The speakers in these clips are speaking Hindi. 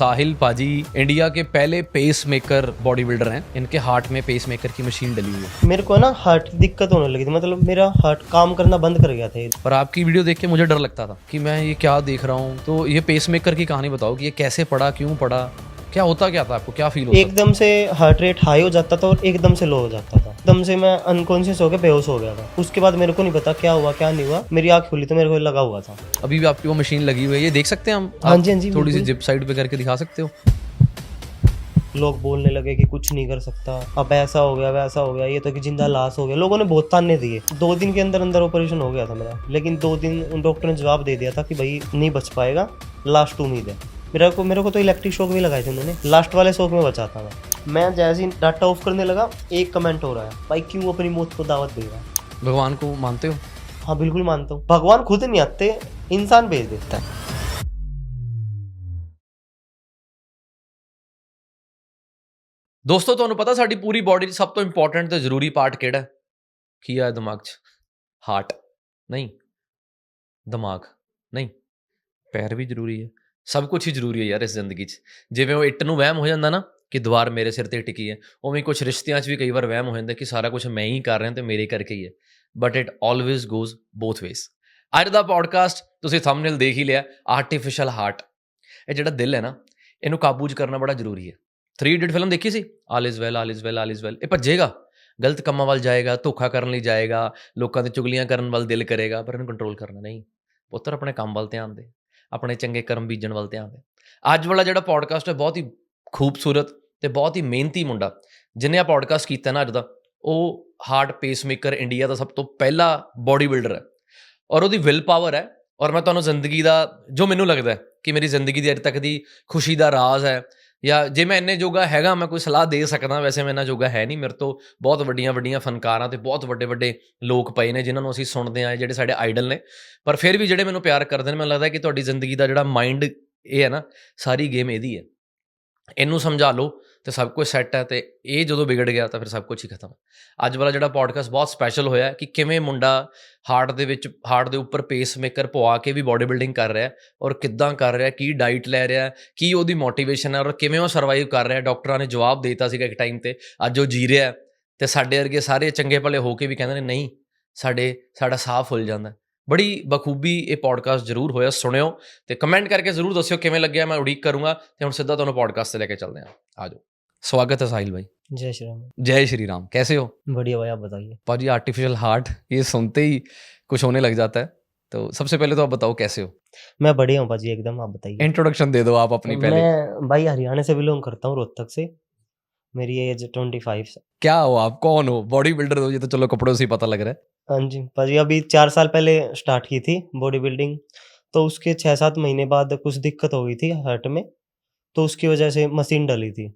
साहिल पाजी इंडिया के पहले पेस मेकर बॉडी बिल्डर हैं। इनके हार्ट में पेस मेकर की मशीन डली हुई है। मेरे को ना हार्ट की दिक्कत होने लगी थी, मतलब मेरा हार्ट काम करना बंद कर गया था। पर आपकी वीडियो देख के मुझे डर लगता था कि मैं ये क्या देख रहा हूँ। तो ये पेस मेकर की कहानी बताओ कि ये कैसे पड़ा, क्यों पड़ा, क्या होता क्या था, आपको क्या फील होता? एकदम से हार्ट रेट हाई हो जाता था और एकदम से लो हो जाता था। एकदम से मैं अनकॉन्शियस हो गया, बेहोश हो गया था। उसके बाद मेरे को नहीं पता क्या हुआ क्या नहीं हुआ। मेरी आँख खुली तो मेरे को लगा हुआ था। अभी भी आपकी वो मशीन लगी हुई है, ये देख सकते हैं हम? हाँ जी, हाँ जी, थोड़ी सी बिल्कुल। जिप साइड पे करके दिखा सकते हो? लोग बोलने लगे कि कुछ नहीं कर सकता, अब ऐसा हो गया वैसा हो गया, ये तो कि जिंदा लाश हो गया। लोगों ने बहुत ताने दिए। 2 दिन के अंदर अंदर ऑपरेशन हो गया था मेरा, लेकिन 2 दिन उन डॉक्टर ने जवाब दे दिया था कि भाई नहीं बच पाएगा, लास्ट उम्मीद है। मेरे को तो इलेक्ट्रिक शॉक भी लगाए थे उन्होंने, लास्ट वाले शॉक में बचा था मैं। जैसे ही डाटा ऑफ करने लगा, एक कमेंट हो रहा है, भाई क्यों अपनी मौत को दावत दे रहा है। भगवान को मानते हो? हाँ बिल्कुल मानता हूँ। भगवान खुद नहीं आते, इंसान भेज देता है। ਦੋਸਤੋ ਤੁਹਾਨੂੰ ਪਤਾ ਸਾਡੀ ਪੂਰੀ ਬਾਡੀ 'ਚ ਸਭ ਤੋਂ ਇੰਪੋਰਟੈਂਟ ਤੇ ਜ਼ਰੂਰੀ ਪਾਰਟ ਕਿਹੜਾ ਹੈ? ਕੀ ਆ ਦਿਮਾਗ 'ਚ? ਹਾਰਟ ਨਹੀਂ, ਦਿਮਾਗ ਨਹੀਂ, ਪੈਰ ਵੀ ਜ਼ਰੂਰੀ ਹੈ, ਸਭ ਕੁਝ ਹੀ ਜ਼ਰੂਰੀ ਹੈ ਯਾਰ ਇਸ ਜ਼ਿੰਦਗੀ 'ਚ। ਜਿਵੇਂ ਉਹ ਇੱਟ ਨੂੰ ਵਹਿਮ ਹੋ ਜਾਂਦਾ ਨਾ ਕਿ ਦੀਵਾਰ ਮੇਰੇ ਸਿਰ ਤੇ ਟਿਕੀ ਹੈ, ਉਵੇਂ ਕੁਝ ਰਿਸ਼ਤਿਆਂ 'ਚ ਵੀ ਕਈ ਵਾਰ ਵਹਿਮ ਹੋ ਜਾਂਦਾ ਕਿ ਸਾਰਾ ਕੁਝ ਮੈਂ ਹੀ ਕਰ ਰਿਹਾ ਤੇ ਮੇਰੇ ਕਰਕੇ ਹੀ ਹੈ। But it always goes both ways. ਅੱਜ ਦਾ ਪੋਡਕਾਸਟ ਤੁਸੀਂ ਥੰਬਨੇਲ ਦੇਖ ਹੀ ਲਿਆ, ਆਰਟੀਫਿਸ਼ਲ ਹਾਰਟ। ਇਹ ਜਿਹੜਾ ਦਿਲ ਹੈ ਨਾ, ਇਹਨੂੰ ਕਾਬੂ 'ਚ ਕਰਨਾ ਬੜਾ ਜ਼ਰੂਰੀ ਹੈ। 3 Idiot ਫਿਲਮ ਦੇਖੀ ਸੀ? All is well, all is well, all is well. ਇਹ ਭੱਜੇਗਾ, ਗਲਤ ਕੰਮਾਂ ਵੱਲ ਜਾਏਗਾ, ਧੋਖਾ ਕਰਨ ਲਈ ਜਾਏਗਾ, ਲੋਕਾਂ ਦੇ ਚੁਗਲੀਆਂ ਕਰਨ ਵੱਲ ਦਿਲ ਕਰੇਗਾ, ਪਰ ਇਹਨੂੰ ਕੰਟਰੋਲ ਕਰਨਾ ਨਹੀਂ। ਪੁੱਤਰ ਆਪਣੇ ਕੰਮ ਵੱਲ ਧਿਆਨ ਦੇ, ਆਪਣੇ ਚੰਗੇ ਕਰਮ ਬੀਜਣ ਵੱਲ ਧਿਆਨ ਦੇ। ਅੱਜ ਵਾਲਾ ਜਿਹੜਾ ਪੋਡਕਾਸਟ ਹੈ, ਬਹੁਤ ਹੀ ਖੂਬਸੂਰਤ ਤੇ ਬਹੁਤ ਹੀ ਮਿਹਨਤੀ ਮੁੰਡਾ ਜਿਹਨੇ ਆ ਪੋਡਕਾਸਟ ਕੀਤਾ ਨਾ ਅੱਜ ਦਾ, ਉਹ ਹਾਰਟ ਪੇਸਮੇਕਰ ਇੰਡੀਆ ਦਾ ਸਭ ਤੋਂ ਪਹਿਲਾ ਬੋਡੀ ਬਿਲਡਰ ਹੈ ਔਰ ਉਹਦੀ ਵਿਲ ਪਾਵਰ ਹੈ। ਔਰ ਮੈਂ ਤੁਹਾਨੂੰ ਜ਼ਿੰਦਗੀ ਦਾ, ਜੋ ਮੈਨੂੰ ਲੱਗਦਾ ਕਿ ਮੇਰੀ ਜ਼ਿੰਦਗੀ ਦੀ ਅੱਜ ਤੱਕ ਦੀ ਖੁਸ਼ੀ ਦਾ ਰਾਜ਼ ਹੈ, ਜਾਂ ਜੇ ਮੈਂ ਇੰਨੇ ਜੋਗਾ ਹੈਗਾ, ਮੈਂ ਕੋਈ ਸਲਾਹ ਦੇ ਸਕਦਾ, ਵੈਸੇ ਮੈਂ ਇੰਨਾ ਜੋਗਾ ਹੈ ਨਹੀਂ। ਮੇਰੇ ਤੋਂ ਬਹੁਤ ਵੱਡੀਆਂ ਵੱਡੀਆਂ ਫਨਕਾਰਾਂ ਅਤੇ ਬਹੁਤ ਵੱਡੇ ਵੱਡੇ ਲੋਕ ਪਏ ਨੇ ਜਿਨ੍ਹਾਂ ਨੂੰ ਅਸੀਂ ਸੁਣਦੇ ਹਾਂ, ਜਿਹੜੇ ਸਾਡੇ ਆਈਡਲ ਨੇ। ਪਰ ਫਿਰ ਵੀ ਜਿਹੜੇ ਮੈਨੂੰ ਪਿਆਰ ਕਰਦੇ ਨੇ, ਮੈਨੂੰ ਲੱਗਦਾ ਕਿ ਤੁਹਾਡੀ ਜ਼ਿੰਦਗੀ ਦਾ ਜਿਹੜਾ ਮਾਈਂਡ ਇਹ ਹੈ ਨਾ, ਸਾਰੀ ਗੇਮ ਇਹਦੀ ਹੈ। ਇਹਨੂੰ ਸਮਝਾ ਲਓ ਅਤੇ ਸਭ ਕੁਝ ਸੈੱਟ ਹੈ, ਅਤੇ ਇਹ ਜਦੋਂ ਵਿਗੜ ਗਿਆ ਤਾਂ ਫਿਰ ਸਭ ਕੁਝ ਹੀ ਖਤਮ ਹੈ। ਅੱਜ ਵਾਲਾ ਜਿਹੜਾ ਪੋਡਕਾਸਟ ਬਹੁਤ ਸਪੈਸ਼ਲ ਹੋਇਆ ਕਿ ਕਿਵੇਂ ਮੁੰਡਾ ਹਾਰਟ ਦੇ ਉੱਪਰ ਪੇਸ ਮੇਕਰ ਪਵਾ ਕੇ ਵੀ ਬੋਡੀ ਬਿਲਡਿੰਗ ਕਰ ਰਿਹਾ, ਔਰ ਕਿੱਦਾਂ ਕਰ ਰਿਹਾ, ਕੀ ਡਾਈਟ ਲੈ ਰਿਹਾ, ਕੀ ਉਹਦੀ ਮੋਟੀਵੇਸ਼ਨ ਹੈ, ਔਰ ਕਿਵੇਂ ਉਹ ਸਰਵਾਈਵ ਕਰ ਰਿਹਾ। ਡਾਕਟਰਾਂ ਨੇ ਜਵਾਬ ਦੇ ਦਿੱਤਾ ਸੀਗਾ ਇੱਕ ਟਾਈਮ 'ਤੇ, ਅੱਜ ਉਹ ਜੀ ਰਿਹਾ, ਅਤੇ ਸਾਡੇ ਵਰਗੇ ਸਾਰੇ ਚੰਗੇ ਭਲੇ ਹੋ ਕੇ ਵੀ ਕਹਿੰਦੇ ਨੇ ਨਹੀਂ, ਸਾਡਾ ਸਾਹ ਫੁੱਲ ਜਾਂਦਾ। ਬੜੀ ਬਖੂਬੀ ਇਹ ਪੋਡਕਾਸਟ ਜ਼ਰੂਰ ਹੋਇਆ, ਸੁਣਿਓ ਅਤੇ ਕਮੈਂਟ ਕਰਕੇ ਜ਼ਰੂਰ ਦੱਸਿਓ ਕਿਵੇਂ ਲੱਗਿਆ। ਮੈਂ ਉਡੀਕ ਕਰੂੰਗਾ ਅਤੇ ਹੁਣ ਸਿੱਧਾ ਤੁਹਾਨੂੰ ਪੋਡਕਾਸਟ 'ਤੇ ਲੈ ਕੇ ਚੱਲਦੇ ਹਾਂ। आ जाओ। स्वागत है साहिल भाई। जय श्री राम। जय श्री राम। कैसे हो? बढ़िया भाई, आप बताइए। पाजी आर्टिफिशियल हार्ट, ये सुनते ही कुछ होने लग जाता है, तो सबसे पहले तो आप बताओ कैसे हो? मैं बढ़िया हूँ पाजी, एकदम। आप बताइए। इंट्रोडक्शन दे दो आप अपनी पहले। मैं भाई हरियाणा से बिलोंग करता हूँ, रोहतक से। मेरी एज 25 है। क्या हो आप, कौन हो? बॉडी बिल्डर हो, ये तो चलो कपड़ों से ही पता लग रहा है। हाँ जी पाजी, अभी 4 साल पहले स्टार्ट की थी बॉडी बिल्डिंग, तो उसके 6-7 महीने बाद कुछ दिक्कत हो गई थी हार्ट में, तो उसकी वजह से मशीन डली थी।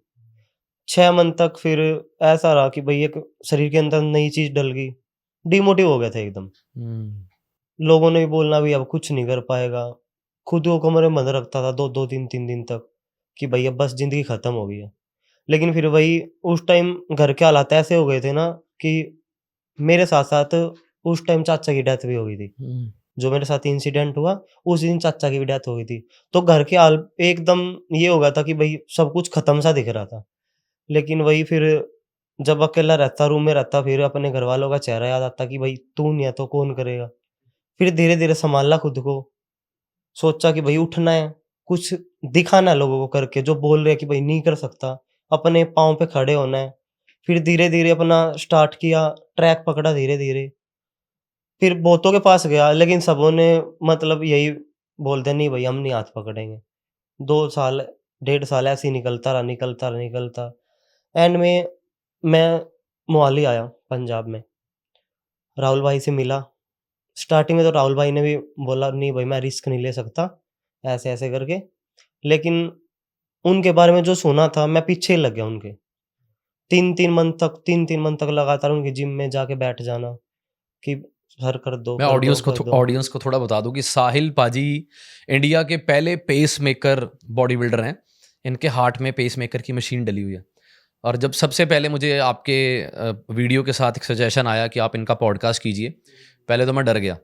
6 मंथ तक फिर ऐसा रहा कि भाई एक शरीर के अंदर नई चीज डल गई, डिमोटिव हो गया था एकदम। लोगों ने भी बोलना भी अब कुछ नहीं कर पाएगा। खुद को कमरे में बंद रखता था 2-2 3 दिन तक कि भाई अब बस जिंदगी खत्म हो गई है। लेकिन फिर वही उस टाइम घर के हालात ऐसे हो गए थे ना कि मेरे साथ साथ उस टाइम चाचा की डेथ भी हो गई थी। जो मेरे साथ इंसिडेंट हुआ उस दिन चाचा की भी डेथ हो गई थी, तो घर के हाल एकदम ये हो गया था कि भाई सब कुछ खत्म सा दिख रहा था। लेकिन वही फिर जब अकेला रहता, रूम में रहता, फिर अपने घर वालों का चेहरा याद आता कि भाई तू नहीं है तो कौन करेगा। फिर धीरे धीरे संभाला खुद को, सोचा कि भाई उठना है, कुछ दिखाना है लोगों को करके, जो बोल रहे हैं कि भाई नहीं कर सकता, अपने पाँव पे खड़े होना है। फिर धीरे धीरे अपना स्टार्ट किया, ट्रैक पकड़ा धीरे धीरे। फिर बहुतों के पास गया, लेकिन सबों ने मतलब यही बोलते नहीं भाई हम नहीं हाथ पकड़ेंगे। 2 साल 1.5 साल ऐसे ही निकलता। एंड में मैं मोहाली आया पंजाब में, राहुल भाई से मिला। स्टार्टिंग में तो राहुल भाई ने भी बोला नहीं भाई मैं रिस्क नहीं ले सकता, ऐसे ऐसे करके। लेकिन उनके बारे में जो सुना था, मैं पीछे लग गया उनके। 3 मंथ तक लगातार उनकी जिम में जाके बैठ जाना कि सर कर दो। मैं ऑडियंस को थोड़ा बता दूं कि साहिल पाजी इंडिया के पहले पेस मेकर बॉडी बिल्डर हैं। इनके हार्ट में पेस मेकर की मशीन डली हुई है। और जब सबसे पहले मुझे आपके वीडियो के साथ एक सजेशन आया कि आप इनका पॉडकास्ट कीजिए, पहले तो मैं डर गया।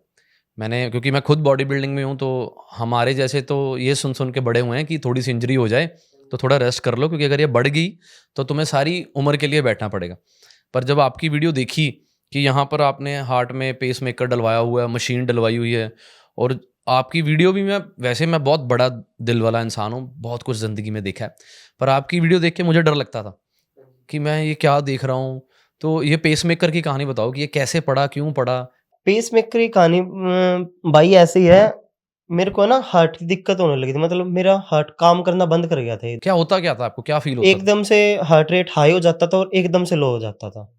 क्योंकि मैं खुद बॉडी बिल्डिंग में हूँ, तो हमारे जैसे तो ये सुन के बड़े हुए हैं कि थोड़ी सी इंजरी हो जाए तो थोड़ा रेस्ट कर लो, क्योंकि अगर ये बढ़ गई तो तुम्हें सारी उम्र के लिए बैठना पड़ेगा। पर जब आपकी वीडियो देखी कि यहाँ पर आपने हार्ट में पेस मेकर डलवाया हुआ है, मशीन डलवाई हुई है, और आपकी वीडियो भी, मैं बहुत बड़ा दिल वाला इंसान हूँ, बहुत कुछ ज़िंदगी में देखा है, पर आपकी वीडियो देख के मुझे डर लगता था कि मैं ये क्या देख रहा हूँ। तो ये पेस मेकर की कहानी बताओ कि ये कैसे पड़ा, क्यों पड़ा? पेसमेकर की कहानी भाई ऐसे ही है। मेरे को ना हार्ट की दिक्कत होने लगी थी, मतलब मेरा हार्ट काम करना बंद कर गया था। क्या होता क्या था आपको, क्या फील होता था? एकदम से हार्ट रेट हाई हो जाता था और एकदम से लो हो जाता था।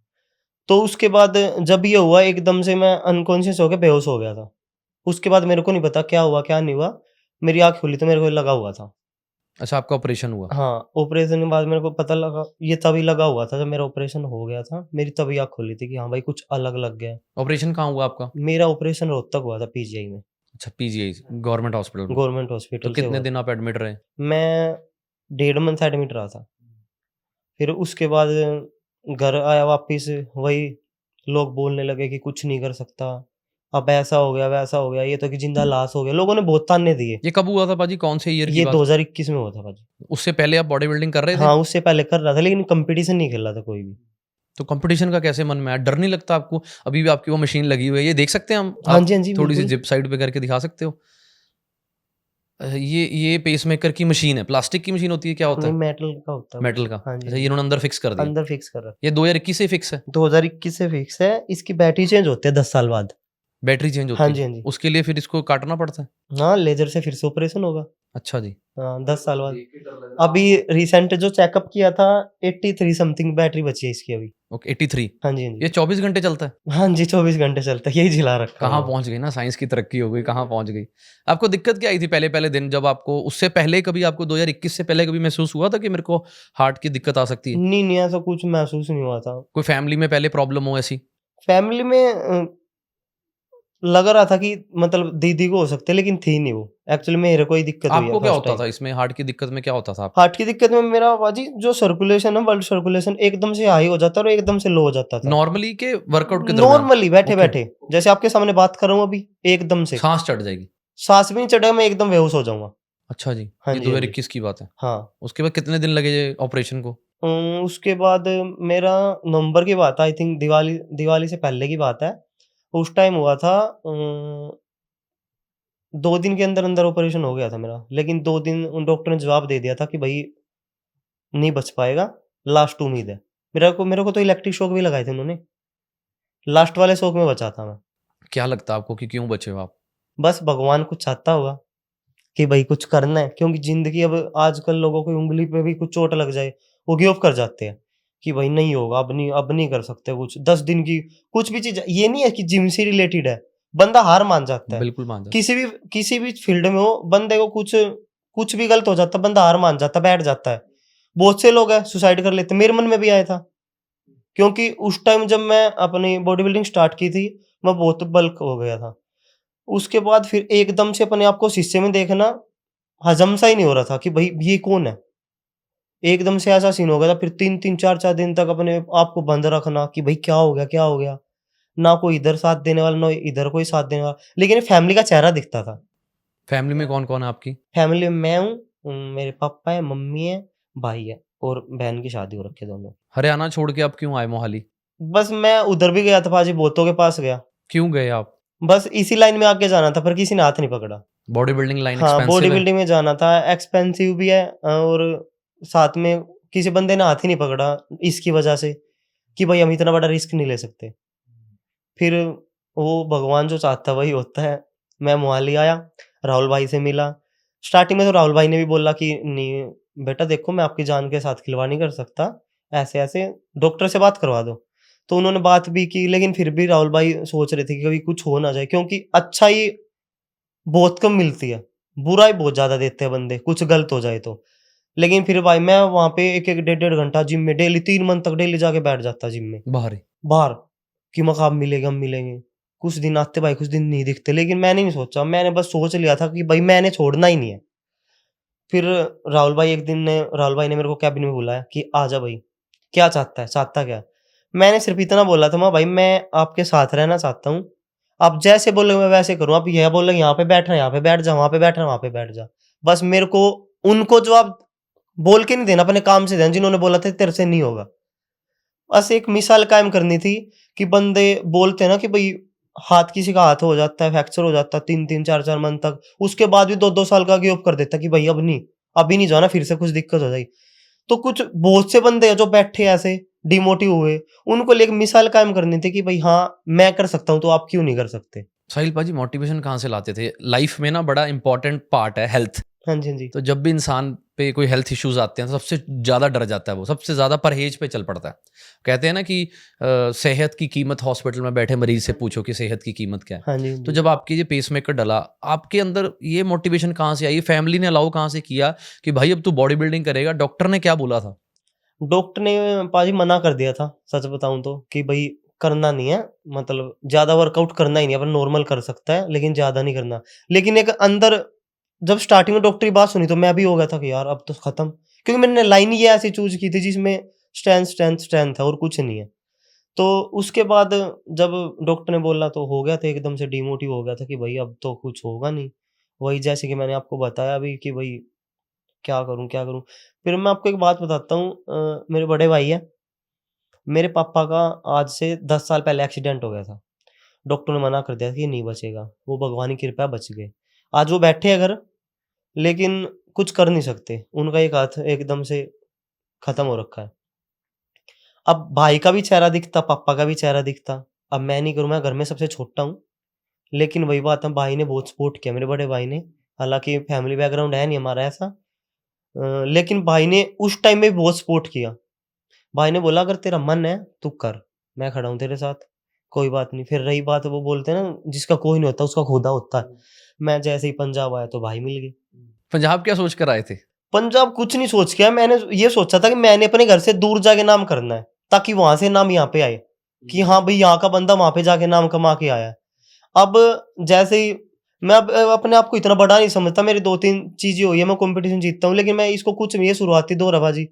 तो उसके बाद जब ये हुआ, एकदम से मैं अनकॉन्शियस हो के बेहोश हो गया था। उसके बाद मेरे को नहीं पता क्या हुआ, क्या नहीं हुआ। मेरी आँख खुली तो मेरे को लगा हुआ था। अच्छा, आपका ऑपरेशन हुआ? हाँ, ऑपरेशन के बाद मेरे को पता लगा, ये तभी लगा हुआ था जब मेरा ऑपरेशन हो गया था। मेरी तभी आँख खुली थी कि हाँ भाई, कुछ अलग लग गया है। ऑपरेशन कहाँ हुआ आपका? मेरा ऑपरेशन रोहतक हुआ था, पीजीआई में, अच्छा, पीजीआई गवर्नमेंट हॉस्पिटल में। गवर्नमेंट तो हॉस्पिटल से कितने हुआ दिन था। आप एडमिट रहे? मैं 1.5 मंथ एडमिट रहा था। फिर उसके बाद घर आया वापिस, वही लोग बोलने लगे कि कुछ नहीं कर सकता, अब ऐसा हो गया, वैसा हो गया, ये तो कि जिंदा लाश हो गया। लोगों ने बहुत ताने दिए। ये कब हुआ था पाजी, कौन से ईयर की ये बात? 2021 में हुआ था भाजी। उससे पहले आप बॉडी बिल्डिंग कर रहे थे? हाँ, उससे पहले कर रहा था, लेकिन कंपटीशन नहीं खेल रहा था कोई भी। तो कंपटीशन का कैसे मन में आया? डर नहीं लगता आपको? अभी भी आपकी वो मशीन लगी हुई है, ये देख सकते हैं हम? हाँ आप जी, हाँ जी, थोड़ी सी बिल्कुल। जिप साइड पे करके दिखा सकते हो? ये पेसमेकर की मशीन है, प्लास्टिक की मशीन होती है, क्या होता नहीं, है? मेटल का होता है। मेटल का? हाँ जी, अच्छा, ये इन्होंने अंदर फिक्स कर दिया? अंदर फिक्स कर रखा ये 2021 से फिक्स है? है। 2021 से फिक्स है। इसकी बैटरी चेंज होती है 10 साल बाद। बैटरी चेंज हाँ होती जी, है? हाँ जी। उसके लिए फिर इसको काटना पड़ता है? हाँ, लेजर से फिर से ऑपरेशन होगा। अच्छा जी। हाँ, 10 साल बाद। अभी रिसेंट जो चेकअप किया था, 83 समथिंग बैटरी बची है इसकी अभी। ओके, 83। हाँ जी, हाँ जी। ये 24 घंटे चलता है? हाँ जी, 24 घंटे चलता है, यही झिला रखा कहाँ है। पहुंच गई ना, साइंस की तरक्की हो गई, कहाँ पहुंच गई। आपको दिक्कत क्या आई थी पहले पहले दिन, जब आपको, उससे पहले कभी आपको 2021 से पहले कभी महसूस हुआ था कि मेरे को हार्ट की दिक्कत आ सकती है? नहीं, नहीं, ऐसा कुछ महसूस नहीं हुआ था। कोई फैमिली में पहले प्रॉब्लम हो ऐसी? फैमिली में लग रहा था कि मतलब दीदी को हो सकती है, लेकिन थी नहीं वो। एक्चुअली मेरे को ही दिक्कत हुई है आपको क्या फर्स्ट होता टाइम। था इसमें, हार्ट की दिक्कत में क्या होता था? हार्ट की दिक्कत में मेरा बाजी जो सर्कुलेशन है, ब्लड सर्कुलेशन एकदम से हाई हो जाता है और एकदम से लो हो जाता था। नॉर्मली के वर्कआउट के दरमियान? नॉर्मली बैठे ओके। बैठे, जैसे आपके सामने बात कर रहा हूँ अभी, एकदम से सांस चढ़ जाएगी? सांस भी नहीं चढ़ेगा, मैं एकदम बेहोश हो जाऊंगा। अच्छा जी। हाँ ये जी, हाँ जी। 2021 की बात है। हाँ। उसके बाद कितने दिन लगे ये ऑपरेशन को? उसके बाद मेरा नवंबर की बात है, आई थिंक दिवाली दिवाली से पहले की बात है। उस टाइम हुआ था। 2 दिन के अंदर अंदर ऑपरेशन हो गया था मेरा, लेकिन 2 दिन उन डॉक्टर ने जवाब दे दिया था कि भाई नहीं बच पाएगा, लास्ट उम्मीद है। मेरे को तो इलेक्ट्रिक शॉक भी लगाए थे उन्होंने। लास्ट वाले शॉक में बचा था मैं। क्या लगता है आपको कि क्यों बचे हो आप? बस भगवान कुछ चाहता होगा कि भाई कुछ करना है, क्योंकि ज़िंदगी अब आजकल लोगों की उँगली पे भी कुछ चोट लग जाए, वो गिव अप कर जाते हैं कि भाई नहीं होगा, अब नहीं कर सकते कुछ। 10 दिन की कुछ भी चीज़, ये नहीं है कि जिम से रिलेटेड है, बंदा हार मान जाता है। बिल्कुल मान जाता। किसी भी फील्ड में हो, बंदे को कुछ भी गलत हो जाता है, बंदा हार मान जाता है, बैठ जाता है। बहुत से लोग हैं सुसाइड कर लेते हैं, मेरे मन में भी आया था। क्योंकि उस टाइम जब मैं अपनी बॉडी बिल्डिंग स्टार्ट की थी, मैं बहुत बल्क हो गया था। उसके बाद फिर एकदम से अपने आप को शीशे में देखना हज़म सा ही नहीं हो रहा था कि भाई ये कौन है? एकदम से ऐसा सीन हो गया था, फिर 3-3 4-4 दिन तक अपने आप को बंद रखना कि भाई क्या हो गया, क्या हो गया? ना कोई इधर साथ देने वाला, ना इधर कोई साथ देने वाला, लेकिन फैमिली का चेहरा दिखता था। फैमिली में कौन-कौन है आपकी? फैमिली में मैं हूँ, मेरे पापा हैं, मम्मी है, भाई है और बहन की शादी हो रखी है दोनों। हरियाणा छोड़ के आप क्यों आए मोहाली? बस मैं उधर भी गया था पाजी, बहुतों के पास गया। क्यों गए आप? बस इसी लाइन में आगे जाना था, पर किसी ने हाथ नहीं पकड़ा। बॉडी बिल्डिंग लाइन हाँ, बॉडी एक्सपेंसिव है? बिल्डिंग में जाना था, एक्सपेंसिव भी है और साथ में किसी बंदे ने हाथ ही नहीं पकड़ा इसकी वजह से कि भाई हम इतना बड़ा रिस्क नहीं ले सकते। फिर वो भगवान जो चाहता है वही होता है। मैं मोहाली आया, राहुल भाई से मिला। स्टार्टिंग में तो राहुल भाई ने भी बोला कि नहीं बेटा देखो, मैं आपकी जान के साथ खिलवाड़ नहीं कर सकता, ऐसे-ऐसे डॉक्टर से बात करवा दो। तो उन्होंने बात भी की, लेकिन फिर भी राहुल भाई सोच रहे थे कि कभी कुछ हो ना जाए, क्योंकि अच्छाई बहुत कम मिलती है, बुराई बहुत ज़्यादा देते हैं बंदे, कुछ गलत हो जाए तो। लेकिन फिर भाई मैं वहाँ पे 1-1 डेढ़-डेढ़ घंटा जिम में डेली 3 मंथ तक डेली जाके बैठ जाता जिम में। बाहर ही? बाहर कि मकाम मिलेगा, हम मिलेंगे। कुछ दिन आते भाई, कुछ दिन नहीं दिखते, लेकिन मैंने नहीं सोचा, मैंने बस सोच लिया था कि भाई मैंने छोड़ना ही नहीं है। फिर राहुल भाई ने मेरे को कैबिन में बुलाया कि आजा भाई, क्या चाहता है? चाहता क्या है? मैंने सिर्फ़ इतना बोला था, मैं भाई मैं आपके साथ रहना चाहता हूँ। आप जैसे बोलोगे मैं वैसे करूँ। आप यह बोलोगे यहाँ पे बैठना, यहाँ पे बैठ जा, वहाँ पे बैठना, वहाँ पे बैठ जा। बस मेरे को उनको जवाब बोल के नहीं देना, अपने काम से देना, जिन्होंने बोला था तेरे से नहीं होगा। बस एक मिसाल कायम करनी थी कि बंदे बोलते हैं ना कि भाई हाथ किसी का हाथ हो जाता है, फ्रैक्चर हो जाता है 3-3 4-4 मंथ तक, उसके बाद भी 2-2 साल का गिव अप कर देता है कि भाई अब नहीं, अभी नहीं जाना, फिर से कुछ दिक्कत हो जाएगी। तो कुछ बहुत से बंदे हैं जो बैठे ऐसे डिमोटिव हुए, उनको लेके मिसाल कायम करनी थी कि भाई हाँ, मैं कर सकता हूँ तो आप क्यों नहीं कर सकते? साहिल पाजी मोटिवेशन कहाँ से लाते थे? लाइफ में ना बड़ा इंपॉर्टेंट पार्ट है हेल्थ। हाँ जी, हाँ जी। तो जब भी इंसान पे कोई हेल्थ इश्यूज आते हैं तो सबसे ज़्यादा डर जाता है, वो सबसे ज़्यादा परहेज पे चल पड़ता है। कहते हैं ना कि सेहत की कीमत, हॉस्पिटल में बैठे मरीज से पूछो कि सेहत की कीमत क्या है। हाँ जी, हाँ तो जी। जब आपके ये पेसमेकर डला, आपके अंदर ये मोटिवेशन कहाँ से आई? फैमिली ने अलाउ कहाँ से किया कि भाई अब तू बॉडी बिल्डिंग करेगा? डॉक्टर ने क्या बोला था? डॉक्टर ने पाजी मना कर दिया था, सच बताऊँ तो, कि भई करना नहीं है, मतलब ज़्यादा वर्कआउट करना ही नहीं है, अपन नॉर्मल कर सकता है, लेकिन ज़्यादा नहीं करना। लेकिन एक अंदर जब स्टार्टिंग में डॉक्टर की बात सुनी तो मैं भी हो गया था कि यार अब तो खत्म, क्योंकि मैंने लाइन ही ये ऐसी चूज़ की थी जिसमें स्ट्रेंथ, स्ट्रेंथ, स्ट्रेंथ है और कुछ नहीं है। तो उसके बाद जब डॉक्टर ने बोला तो हो गया था, एकदम से डिमोटिव हो गया था कि भई अब तो कुछ होगा नहीं। वही जैसे कि मैंने आपको बताया अभी कि भई क्या करूँ, क्या करूँ? फिर मैं आपको एक बात बताता हूँ, मेरे बड़े भाई हैं, मेरे पापा का आज से 10 साल पहले एक्सीडेंट हो गया था। डॉक्टर ने मना कर दिया था कि नहीं बचेगा, वो भगवान की कृपा है बच गए। आज वो बैठे हैं घर, लेकिन कुछ कर नहीं सकते, उनका एक हाथ एकदम से खत्म हो रखा है। अब भाई का भी चेहरा दिखता, पापा का भी चेहरा दिखता। अब मैं नहीं करूँ, मैं घर में सबसे छोटा हूँ, लेकिन वही बात है, भाई ने बहुत सपोर्ट किया, मेरे बड़े भाई ने। हालाँकि फैमिली बैकग्राउंड है नहीं हमारा ऐसा, लेकिन भाई ने उस टाइम में भी बहुत सपोर्ट किया। भाई ने बोला अगर तेरा मन है तू कर, मैं खड़ा हूँ तेरे साथ, कोई बात नहीं। फिर रही बात, वो बोलते हैं ना जिसका कोई नहीं होता उसका खुदा होता है। मैं जैसे ही पंजाब आया तो भाई मिल गए। पंजाब क्या सोच कर आए थे? पंजाब कुछ नहीं सोच के आया, मैंने ये सोचा था कि मैंने अपने घर से दूर जाके नाम करना है, ताकि वहाँ से नाम यहाँ पे आए, कि हाँ भाई यहाँ का बंदा वहाँ पे जाके नाम कमा के आया है। अब जैसे ही मैं अब अपने आप को इतना बड़ा नहीं समझता, मेरी 2-3 चीज़ें हुई है, मैं कॉम्पिटिशन जीतता हूँ, लेकिन मैं इसको कुछ नहीं, ये शुरुआती दौराबाजी।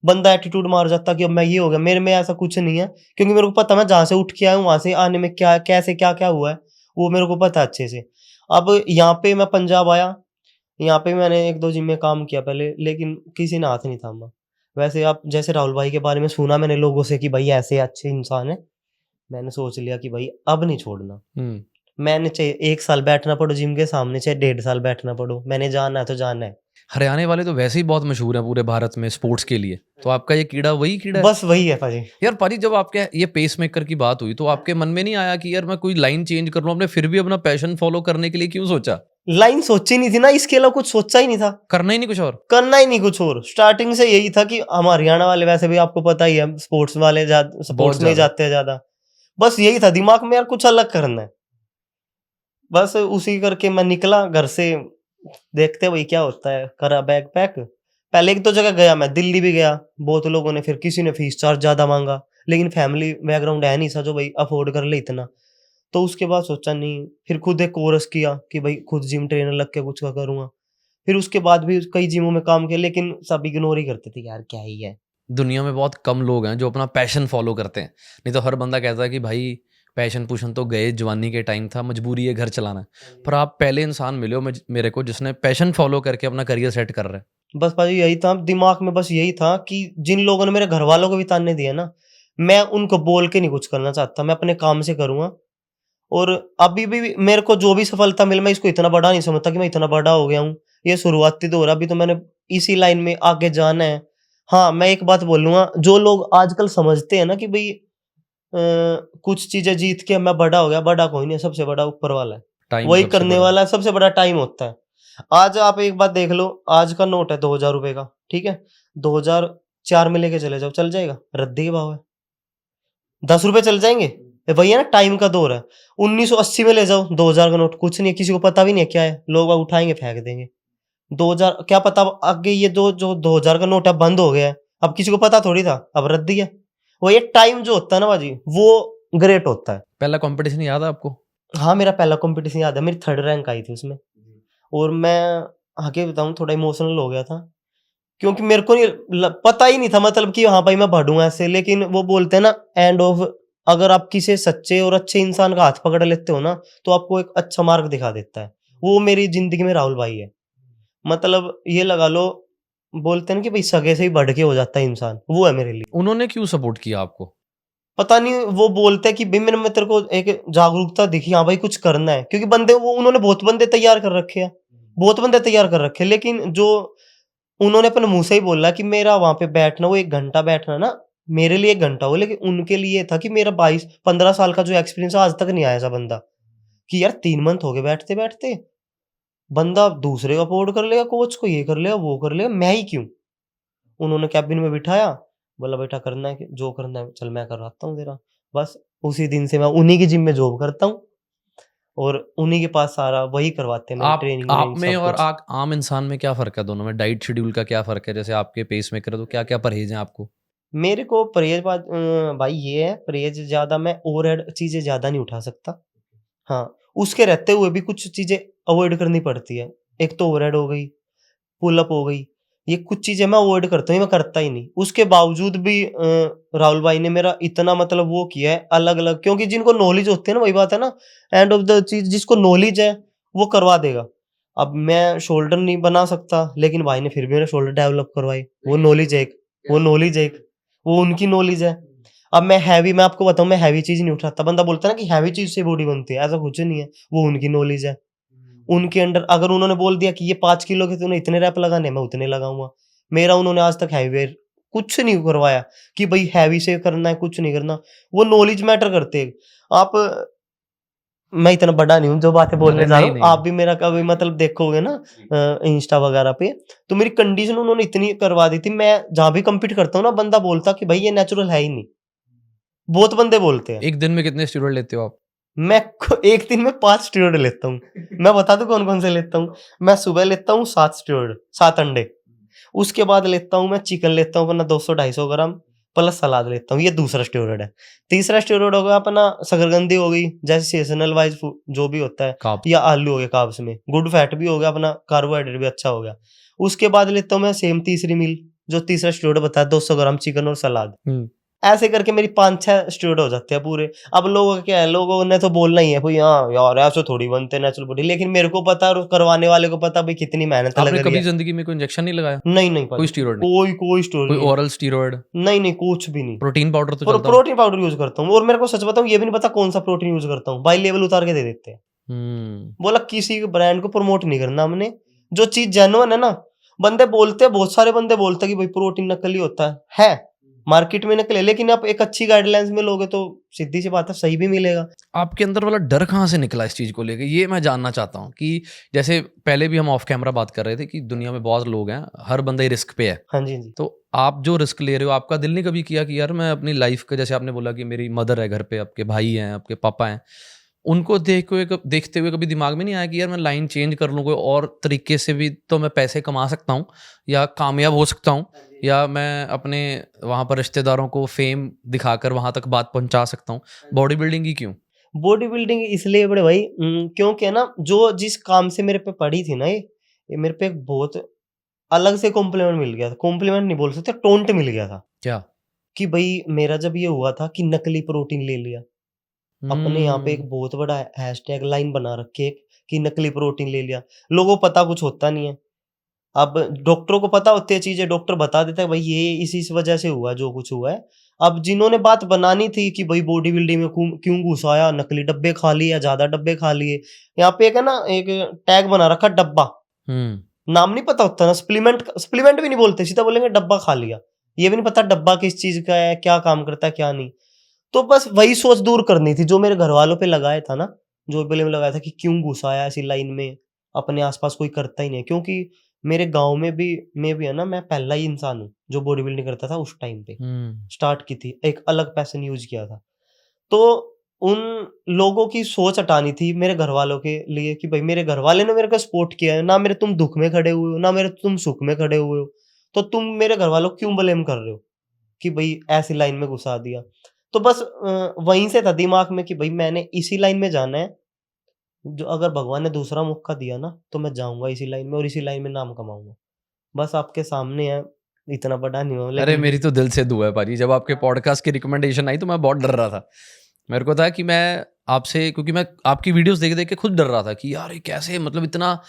बंदा एटीट्यूड मार जाता कि अब मैं ये हो गया, मेरे में ऐसा कुछ नहीं है, क्योंकि मेरे को पता है मैं जहाँ से उठ के आया हूँ, वहाँ से आने में क्या कैसे क्या-क्या हुआ है, वो मेरे को पता है अच्छे से। अब यहाँ पे मैं पंजाब आया, यहाँ पे मैंने 1-2 जिम में काम किया पहले, लेकिन किसी ने हाथ नहीं थामा। वैसे आप जैसे राहुल भाई के बारे में सुना मैंने लोगों से कि भाई ऐसे अच्छे इंसान हैं, मैंने सोच लिया कि भाई अब नहीं छोड़ना। हुँ। मैंने चाहे 1 साल बैठना पड़ो जिम के सामने, चाहे 1.5 साल बैठना पड़ो, मैंने जाना है तो जाना है। हरियाणा वाले तो वैसे ही बहुत मशहूर हैं पूरे भारत में स्पोर्ट्स के लिए। तो आपका ये कीड़ा वही कीड़ा है? बस वही है पाजी। यार पारी, जब आपके ये पेसमेकर की बात हुई तो आपके मन में नहीं आया कि यार मैं कोई लाइन चेंज कर लूँ? आपने फिर भी अपना पैशन फॉलो करने के लिए क्यों सोचा? लाइन सोची नहीं थी ना, इसके अलावा कुछ सोचा ही नहीं था। करना ही नहीं कुछ और? करना ही नहीं कुछ और। स्टार्टिंग से यही था कि हम हरियाणा वाले वैसे भी आपको पता ही है, स्पोर्ट्स वाले बहुत स्पोर्ट्स में ही ज़्यादा। जाते हैं ज़्यादा। बस यही था दिमाग में यार कुछ अलग करना है। बस उसी करके मैं निकला घर से, देखते वही क्या होता है, करा बैग पैक। पहले 1-2 जगह गया मैं, दिल्ली भी गया, बहुत लोगों ने, फिर किसी ने फीस चार्ज ज़्यादा माँगा, लेकिन फैमिली बैकग्राउंड है नहीं सा जो भाई अफ़ोर्ड कर ले इतना। तो उसके बाद सोचा नहीं, फिर खुद एक कोर्स किया कि भाई खुद जिम ट्रेनर लग के कुछ का करूँगा। फिर उसके बाद भी कई जिमों में काम किया, लेकिन सब इग्नोर ही करते थे, यार क्या ही है। दुनिया में बहुत कम लोग हैं जो अपना पैशन फॉलो करते हैं। नहीं तो हर बंदा कहता है कि भाई पैशन पुशन तो गए, जवानी के टाइम था, मजबूरी है घर चलाना है। पर आप पहले इंसान मिले हो मेरे को जिसने पैशन फॉलो करके अपना करियर सेट कर रहे हैं। बस भाई यही था दिमाग में, बस यही था कि जिन लोगों ने मेरे घरवालों को भी ताने दिए ना, मैं उनको बोल के नहीं कुछ करना चाहता, मैं अपने काम से करूँगा। और अभी भी मेरे को जो भी सफलता मिली, मैं इसको इतना बड़ा नहीं समझता कि मैं इतना बड़ा हो गया हूँ। ये शुरुआती दौर है, अभी तो मैंने इसी लाइन में आगे जाना है। हाँ, मैं एक बात बोलूँगा, जो लोग आजकल समझते हैं ना कि भई कुछ चीज़ें जीत के मैं बड़ा हो गया, बड़ा कोई नहीं है, सबसे बड़ा ऊपर वाला है। टाइम वही सबसे करने बड़ा है। वाला है, सबसे बड़ा टाइम होता है। आज आप एक बात देख लो, आज का नोट है ₹2000 का, ठीक है? 2004 में लेके चले जाओ, चल जाएगा? रद्दी के भाव है। ₹10 चल जाएँगे? वही है ना, टाइम का दौर है। 1980 में ले जाओ, 2000 का नोट कुछ नहीं है, किसी को पता भी नहीं है क्या है। लोग अब उठाएँगे, फेंक देंगे। 2000 क्या पता अब आगे ये जो 2000 का नोट है बंद हो गया है। अब किसी को पता थोड़ी था, अब रद्दी है। वो ये टाइम जो होता है ना बाजी, वो ग्रेट होता है। पहला कंपटीशन याद है आपको? हाँ, मेरा पहला कॉम्पिटिशन याद है, मेरी 3rd रैंक आई थी उसमें। और मैं आगे बताऊँ, थोड़ा इमोशनल हो गया था, क्योंकि मेरे को नहीं पता ही नहीं था, मतलब कि हाँ भाई मैं बढ़ूँ ऐसे। लेकिन वो बोलते हैं ना, एंड ऑफ, अगर आप किसी सच्चे और अच्छे इंसान का हाथ पकड़ लेते हो ना, तो आपको एक अच्छा मार्ग दिखा देता है। वो मेरी ज़िंदगी में राहुल भाई है। मतलब ये लगा लो, बोलते हैं ना कि भाई सगे से ही बढ़ के हो जाता है इंसान, वो है मेरे लिए। उन्होंने क्यों सपोर्ट किया आपको? पता नहीं, वो बोलते हैं कि भाई मैं तेरे को एक जागरूकता दिखी, हाँ भाई कुछ करना है, क्योंकि बंदे वो उन्होंने बहुत बंदे तैयार कर रखे हैं, बहुत बंदे तैयार कर रखे हैं, लेकिन जो उन्होंने अपने मुंह से ही बोला कि मेरा वहां पे बैठना, वो 1 घंटा बैठना ना, मेरे लिए 1 घंटा हो, लेकिन उनके लिए था कि मेरा 22-15 साल का जो एक्सपीरियंस आज तक नहीं आया ऐसा बंदा, कि यार 3 मंथ हो गए बैठते बैठते, बंदा दूसरे का अफोर्ड कर लेगा, कोच को ये कर लेगा वो कर लेगा, मैं ही क्यों। उन्होंने कैबिन में बिठाया, बोला बेटा करना है जो करना है, चल मैं करवाता हूँ तेरा। बस उसी दिन से मैं उन्हीं की जिम में जॉब करता हूँ, और उन्हीं के पास सारा वही करवाते हैं, मेरी आप ट्रेनिंग आप व्रेनिंग में सब और कुछ। आम इंसान में क्या फ़र्क है दोनों में? डाइट शेड्यूल का क्या फ़र्क है? जैसे आपके पेसमेकर है तो क्या-क्या परहेज़ हैं आपको? मेरे को परहेज भाई ये है, परहेज ज्यादा मैं ओवरहेड चीजें ज्यादा नहीं उठा सकता। हाँ, उसके रहते हुए भी कुछ चीजें अवॉइड करनी पड़ती है। एक तो ओवरहेड हो गई, पुल अप हो गई, ये कुछ चीजें मैं अवॉइड करता हूँ, ये मैं करता ही नहीं। उसके बावजूद भी राहुल भाई ने मेरा इतना मतलब वो किया है अलग अलग, क्योंकि जिनको नॉलेज होती है ना, वही बात है ना, एंड ऑफ द चीज जिसको नॉलेज है वो करवा देगा। अब मैं शोल्डर नहीं बना सकता, लेकिन भाई ने फिर भी मेरे शोल्डर डेवलप करवाए, वो नॉलेज है एक, वो नॉलेज है एक, वो उनकी नॉलेज है। अब मैं आपको बताऊं, मैं हैवी चीज नहीं उठाता। बंदा बोलता है ना कि हैवी चीज से बॉडी बनती है, ऐसा कुछ नहीं है, वो उनकी नॉलेज है। उनके अंडर अगर उन्होंने बोल दिया कि ये 5 किलो के तूने इतने रैप लगाने, मैं उतने लगाऊंगा। मेरा उन्होंने आज तक हैवी वेट कुछ नहीं करवाया कि भाई हैवी से करना है, कुछ नहीं करना। वो नॉलेज मैटर करते हैं। आप, मैं इतना बड़ा नहीं हूँ जो बातें बोलने अरे जा रहा नहीं, हूँ, नहीं। आप भी मेरा कभी मतलब देखोगे ना इंस्टा वगैरह पे, तो मेरी कंडीशन उन्होंने इतनी करवा दी थी, मैं जहां भी कम्पीट करता हूँ ना, बंदा बोलता कि भाई ये नेचुरल है ही नहीं। बहुत बंदे बोलते हैं। एक दिन में कितने स्टेरॉइड लेते हो आप? एक दिन में 5 स्टेरॉइड लेता हूँ। मैं बता दूं कौन कौन से लेता हूँ। मैं सुबह लेता हूँ 7 स्टेरॉइड, 7 अंडे। उसके बाद लेता हूँ मैं चिकन लेता हूँ अपना 200-250 ग्राम, प्लस सलाद लेता हूँ, ये दूसरा स्टेरॉइड है। तीसरा स्टेरॉइड हो गया अपना शकरकंदी हो गई, जैसे सीजनल वाइज जो भी होता है, कार्ब्स। या आलू हो गए कार्ब्स में, गुड फैट भी हो गया अपना, कार्बोहाइड्रेट भी अच्छा हो गया। उसके बाद लेता हूँ मैं सेम तीसरी मील, जो तीसरा स्टेरॉइड बताया, 200 ग्राम चिकन और सलाद। हुँ। ऐसे करके मेरी 5-6 स्टेरॉइड हो जाते हैं पूरे। अब लोगों का क्या है, लोगों ने तो बोलना ही है भाई, हाँ यार ऐसे थोड़ी बनते नेचुरल बॉडी, लेकिन मेरे को पता और करवाने वाले को पता भाई कितनी मेहनत लग आपने रही कभी है। ज़िंदगी में कोई इंजेक्शन नहीं लगाया? नहीं नहीं कोई भाई, स्टेरॉइड नहीं? कोई स्टोरी कोई नहीं। Oral steroid? नहीं नहीं, कुछ भी नहीं। प्रोटीन पाउडर तो चलता हो? प्रोटीन पाउडर यूज करता हूँ, और मेरे को सच बताऊं ये भी नहीं पता कौन सा प्रोटीन यूज करता हूँ, बाई लेवल उतार के दे देते हैं। हुँ। बोला किसी ब्रांड को प्रमोट नहीं करना हमने, जो चीज जेन्युइन है ना। बंदे बोलते हैं, बहुत सारे बंदे बोलते हैं कि भाई प्रोटीन नकली होता है मार्केट में नकली है, लेकिन आप एक अच्छी गाइडलाइंस में लोगे तो सीधी सी बात है सही भी मिलेगा। आपके अंदर वाला डर कहाँ से निकला इस चीज़ को लेके? ये मैं जानना चाहता हूँ कि जैसे पहले भी हम ऑफ कैमरा बात कर रहे थे कि दुनिया में बहुत लोग हैं, हर बंदा ही रिस्क पे है। हाँ जी, हाँ जी। तो आप जो रिस्क ले रहे हो, आपका दिल नहीं कभी किया कि यार मैं अपनी लाइफ का, जैसे आपने बोला कि मेरी मदर है घर पे, आपके भाई हैं, आपके पापा हैं, उनको देखते हुए कभी दिमाग में नहीं आया कि यार मैं लाइन चेंज कर लूँ, कोई और तरीके से भी तो मैं पैसे कमा सकता हूँ या कामयाब हो सकता हूँ, या मैं अपने वहाँ पर रिश्तेदारों को फेम दिखाकर वहाँ तक बात पहुँचा सकता हूँ। बॉडी बिल्डिंग ही क्यों? बॉडी बिल्डिंग इसलिए बड़े भाई, क्योंकि है ना, जो जिस काम से मेरे पे पड़ी थी ना, ये मेरे पे एक बहुत अलग से कॉम्प्लीमेंट मिल गया था। कॉम्प्लीमेंट नहीं बोल सकते, टोंट मिल गया था क्या? कि भाई मेरा जब ये हुआ था कि नकली प्रोटीन ले लिया, अपने यहाँ पे हुँ। एक बहुत बड़ा हैशटैग लाइन बना रखी है कि नकली प्रोटीन ले लिया। लोगों को पता कुछ होता नहीं है। अब डॉक्टरों को पता होती है चीजें, डॉक्टर बता देता है भाई ये इस वजह से हुआ जो कुछ हुआ है। अब जिन्होंने बात बनानी थी कि भाई बॉडी बिल्डिंग में क्यों घुसाया, नकली डब्बे खा लिए, ज्यादा डब्बे खा लिए, यहाँ पे एक है ना, एक टैग बना रखा डब्बा, हुँ। नाम नहीं पता होता ना, सप्लीमेंट भी नहीं बोलते, सीधा बोलेंगे डब्बा खा लिया। ये भी नहीं पता डब्बा किस चीज का है, क्या काम करता है क्या नहीं। तो बस वही सोच दूर करनी थी जो मेरे घर वालों पे लगाया था ना, जो ब्लेम लगाया था कि क्यों घुसाया ऐसी लाइन में, अपने आसपास कोई करता ही नहीं है। क्योंकि मेरे गांव में भी है ना, मैं पहला ही इंसान हूँ जो बॉडी बिल्डिंग करता था। उस टाइम पे हुँ। स्टार्ट की थी, एक अलग पैशन यूज किया था। तो उन लोगों की सोच हटानी थी मेरे घर वालों के लिए कि भाई मेरे घर वाले ने मेरे को सपोर्ट किया है ना, मेरे तुम दुख में खड़े हुए हो ना, मेरे तुम सुख में खड़े हुए हो, तो तुम मेरे घर वालों को क्यों ब्लेम कर रहे हो कि भाई ऐसी लाइन में घुसा दिया। तो बस वहीं से था दिमाग में कि भाई मैंने इसी लाइन में जाना है। जो अगर भगवान ने दूसरा मौका दिया ना, तो मैं जाऊँगा इसी लाइन में और इसी लाइन में नाम कमाऊँगा। बस आपके सामने है, इतना बड़ा नहीं हूँ अरे लेकिन मेरी तो दिल से दुआ है भाजी, जब आपके पॉडकास्ट की रिकमेंडेशन आई तो मैं बहुत डर रहा था। मेरे को था कि मैं आपसे, क्योंकि मैं आपकी वीडियोज़ देख-देख के खुद डर रहा था कि यार ये कैसे, मतलब इतना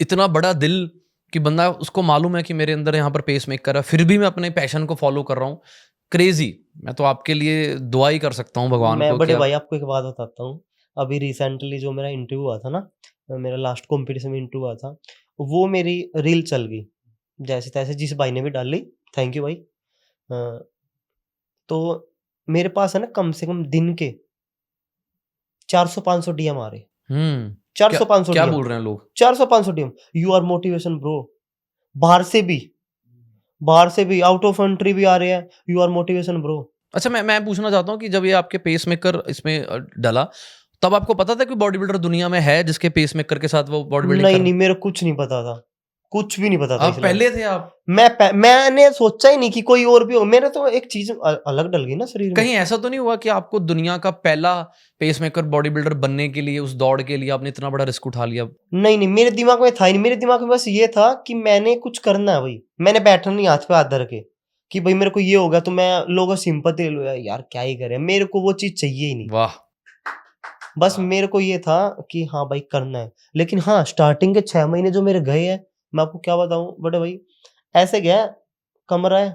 इतना बड़ा दिल कि बंदा उसको मालूम है कि मेरे अंदर यहाँ पर पेस मेकर है, फिर भी मैं अपने पैशन को फॉलो कर रहा हूँ। क्रेजी। मैं तो आपके लिए दुआ ही कर सकता हूँ भगवान मैं को कि बड़े आप भाई आपको एक बात बताता हूँ। अभी रिसेंटली जो मेरा इंटरव्यू हुआ था ना, मेरा लास्ट कॉम्पिटिशन में इंटरव्यू हुआ था, वो मेरी रील चल गई। जैसे-तैसे जिस भाई ने भी डाली, थैंक यू भाई। तो मेरे पास है ना कम से कम दिन के 400-500 डीएम आ रहे। क्या 400-500 क्या डीएम, बोल रहे हैं लोग? 400-500 DM. You are motivation bro. बाहर से भी, आउट ऑफ कंट्री भी आ रहे हैं, यू आर मोटिवेशन ब्रो। अच्छा, मैं पूछना चाहता हूँ कि जब ये आपके पेस मेकर इसमें डला, तब आपको पता था कि बॉडी बिल्डर दुनिया में है जिसके पेस मेकर के साथ वो बॉडी बिल्डिंग नहीं, कर? नहीं, मेरे को कुछ नहीं पता था। कुछ भी नहीं पता था इस आप लाइन पहले थे आप? मैंने सोचा ही नहीं कि कोई और भी हो। मेरे तो एक चीज़ अलग डल गई ना शरीर में। कहीं ऐसा तो नहीं हुआ कि आपको दुनिया का पहला पेस मेकर बॉडी बिल्डर बनने के लिए, उस दौड़ के लिए आपने इतना बड़ा रिस्क उठा लिया? नहीं, नहीं, मेरे दिमाग में था ही नहीं। मेरे दिमाग में बस ये था कि मैंने कुछ करना है भाई। मैंने बैठना नहीं हाथ पे हाथ धर के कि भाई मेरे को ये हो गया तो मैं लोगों से सिंपैथी ले लूँ। यार क्या ही करें, मेरे को वो चीज़ चाहिए ही नहीं। वाह! बस मेरे को ये था कि हाँ भाई करना है। लेकिन हाँ, स्टार्टिंग के 6 महीने जो मेरे गए हैं, मैं आपको क्या बताऊँ बड़े भाई, ऐसे गया, कमरा है,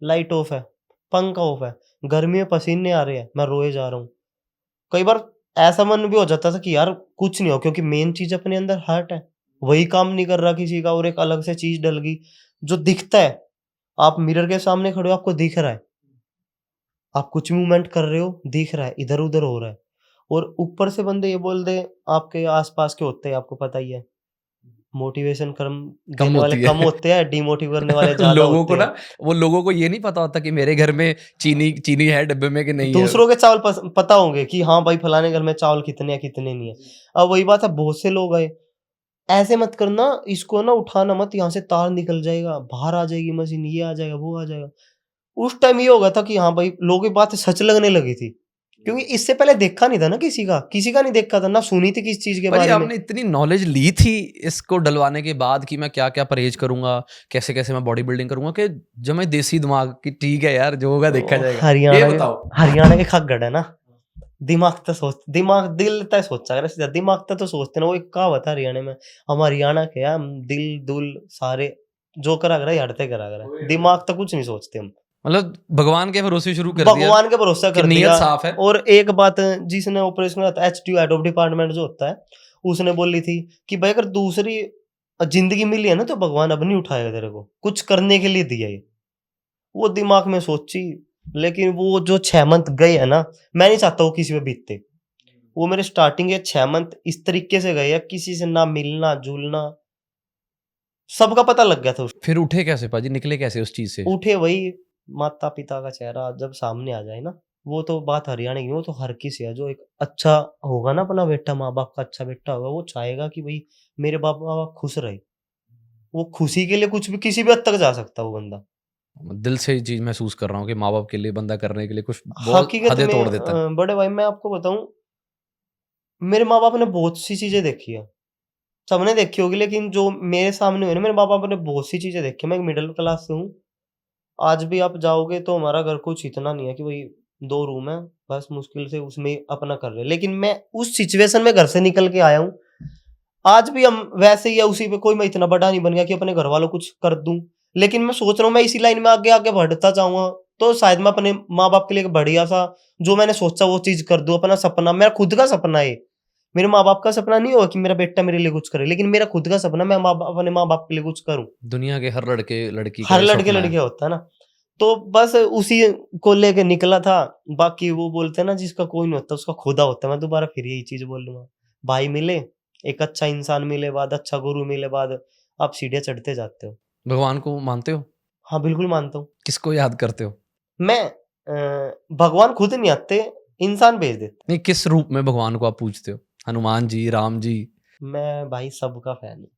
लाइट ऑफ है, पंखा ऑफ है, गर्मी में पसीने आ रहे हैं, मैं रोए जा रहा हूँ। कई बार ऐसा मन भी हो जाता था कि यार कुछ नहीं हो, क्योंकि मेन चीज़ अपने अंदर हार्ट है। वही काम नहीं कर रहा किसी का और एक अलग से चीज़ डल गई, जो दिखता है। आप मिरर के सामने खड़े हो, आपको दिख रहा है। आप कुछ मूवमेंट कर रहे हो, दिख रहा है, इधर-उधर हो रहा है। और ऊपर से बंदे ये बोल दें, आपके आस-पास के होते हैं, आपको पता ही है। मोटिवेशन कम कम देने वाले होती कम है। होते हैं, डिमोटिव करने वाले ज़्यादा लोगों को होते हैं। ना, वो लोगों को ये नहीं पता होता कि मेरे घर में चीनी चीनी है डिब्बे में कि नहीं है। दूसरों के चावल पता होंगे कि हाँ भाई फलाने घर में चावल कितने हैं, कितने नहीं है। अब वही बात है, बहुत से लोग आए, ऐसे मत करना, इसको ना उठाना मत, यहाँ से तार निकल जाएगा, बाहर आ जाएगी मशीन, ये आ जाएगा, वो आ जाएगा। उस टाइम ये हो गया था कि हाँ भाई, लोगों की बात सच लगने लगी थी। क्योंकि इससे पहले देखा नहीं था ना किसी का नहीं देखा था, ना सुनी थी किस चीज़ के भाई बारे में। आपने इतनी नॉलेज ली थी इसको डलवाने के बाद कि मैं क्या-क्या परहेज करूँगा, कैसे-कैसे मैं बॉडी बिल्डिंग करूँगा, कि जब मैं देसी दिमाग कि ठीक है यार, जो होगा देखा तो जाएगा। ये बताओ। हरियाणा के खग्गड़ है ना, दिल तक सोचा करे सीधा, दिमाग तक तो सोचते ना। वो एक कहावत है हरियाणा में, हम हरियाणा के हैं, हम दिल दुल सारे जो करा करे हड़ते करा करे, दिमाग तक कुछ नहीं सोचते हम। मतलब भगवान के भरोसे शुरू कर दिया भगवान के भरोसा कि कर नीयत दिया। साफ है। और एक बात, जिसने ऑपरेशन करा था, एचटीयू हेड ऑफ डिपार्टमेंट जो होता है, उसने बोली थी कि भाई अगर दूसरी जिंदगी मिली है ना, तो भगवान अब नहीं उठाएगा तेरे को, कुछ करने के लिए दिया ये। वो दिमाग में सोची, लेकिन वो जो 6 मंथ गए है ना, मैं नहीं चाहता वो किसी पे बीतते। वो मेरे स्टार्टिंग के 6 मंथ इस तरीके से गए हैं, किसी से ना मिलना जुलना, सबका पता लग गया था फिर उठे कैसे पाजी, निकले कैसे उस चीज़ से? उठे वही माता पिता का चेहरा जब सामने आ जाए ना, वो तो बात हरियाणा की, वो तो हर किसी है जो एक अच्छा होगा ना, अपना बेटा, माँ बाप का अच्छा बेटा होगा, वो चाहेगा कि भाई मेरे बाप माँ बाप खुश रहे। वो खुशी के लिए कुछ भी, किसी भी हद तक जा सकता है वो बंदा। दिल से ये चीज़ महसूस कर रहा हूँ कि माँ-बाप के लिए बंदा करने के लिए कुछ बहुत हकीकत हदें में तोड़ देता है। बड़े भाई मैं आपको बताऊं, मेरे माँ बाप ने बहुत सी चीजें देखी है, सबने देखी होगी, लेकिन जो मेरे सामने हुए ना, मेरे माँ बाप ने बहुत सी चीजें देखी। मैं एक मिडिल क्लास से हूँ। आज भी आप जाओगे तो हमारा घर कुछ इतना नहीं है कि भाई 2 रूम है, बस मुश्किल से उसमें अपना कर रहे हैं। लेकिन मैं उस सिचुएशन में घर से निकल के आया हूँ। आज भी हम वैसे ही है, उसी पे, कोई मैं इतना बड़ा नहीं बन गया कि अपने घर वालों को कुछ कर दूँ। लेकिन मैं सोच रहा हूँ मैं इसी लाइन में आगे-आगे बढ़ता जाऊँगा, तो शायद मैं अपने माँ-बाप के लिए एक बढ़िया-सा, जो मैंने सोचा वो चीज़ कर दूँ। अपना सपना, मेरा खुद का सपना है ये। मेरे माँ-बाप का सपना नहीं होगा कि मेरा बेटा मेरे लिए कुछ करे, लेकिन मेरा खुद का सपना, मैं अपने माँ-बाप के लिए कुछ करूँ। दुनिया के हर लड़के लड़की का हर ये सपना है। लड़के-लड़कियाँ होता है ना, तो बस उसी को लेके निकला था। बाकी वो बोलते हैं ना, जिसका कोई नहीं होता उसका खुदा होता है। मैं दोबारा फिर यही चीज़ बोल लूँगा। भाई मिले, एक अच्छा इंसान मिले बाद, अच्छा गुरु मिले बाद, आप सीढ़ियाँ चढ़ते जाते हो। भगवान को मानते हो? हाँ, बिल्कुल मानता हूँ। किसको याद करते हो? मैं भगवान खुद नहीं आते, इंसान भेज देते। नहीं, किस रूप में भगवान को आप पूजते हो? हनुमान जी, राम जी? मैं भाई सबका फैन हूँ।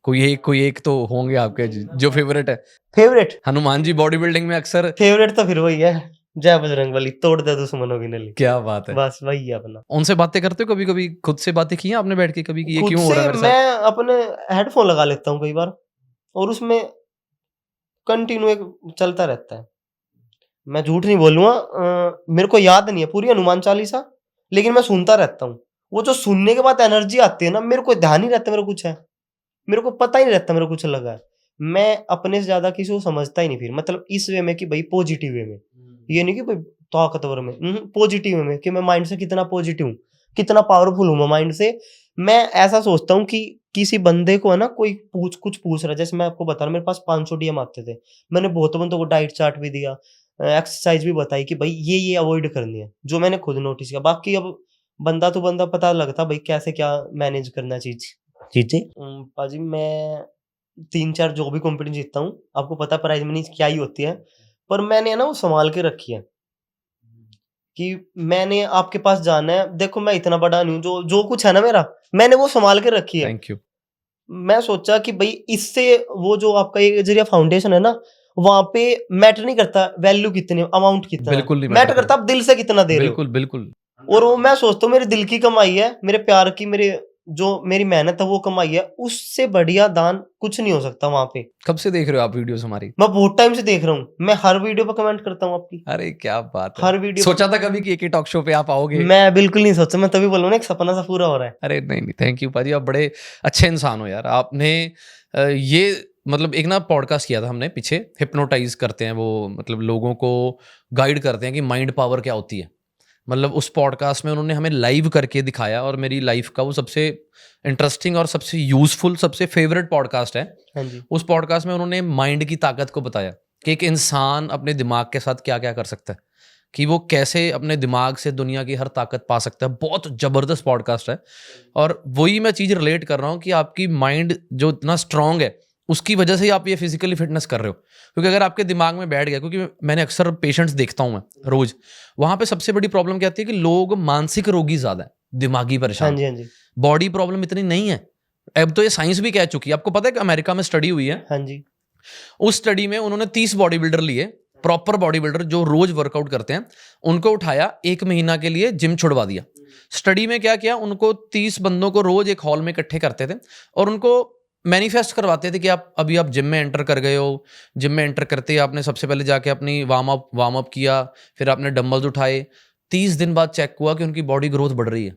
कोई एक तो होंगे आपके जो फेवरेट है? Favourite Hanuman ji body building में अक्सर। फेवरेट तो फिर वही है, जय बजरंगबली, तोड़ दे दुश्मनों की नली। क्या बात है! बस वही है अपना। उनसे बातें करते हो कभी-कभी? खुद से बातें की हैं आपने बैठ के कभी कि ये खुद क्यों हो रहा से है मेरे साथ? मैं अपने हेडफ़ोन लगा लेता हूँ कई बार, और उसमें कंटिन्यू एक चलता रहता है। मैं झूठ नहीं बोलूँगा, मेरे को याद नहीं है पूरी हनुमान चालीसा, लेकिन मैं सुनता रहता हूँ। वो जो सुनने के बाद एनर्जी आती है ना, मेरे को ध्यान नहीं रहता मेरा कुछ है। मेरे को पता ही नहीं रहता मेरे को कुछ लगा है। मैं अपने से ज़्यादा किसी को समझता ही नहीं फिर, मतलब इस वे में कि भाई पॉजिटिव वे में। ये नहीं कि भाई ताकतवर में, पॉजिटिव वे में कि मैं माइंड से कितना पॉजिटिव हूँ, कितना पावरफुल हूँ मैं माइंड से। मैं ऐसा सोचता हूँ कि किसी बंदे को है ना कोई कुछ पूछ रहा है, जैसे मैं आपको बता रहा हूँ मेरे पास 500 डीएम आते थे, मैंने बहुत बंदों को डाइट चार्ट भी दिया, एक्सरसाइज भी बताई कि भाई ये अवॉइड करनी है, जो मैंने खुद नोटिस किया। बाकी अब बंदा तो बंदा पता लगता भाई कैसे क्या मैनेज करना चीजें। पाजी मैं 3-4 जो भी कंपनी जीतता हूँ, आपको पता है प्राइज मनी क्या ही होती है, पर मैंने ना वो संभाल के रखी है कि मैंने आपके पास जाना है। देखो मैं इतना बड़ा नहीं हूँ, जो कुछ है ना मेरा, मैंने वो संभाल के रखी है। Thank you. मैं सोचा कि भाई इससे वो जो आपका ये जरिया फाउंडेशन है ना, वहां पे मैटर नहीं करता वैल्यू कितनी, अमाउंट कितना है, बिल्कुल नहीं मैटर करता आप दिल से कितना दे रहे हो। बिल्कुल बिल्कुल। और वो मैं सोचता हूँ मेरे दिल की कमाई है, मेरे प्यार की, मेरे जो मेरी मेहनत है वो कमाई है, उससे बढ़िया दान कुछ नहीं हो सकता वहां पे। कब से देख रहे हो आप वीडियोस हमारी? मैं बहुत टाइम से देख रहा हूँ, मैं हर वीडियो पर कमेंट करता हूँ आपकी, अरे क्या बात है। हर वीडियो सोचा था कभी कि एक ही टॉक शो पे आप आओगे? मैं बिल्कुल नहीं सोचा, मैं तभी बोलूँ ना एक सपना सा पूरा हो रहा है। अरे नहीं थैंक यू पाजी, आप बड़े अच्छे इंसान हो यार। आपने ये मतलब एक ना पॉडकास्ट किया था हमने पीछे, हिप्नोटाइज करते हैं वो, मतलब लोगों को गाइड करते हैं कि माइंड पावर क्या होती है। मतलब उस पॉडकास्ट में उन्होंने हमें लाइव करके दिखाया, और मेरी लाइफ का वो सबसे इंटरेस्टिंग और सबसे यूजफुल, सबसे फेवरेट पॉडकास्ट है। हाँ जी। उस पॉडकास्ट में उन्होंने माइंड की ताकत को बताया कि एक इंसान अपने दिमाग के साथ क्या क्या कर सकता है, कि वो कैसे अपने दिमाग से दुनिया की हर ताकत पा सकता है। बहुत ज़बरदस्त पॉडकास्ट है, और वही मैं चीज़ रिलेट कर रहा हूँ कि आपकी माइंड जो इतना स्ट्रांग है, उसकी वजह से ही आप ये फिजिकली फिटनेस कर रहे हो। क्योंकि अगर आपके दिमाग में बैठ गया, क्योंकि मैंने अक्सर पेशेंट्स देखता हूँ मैं रोज, वहाँ पे सबसे बड़ी प्रॉब्लम क्या आती है कि लोग मानसिक रोगी ज़्यादा है, दिमागी हाँ परेशान। जी। हाँ जी। बॉडी प्रॉब्लम इतनी नहीं है। अब तो ये साइंस भी कह चुकी है। आपको पता है कि अमेरिका में स्टडी हुई है, हाँ जी। उस स्टडी में उन्होंने 30 बॉडी बिल्डर लिए, प्रॉपर बॉडी बिल्डर जो रोज वर्कआउट करते हैं, उनको उठाया, 1 महीना के लिए जिम छुड़वा दिया। स्टडी में क्या किया, उनको 30 बंदों को रोज एक हॉल में इकट्ठे करते थे और उनको मैनिफेस्ट करवाते थे कि आप जिम में एंटर कर गए हो। जिम में एंटर करते ही आपने सबसे पहले जाके अपनी वार्म अप किया, फिर आपने डंबल्स उठाए। 30 दिन बाद चेक हुआ कि उनकी बॉडी ग्रोथ बढ़ रही है,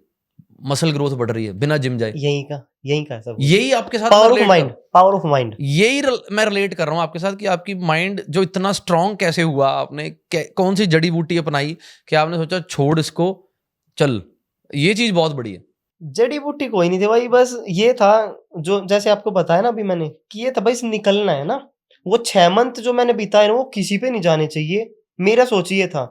मसल ग्रोथ बढ़ रही है बिना जिम जाए। यही का सब यही आपके साथ power of mind, power of mind. यही मैं रिलेट कर रहा हूँ आपके साथ कि आपकी माइंड जो इतना स्ट्रांग कैसे हुआ, आपने कौन सी जड़ी बूटी अपनाई कि आपने सोचा छोड़ इसको, चल। ये चीज बहुत बड़ी है। जड़ी बूटी कोई नहीं थी भाई, बस ये था जो जैसे आपको बताया ना अभी मैंने कि ये था भाई निकलना है ना। वो 6 मंथ जो मैंने बिताए ना वो किसी पे नहीं जाने चाहिए, मेरा सोच ये था।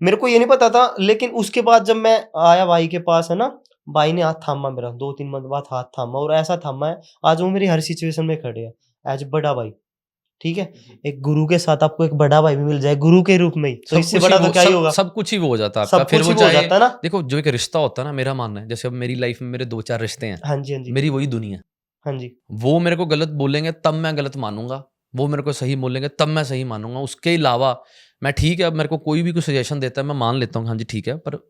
मेरे को ये नहीं पता था, लेकिन उसके बाद जब मैं आया भाई के पास है ना, भाई ने हाथ थामा मेरा, 2-3 मंथ बाद हाथ थामा, और ऐसा थामा है आज वो मेरी हर सिचुएशन में खड़े है एज बड़ा भाई। ठीक है, एक गुरु के साथ आपको एक बड़ा भाई भी मिल जाए गुरु के रूप में ही, तो इससे बड़ा तो क्या ही होगा। सब कुछ ही वो हो जाता है आपका। सब फिर कुछ वो ही वो हो चाहे जाता है ना। देखो, जो एक रिश्ता होता है ना, मेरा मानना है, जैसे अब मेरी लाइफ में मेरे 2-4 रिश्ते हैं, हाँ जी। हाँ जी। मेरी वही दुनिया। हाँ जी। वो मेरे को गलत बोलेंगे तब मैं गलत मानूंगा, वो मेरे को सही बोलेंगे तब मैं सही मानूंगा। उसके अलावा मैं ठीक है, अब मेरे को कोई भी कुछ सजेशन देता है मैं मान लेता हूँ, हाँ जी ठीक है, पर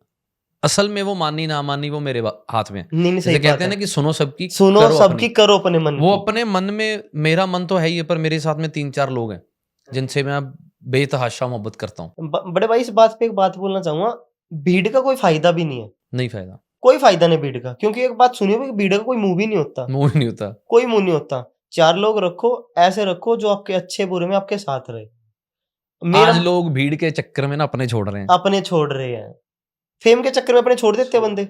असल में वो माननी ना माननी वो मेरे हाथ में है। नहीं सही जैसे कहते बात हैं है, ना कि सुनो सबकी, सुनो करो सबकी, अपनी। करो अपने मन वो की। अपने मन में, मेरा मन तो है ही है, पर मेरे साथ में 3-4 लोग हैं जिनसे मैं बेतहाशा मोहब्बत करता हूँ। बड़े भाई इस बात पे एक बात बोलना चाहूंगा, भीड़ का कोई फायदा भी नहीं है, नहीं फायदा, कोई फायदा नहीं भीड़ का, क्योंकि एक बात सुनिए भाई, भीड़ का कोई मुंह भी नहीं होता, मुंह नहीं होता। कोई मुंह नहीं होता। 4 लोग रखो, ऐसे रखो जो आपके अच्छे बुरे में आपके साथ रहे। मेरा आज लोग भीड़ के चक्कर में ना अपने छोड़ रहे हैं, अपने छोड़ रहे हैं, फेम के चक्कर में अपने छोड़ देते हैं बंदे।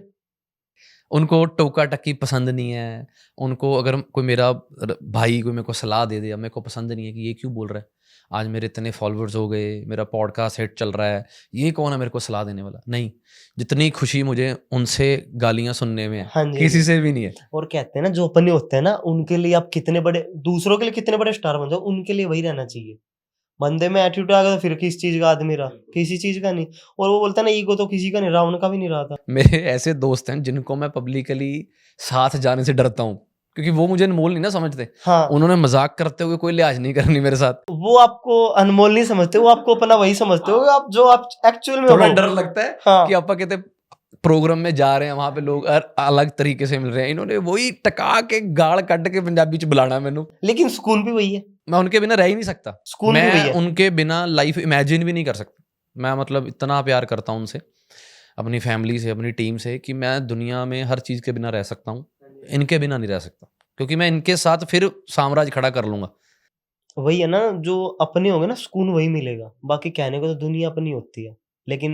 उनको टोका टक्की पसंद नहीं है। उनको अगर कोई मेरा भाई कोई मेरे को सलाह दे दे, मेरे को पसंद नहीं है कि ये क्यों बोल रहा है, आज मेरे इतने फॉलोअर्स हो गए, मेरा पॉडकास्ट हिट चल रहा है, ये कौन है मेरे को सलाह देने वाला। नहीं, जितनी खुशी मुझे उनसे गालियां सुनने में है, हाँ जी। किसी से भी नहीं है। और कहते हैं ना जो अपने होते हैं ना उनके लिए आप कितने बड़े, दूसरों के लिए कितने बड़े स्टार बन जाओ, उनके लिए वही रहना चाहिए। बंदे में एटीट्यूड आ गया तो फिर किस चीज का आदमी रहा, किसी चीज का नहीं। और वो बोलता है ना ईगो तो किसी का नहीं रहा, उनका भी नहीं रहा था। मेरे ऐसे दोस्त हैं जिनको मैं पब्लिकली साथ जाने से डरता हूँ, क्योंकि वो मुझे अनमोल नहीं ना समझते। हाँ, उन्होंने मजाक करते हुए कोई लिहाज नहीं करनी मेरे साथ। वो आपको अनमोल नहीं समझते, वो आपको अपना वही समझते हो आप जो आप एक्चुअल में थोड़ा हो। डर लगता है हाँ। कि आपा कहते प्रोग्राम में जा रहे हैं, वहां पे लोग अलग तरीके से मिल रहे हैं, इन्होंने वही टका के गाल कट के पंजाबी च बुलाना मैनू। लेकिन सुकून भी वही है, मैं उनके बिना रह ही नहीं सकता, सुकून भी वही मैं है। उनके बिना लाइफ इमेजिन भी नहीं कर सकता। मैं मतलब इतना प्यार करता हूँ उनसे, अपनी फैमिली से, अपनी टीम से, कि मैं दुनिया में हर चीज़ के बिना रह सकता हूँ, इनके बिना नहीं रह सकता। क्योंकि मैं इनके साथ फिर साम्राज्य खड़ा कर लूंगा। वही है ना, जो अपने होंगे ना सुकून वही मिलेगा। बाकी कहने को तो दुनिया अपनी होती है, लेकिन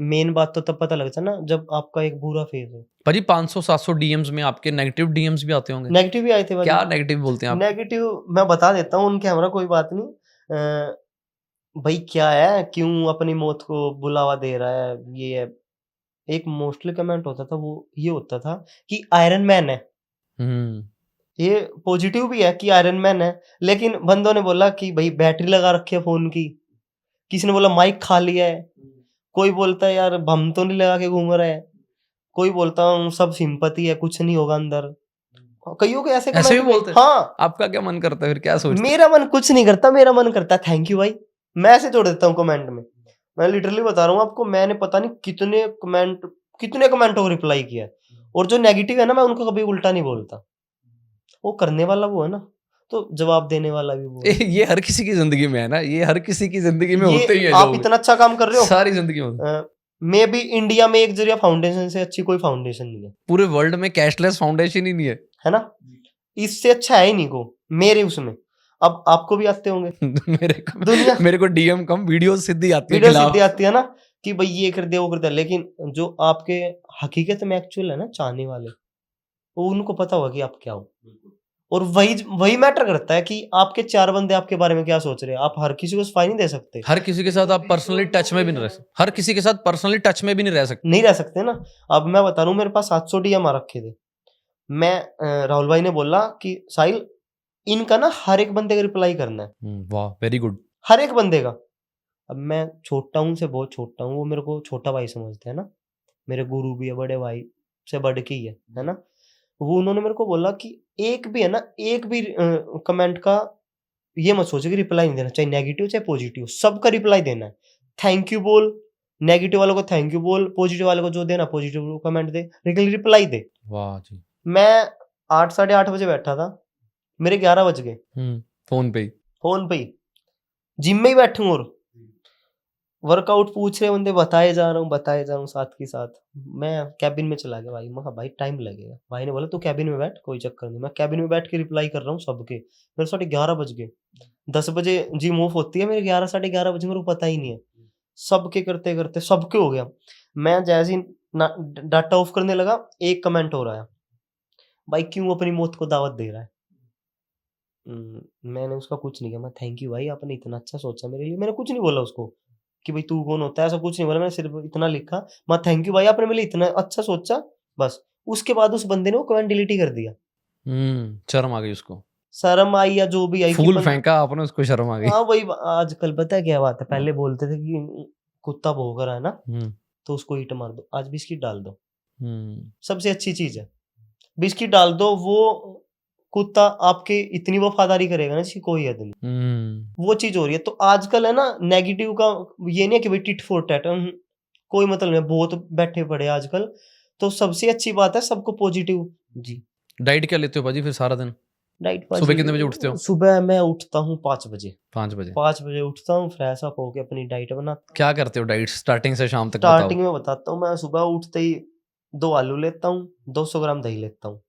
मेन बात तो तब पता लगता है ना जब आपका एक बुरा फेज हो। भाजी 500-700 डीएम्स में आपके नेगेटिव डीएम्स भी आते होंगे। नेगेटिव भी आए थे भाजी। क्या नेगेटिव बोलते हैं आप? नेगेटिव मैं बता देता हूँ, उनके हमारा कोई बात नहीं। भाई क्या है, क्यों अपनी मौत को बुलावा दे रहा है, ये है। एक मोस्टली कमेंट होता था, वो ये होता था कि आयरन मैन है। ये पॉजिटिव भी है कि आयरन मैन है, लेकिन बंदों ने बोला कि भाई बैटरी लगा रखी है फोन की, किसी ने बोला माइक खा लिया है, कोई बोलता है यार बम तो नहीं लगा के घूम रहा है, कोई बोलता हूँ सब सिंपैथी है, कुछ नहीं होगा अंदर। कईयों के ऐसे ऐसे भी कमेंट बोलते हैं? हाँ। आपका क्या मन करता है फिर, क्या सोचते हैं? मेरा मन कुछ नहीं करता, मेरा मन करता है थैंक यू भाई। मैं ऐसे जोड़ देता हूँ कमेंट में। मैं लिटरली बता रहा हूँ आपको, मैंने पता नहीं कितने कमेंटों को रिप्लाई किया है। और जो नेगेटिव है ना, मैं उनको कभी उल्टा नहीं बोलता। वो करने वाला वो है ना, तो जवाब देने वाला भी वो है। ये हर किसी की जिंदगी में है ना, ये हर किसी की जिंदगी में ये होते ही है आप लोग। इतना अच्छा काम कर रहे हो, सारी जिंदगी में। मे बी इंडिया में एक जरिया फाउंडेशन से अच्छी कोई फाउंडेशन नहीं है। पूरे वर्ल्ड में कैशलेस फाउंडेशन ही नहीं है। है ना, इससे अच्छा है ही नहीं को मेरे उसमें। अब आपको भी आते होंगे मेरे को डीएम कम वीडियो सीधी आती है, वीडियो खिलाफ। सीधी आती है ना कि भाई ये कर दे वो कर दे, लेकिन जो आपके हकीकत में एक्चुअल है ना चाहने वाले, वो उनको पता होगा कि आप क्या हो। और वही मैटर करता है कि आपके 4 बंदे आपके बारे में क्या सोच रहे हैं। आप हर किसी को सफाई नहीं दे सकते, हर किसी के साथ आप पर्सनली टच में भी नहीं रह सकते, हर किसी के साथ पर्सनली टच में भी नहीं रह सकते। नहीं रह सकते ना। अब मैं बता रहा हूँ, मेरे पास 700 डीएम आ रखे थे। मैं राहुल भाई ने बोला कि साहिल इनका ना हर एक बंदे का रिप्लाई करना है। वाह, वेरी गुड। हर एक बंदे का। अब मैं छोटा हूँ, से बहुत छोटा हूँ, वो मेरे को छोटा भाई समझते हैं ना, मेरे गुरु भी है, बड़े भाई से बढ़ के ही है ना। वो उन्होंने मेरे को बोला कि एक भी है ना, एक भी कमेंट का ये मत सोचो कि रिप्लाई नहीं देना, चाहे नेगेटिव चाहे पॉजिटिव, सबका रिप्लाई देना है। थैंक यू बोल, नेगेटिव वालों को थैंक यू बोल, पॉजिटिव वालों को जो देना पॉजिटिव कमेंट दे, लेकिन रिप्लाई दे। वाह जी। मैं 8 साढ़े 8 बजे बैठा था, मेरे 11 बज गए फोन पे ही जिम में ही बैठूं और वर्कआउट पूछ रहे बंदे, बताए जा रहा हूँ साथ के साथ। मैं कैबिन में चला गया भाई, मैं कहा भाई टाइम लगेगा। भाई ने बोला तू कैबिन में बैठ, कोई चक्कर नहीं। मैं कैबिन में बैठ के रिप्लाई कर रहा हूँ सबके। मेरे 11:30 बज गए। 10 बजे जिम ऑफ होती है, मेरे 11 साढ़े 11 बजे, मेरे को पता ही नहीं है। सबके करते करते सबके हो गया। मैं जैसे ही डाटा ऑफ करने लगा, एक कमेंट हो रहा है, भाई क्यों अपनी मौत को दावत दे रहा है। मैंने उसका कुछ नहीं किया। मैं थैंक यू भाई, आपने इतना अच्छा सोचा मेरे लिए। मैंने कुछ नहीं बोला उसको कि भाई तू कौन होता है, ऐसा कुछ नहीं बोला। मैंने सिर्फ इतना लिखा, मैं थैंक यू भाई, आपने मेरे लिए इतना अच्छा सोचा, बस। उसके बाद उस बंदे ने वो कमेंट डिलीट ही कर दिया। शर्म आ गई उसको, शर्म आई या जो भी आई, फूल फेंका आपने, उसको शर्म आ गई। हाँ वही आजकल पता है क्या बात है, पहले बोलते थे कि कुत्ता भौंक रहा है ना तो उसको ईंट मार दो, आज बिस्किट डाल दो। सबसे अच्छी चीज है, बिस्किट डाल दो, वो कुत्ता आपके इतनी वफादारी करेगा ना जिसकी कोई हद नहीं। वो चीज हो रही है। तो आजकल है ना नेगेटिव का ये नहीं है कि भाई टिट फॉर टैट, कोई मतलब नहीं, बहुत बैठे पड़े आजकल। तो सबसे अच्छी बात है सबको पॉजिटिव जी। डाइट क्या लेते हो भाजी फिर सारा दिन? डाइट सुबह कितने बजे उठते हो? सुबह मैं उठता हूँ 5 बजे। 5 बजे 5 बजे उठता हूँ, फ्रेश अप होके अपनी डाइट बनाता। क्या करते हो डाइट स्टार्टिंग से शाम तक? स्टार्टिंग में बताता हूँ। मैं सुबह उठते ही 2 आलू लेता हूँ, 200 ग्राम दही लेता हूँ,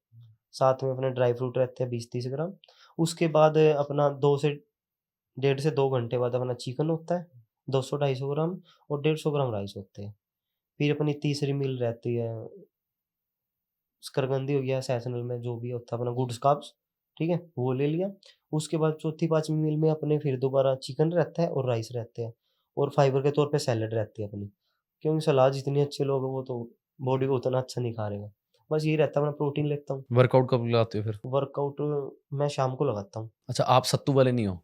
साथ में अपने ड्राई फ्रूट रहते हैं 20-30 ग्राम। उसके बाद अपना 1.5 से 2 घंटे बाद अपना चिकन होता है 200-250 ग्राम, और 150 ग्राम राइस होते हैं। फिर अपनी तीसरी मील रहती है, स्करगंदी हो गया, सैसनल में जो भी होता है अपना गुड्स कार्ब्स, ठीक है, वो ले लिया। उसके बाद चौथी पांचवी मील में अपने फिर दोबारा चिकन रहता है और राइस रहते हैं, और फाइबर के तौर पे सैलड रहती है अपनी, क्योंकि सलाद जितनी अच्छे लोग हैं वो तो बॉडी को उतना अच्छा नहीं खा रहेगा। बस ये रहता है, अपना प्रोटीन लेता हूँ। वर्कआउट कब लगाते हो फिर? वर्कआउट मैं शाम को लगाता हूँ। अच्छा, आप सत्तू वाले नहीं हो?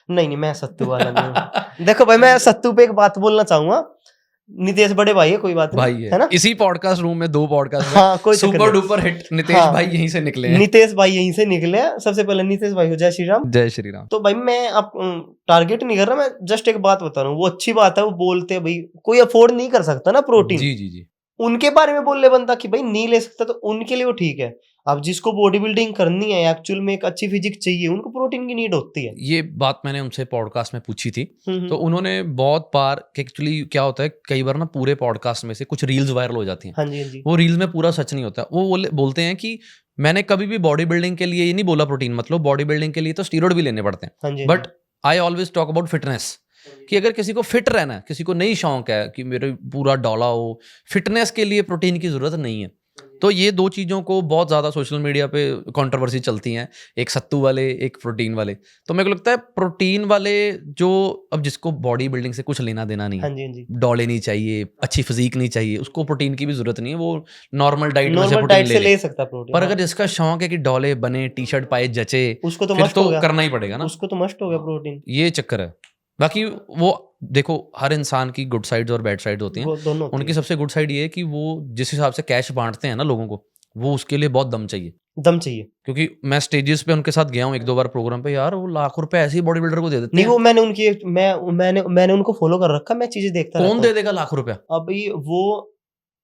नहीं मैं सत्तू वाला नहीं हूँ। देखो भाई, मैं सत्तू पे एक बात बोलना चाहूंगा। नितेश बड़े भाई है, कोई बात नहीं, भाई है ना। इसी पॉडकास्ट रूम में 2 पॉडकास्ट हाँ, कोई सुपर डुपर हिट नितेश भाई यहीं से निकले हैं। नितेश भाई यहीं से निकले हैं। सबसे पहले नितेश भाई को जय श्री राम। जय श्री राम। तो भाई मैं अब टारगेट नहीं कर रहा, मैं जस्ट एक बात बता रहा हूँ। वो अच्छी बात है, वो बोलते हैं भाई कोई अफोर्ड नहीं कर सकता ना प्रोटीन, जी, उनके बारे में बोल ले बंदा कि भाई नहीं ले सकता, तो उनके लिए वो ठीक है। अब जिसको बॉडी बिल्डिंग करनी है, एक्चुअल में एक अच्छी फिजिक चाहिए, उनको प्रोटीन की नीड होती है। ये बात मैंने उनसे पॉडकास्ट में पूछी थी, तो उन्होंने बहुत बार, एक्चुअली क्या होता है कई बार ना पूरे पॉडकास्ट में से कुछ रील्स वायरल हो जाती हैं। हाँ जी, हाँ जी। वो रील्स में पूरा सच नहीं होता। वो बोलते हैं कि मैंने कभी भी बॉडी बिल्डिंग के लिए ये नहीं बोला प्रोटीन मत लो, बॉडी बिल्डिंग के लिए तो स्टीरॉयड भी लेने पड़ते हैं, हाँ जी, but I always talk about fitness कि अगर किसी को फिट रहना है, किसी को नहीं शौक है कि मेरे पूरा डॉला हो, फिटनेस के लिए प्रोटीन की जरूरत नहीं है। तो ये दो चीज़ों को बहुत ज़्यादा सोशल मीडिया पे कंट्रोवर्सी चलती हैं, एक सत्तू वाले, एक प्रोटीन वाले। तो मेरे को लगता है प्रोटीन वाले जो, अब जिसको बॉडी बिल्डिंग से कुछ लेना देना नहीं हाँ है, जी, हाँ जी। डॉले नहीं चाहिए, अच्छी फिजिक नहीं चाहिए, उसको प्रोटीन की भी जरूरत नहीं है, वो नॉर्मल डाइट में से नॉर्मल प्रोटीन डाइट से ले ले। ले सकता है प्रोटीन, पर हाँ। अगर जिसका शौक है कि डॉले बने, टी शर्ट पाए जचे, उसको तो फिर मस्ट हो तो गया, करना ही पड़ेगा ना, उसको तो मस्ट हो गया प्रोटीन। ये चक्कर है। बाकी वो देखो, हर इंसान की गुड साइड्स और बैड साइड्स होती हैं। वो दोनों होती उनकी है। सबसे गुड साइड ये है कि वो जिस हिसाब से कैश बांटते हैं ना लोगों को, वो उसके लिए बहुत दम चाहिए। दम चाहिए। क्योंकि मैं स्टेजेस पे उनके साथ गया हूँ 1-2 बार प्रोग्राम पे, यार वो लाख रुपए ऐसे ही बॉडी बिल्डर को दे देते नहीं, हैं। वो मैंने उनकी मैंने उनको फॉलो कर रखा, मैं चीजें देखता कौन रहता दे हूँ। देगा लाख रुपया? अभी वो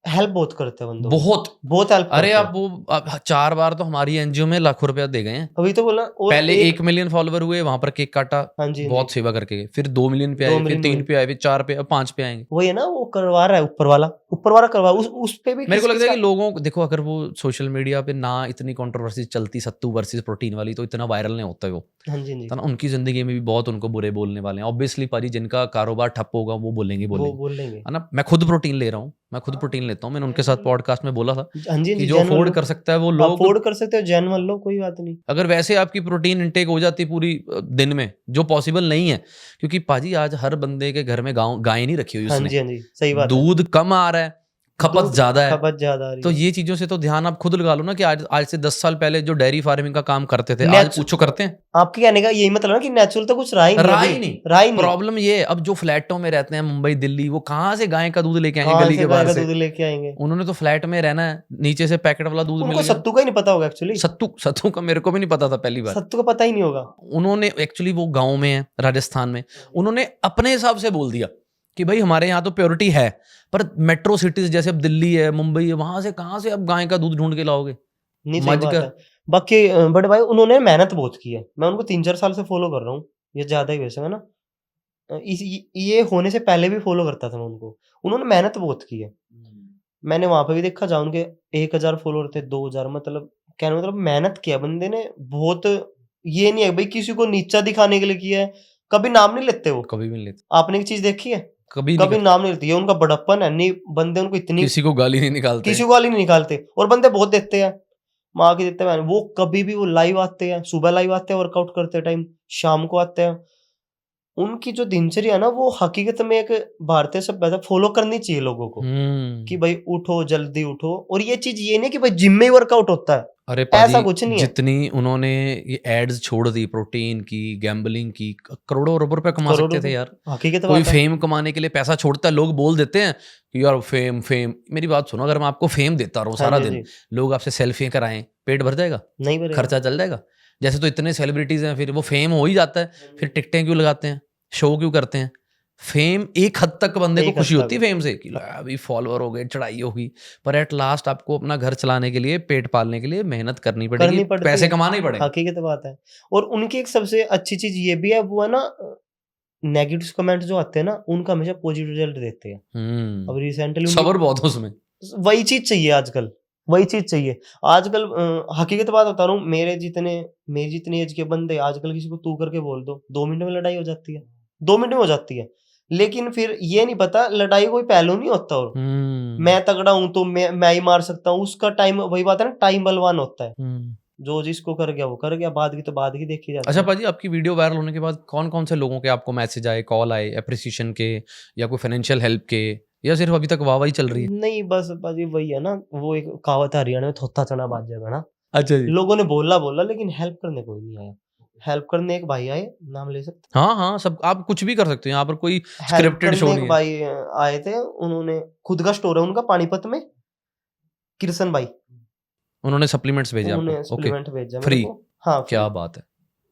हेल्प बहुत करते हैं बंदों की, बहुत हेल्प अरे करते आप हैं। वो 4 बार तो हमारी एनजीओ में लाखों रुपया दे गए हैं। अभी तो बोला, और पहले एक 1 मिलियन फॉलोवर हुए, वहां पर केक काटा, हाँ जी, हाँ बहुत जी, सेवा करके गए, फिर 2 मिलियन पे 2 आए, फिर मिलियन 3 हुए। पे आए, फिर 4 पे, अब 5 पे आएंगे। वही है ना, वो करवा रहा है ऊपर वाला करवा, उस पे भी मेरे को लगता है कि किस लोगों को देखो, अगर वो सोशल मीडिया पे ना इतनी कंट्रोवर्सी चलती सत्तू वर्सेस प्रोटीन वाली, तो इतना वायरल नहीं होता वो, हाँ जी, हाँ जी, तो ना उनकी जिंदगी में भी बहुत उनको बुरे बोलने वाले हैं। ऑब्वियसली पाजी, जिनका कारोबार ठप होगा वो बोलेंगे वो बोल लेंगे। है ना। मैं खुद प्रोटीन ले रहा हूँ, मैं खुद प्रोटीन लेता हूँ, मैंने उनके साथ पॉडकास्ट में बोला था हाँ जी, हाँ कि जी, जो जेन्युइन अफोर्ड लो, कर सकता है वो लोग, अफोर्ड कर सकते हो, जेन्युइन लो, कोई बात नहीं। अगर वैसे आपकी प्रोटीन इंटेक हो जाती पूरी दिन में, जो पॉसिबल नहीं है, क्योंकि पाजी आज हर बंदे के घर में गाय नहीं रखी हुई हाँ उसने, जी, हाँ जी, सही बात है। दूध कम आ रहा है, खपत दूध ज्यादा है। खपत ज्यादा आ रही तो है। ये चीजों से तो ध्यान आप खुद लगा लो ना कि आज से 10 साल पहले जो डेयरी फार्मिंग का काम करते थे, आज नेचु- पूछो करते हैं? आपके कहने का यही मतलब है कि नेचुरल तो कुछ रहा ही नहीं रहा अभी, ही नहीं। रहा ही नहीं। प्रॉब्लम ये है, अब जो फ्लैटों में रहते हैं मुंबई दिल्ली, वो कहाँ से गाय का दूध लेके आएंगे कहाँ गली से के गाय बाहर का से? दूध लेके आएंगे? उन्होंने तो फ्लैट में रहना है, नीचे से पैकेट वाला दूध मिल उनको गया। सत्तू का ही नहीं पता होगा एक्चुअली, सत्तू का मेरे को भी नहीं पता था पहली बार। सत्तू का पता ही नहीं होगा। उन्होंने एक्चुअली, वो गांव में है राजस्थान में, उन्होंने अपने हिसाब से बोल दिया कि भाई हमारे यहाँ तो प्योरिटी है, पर मेट्रो सिटीज जैसे अब दिल्ली है, मुंबई है, वहां से कहाँ से अब गाय का दूध ढूंढ के लाओगे? नहीं, सही मज बात कर। है। बाकी बड़े भाई उन्होंने मेहनत बहुत की है, मैं उनको 3-4 साल से फॉलो कर रहा हूँ, ये ज्यादा ही वैसे है ना। ये होने से पहले भी फॉलो करता था मैं उनको, उन्होंने मेहनत बहुत की है। मैंने वहां पे भी देखा, जहाँ उनके 1000 फॉलोअर थे, 2000, मतलब कहने मतलब मेहनत किया बंदे ने बहुत। ये नहीं है भाई किसी को नीचा दिखाने के लिए किया है, कभी नाम नहीं लेते वो। कभी भी नहीं लेते, आपने एक चीज देखी है, कभी कभी नहीं नाम नहीं लेते, ये उनका बड़प्पन है। नहीं, बंदे उनको इतनी किसी को गाली नहीं निकालते। किसी को गाली नहीं निकालते, और बंदे बहुत देते हैं, माँ की देते हैं। वो कभी भी वो लाइव आते हैं, सुबह लाइव आते हैं वर्कआउट करते टाइम, शाम को आते हैं। उनकी जो दिनचर्या है ना, वो हकीकत में एक भारतीय सभ्यता फॉलो करनी चाहिए लोगों को, कि भाई उठो, जल्दी उठो। और ये चीज ये नहीं कि भाई जिम में ही वर्कआउट होता है, अरे ऐसा पाजी, कुछ नहीं है। जितनी उन्होंने ये एड्स छोड़ दी प्रोटीन की, गैम्बलिंग की, करोड़ों अरबों रुपए कमा करोड़ों सकते थे यार। हकीकत कोई बात है। फेम कमाने के लिए पैसा छोड़ता है, लोग बोल देते हैं कि यार फेम फेम। मेरी बात सुनो, अगर मैं आपको फेम देता रहूं हाँ सारा जी, हाँ दिन, जी, लोग आपसे सेल्फी कराएं, पेट भर जाएगा? नहीं भरेगा। खर्चा चल जाएगा? जैसे तो इतने सेलिब्रिटीज हैं, फिर वो फेम हो ही जाता है, फिर टिकटें क्यों लगाते हैं, शो क्यों करते हैं? फेम एक हद तक बंदे को एक हद खुशी होती है तक। फेम से कि अभी फॉलोअर हो गए, चढ़ाई होगी, पर एट लास्ट आपको अपना घर चलाने के लिए, पेट पालने के लिए मेहनत करनी पड़ेगी, करनी पड़ती पैसे है, कमाने ही पड़ेंगे। हकीकत बात है। और उनकी एक सबसे अच्छी चीज ये भी है, वो है ना, नेगेटिव कमेंट जो आते हैं ना, उनका हमेशा पॉजिटिव रिजल्ट देते हैं। अब रिसेंटली सबर बहुत है उसमें। वही चीज चाहिए आजकल, वही चीज चाहिए आजकल। हकीकत बात बता रहा हूँ, मेरी जितनी एज के बंदे आजकल किसी को तू करके बोल दो, 2 मिनट में लड़ाई हो जाती है, 2 मिनट में हो जाती है। लेकिन फिर ये नहीं पता लड़ाई कोई पहलू नहीं होता, और मैं तगड़ा हूं तो मैं ही मार सकता हूँ, उसका टाइम, वही बात है ना, टाइम बलवान होता है। जो जिसको कर गया वो कर गया, बाद की तो बाद की देखी जाती अच्छा है। पाजी, आपकी वीडियो वायरल होने के बाद कौन कौन से लोगों के आपको मैसेज आए, कॉल आए, अप्रिसिएशन के, या कोई फाइनेंशियल हेल्प के, या सिर्फ अभी तक वाहवाही चल रही है? नहीं, बस बाजी वही है ना, वो एक कहावत है हरियाणा में, थोथा चना बाज जाएगा ना। अच्छा जी। लोगों ने बोला लेकिन हेल्प करने कोई नहीं आया। हेल्प करने एक भाई आए, नाम ले सकते हाँ हाँ, सब आप कुछ भी कर सकते हो, यहाँ पर कोई हेल्प स्क्रिप्टेड शो करने नहीं एक है। भाई आए थे, उन्होंने खुद का स्टोर है उनका पानीपत में, किरसन भाई, उन्होंने सप्लीमेंट्स भेजे उन्होंने आपको? ओके, सप्लीमेंट भेजा मेरे फ्री? को। हाँ, क्या फ्री। बात है।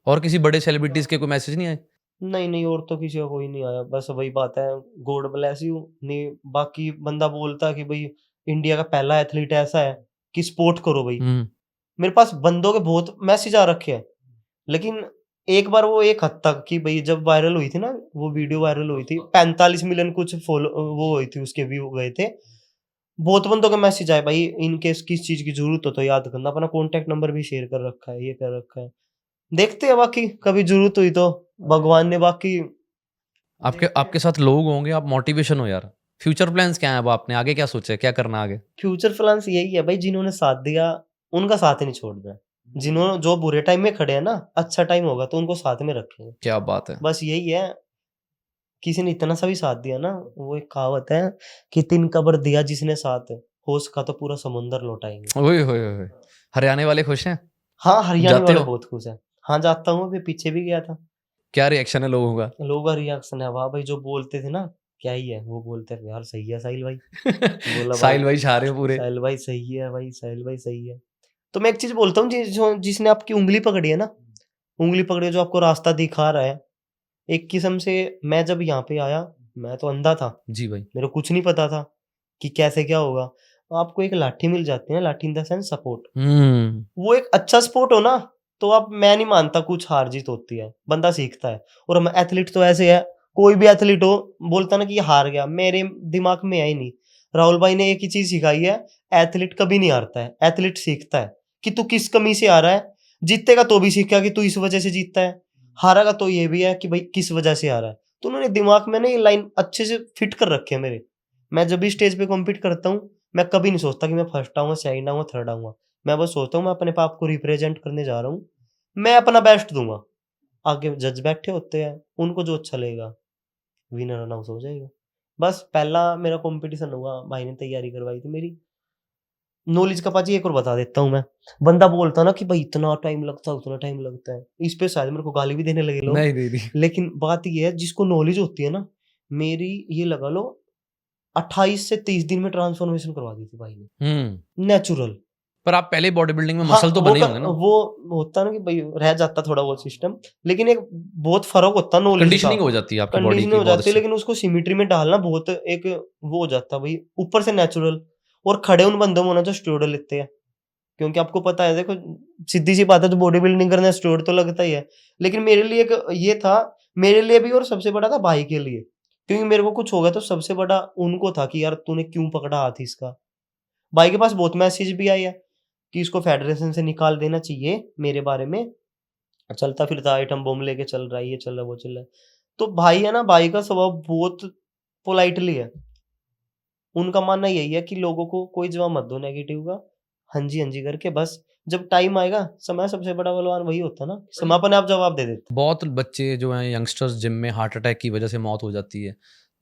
और किसी बड़े सेलिब्रिटीज के कोई मैसेज नहीं आए? नहीं, और तो किसी का कोई नहीं आया, बस वही बात है, गॉड ब्लेस यू। नहीं, बाकी बंदा बोलता कि भाई इंडिया का पहला एथलीट ऐसा है कि सपोर्ट करो भाई। मेरे पास बंदों के बहुत मैसेज आ रखे हैं, लेकिन एक बार वो एक हद तक कि भाई जब वायरल हुई थी ना, वो वीडियो वायरल हुई थी, 45 मिलियन कुछ फॉलो वो हुई थी, उसके व्यू गए थे। बहुत बंदों के मैसेज आए भाई, इन केस किस चीज की जरूरत हो तो याद करना, अपना कॉन्टेक्ट नंबर भी शेयर कर रखा है, ये कर रखा है। देखते हैं बाकी कभी जरूरत हुई तो, भगवान ने बाकी आपके आपके साथ लोग होंगे, आप मोटिवेशन हो यार। फ्यूचर प्लान्स क्या है अब, आपने आगे क्या सोचा है, क्या करना आगे? फ्यूचर प्लान्स यही है भाई, जिन्होंने साथ दिया उनका साथ ही नहीं छोड़ना है। जिन्होंने जो बुरे टाइम में खड़े हैं ना, अच्छा टाइम होगा तो उनको साथ में रखेंगे। क्या बात है। बस यही है, किसी ने इतना सा भी साथ दिया ना, वो एक कहावत है कि 3 कब्र दिया जिसने साथ, होश का तो पूरा समुंदर लौटाएंगे। ओए होए होए। हरियाणा वाले खुश हैं? हाँ, हरियाणा जाते वाले हो? बहुत खुश हैं। हाँ, जाता हूँ, अभी पीछे भी गया था। क्या रिएक्शन है लोगों का? लोगों का रिएक्शन है, वाह भाई, जो बोलते थे ना, क्या ही है, वो बोलते थे यार सही है साहिल भाई। बोला भाई, साहिल भाई छा रहे हो पूरे। साहिल भाई सही है भाई, साहिल भाई सही है। तो मैं एक चीज़ बोलता हूँ, जिसने आपकी उँगली पकड़ी है ना, उँगली पकड़ी है, जो आपको रास्ता दिखा रहा है, एक किस्म से मैं जब यहाँ पे आया, मैं तो अंधा था, जी भाई। मेरे को कुछ नहीं पता था कि कैसे क्या होगा। आपको एक लाठी मिल जाती है ना, लाठी इन द सेंस सपोर्ट। हम्म। वो एक अच्छा सपोर्ट हो ना, तो अब मैं नहीं मानता कुछ हार जीत होती है, बंदा सीखता है। और हम एथलीट तो ऐसे है, कोई भी एथलीट हो, बोलता ना कि ये हार गया, मेरे दिमाग में है ही नहीं। राहुल भाई ने एक ही चीज सिखाई है, एथलीट कभी नहीं हारता है, एथलीट सीखता है कि तू किस कमी से आ रहा है। जीतेगा तो भी सीखेगा कि तू इस वजह से जीतता है, हारेगा तो ये भी है कि भाई किस वजह से आ रहा है। तो उन्होंने दिमाग में ना ये लाइन अच्छे से फिट कर रखे है मेरे। मैं जब भी स्टेज पे कॉम्पीट करता हूँ, मैं कभी नहीं सोचता कि मैं फर्स्ट आऊंगा, सेकंड आऊंगा, थर्ड आऊंगा। मैं बस सोचता हूँ मैं अपने पाप को रिप्रेजेंट करने जा रहा हूँ, मैं अपना बेस्ट दूंगा। आगे जज बैठे होते हैं, उनको जो अच्छा लगेगा विनर अनाउंस हो जाएगा। बस पहला मेरा कंपटीशन हुआ, भाई ने तैयारी करवाई थी मेरी। नॉलेज का पाजी एक और बता देता हूँ मैं, बंदा बोलता ना कि भाई इतना टाइम लगता है, उतना टाइम लगता है, इस पे शायद मेरे को गाली भी देने लगे लोग। नहीं नहीं नहीं। लेकिन बात ये है, जिसको नॉलेज होती है ना, मेरी ये लगा लो 28 से 30 दिन में ट्रांसफॉर्मेशन करवा दी थी भाई ने, नेचुरल। पर आप पहले बॉडी बिल्डिंग में हाँ, मसल तो वो बने होंगे ना? वो होता ना कि भाई रह जाता थोड़ा बहुत सिस्टम, लेकिन एक बहुत फर्क होता नॉलेज का। कंडीशनिंग हो जाती है आपकी बॉडी कंडीशनिंग की हो बहुत जाती है, अच्छी। लेकिन उसको सिमिट्री में डालना बहुत एक वो हो जाता है भाई, ऊपर से नेचुरल। और खड़े उन बंदों में होना जो स्टेरॉइड लेते हैं, क्योंकि आपको पता है, देखो सीधी सी बात है, तो बॉडी बिल्डिंग करने स्टेरॉइड तो लगता ही है। लेकिन मेरे लिए एक ये था, मेरे लिए भी और सबसे बड़ा था भाई के लिए, क्योंकि मेरे को कुछ हो गया तो सबसे बड़ा उनको था कि यार तूने क्यों पकड़ा हाथ इसका। भाई के पास बहुत मैसेज भी आई है कि इसको फेडरेशन से निकाल देना चाहिए मेरे बारे में, चलता फिरता आइटम बम लेके चल रहा है, ये चल रहा है, वो चल रहा है। तो भाई है ना, भाई का स्वभाव बहुत पोलाइटली है। उनका मानना यही है कि लोगों को कोई जवाब मत दो नेगेटिव का, हाँ जी करके बस, जब टाइम आएगा, समय सबसे बड़ा बलवान वही होता है ना, समय अपने आप जवाब दे देते। बहुत बच्चे जो हैं यंगस्टर्स जिम में हार्ट अटैक की वजह से मौत हो जाती है,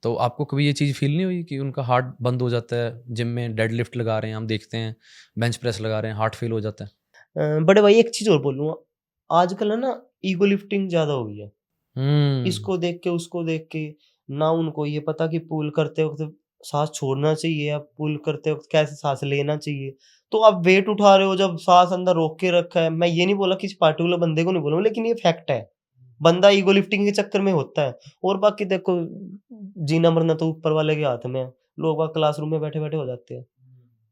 तो आपको कभी ये चीज़ फील नहीं हुई कि उनका हार्ट बंद हो जाता है? जिम में डेड लिफ्ट लगा रहे हैं, हम देखते हैं बेंच प्रेस लगा रहे हैं, हार्ट फेल हो जाता है। बड़े भाई एक चीज और बोलूंगा, आजकल है ना ईगो लिफ्टिंग ज्यादा हो गई है। हम्म। इसको देख के, उसको देख के, ना उनको ये पता कि पुल करते वक़्त साँस छोड़ना चाहिए या पुल करते वक़्त कैसे साँस लेना चाहिए। तो आप वेट उठा रहे हो, जब साँस अंदर रोक के रखा है, मैं ये नहीं बोला किसी पार्टिकुलर बंदे को नहीं बोल रहा हूँ, लेकिन ये फैक्ट है। बंदा ईगो लिफ्टिंग के चक्कर में होता है। और बाकी देखो, जीना मरना तो ऊपर वाले के हाथ में है। लोग बाग क्लासरूम में बैठे-बैठे हो जाते हैं।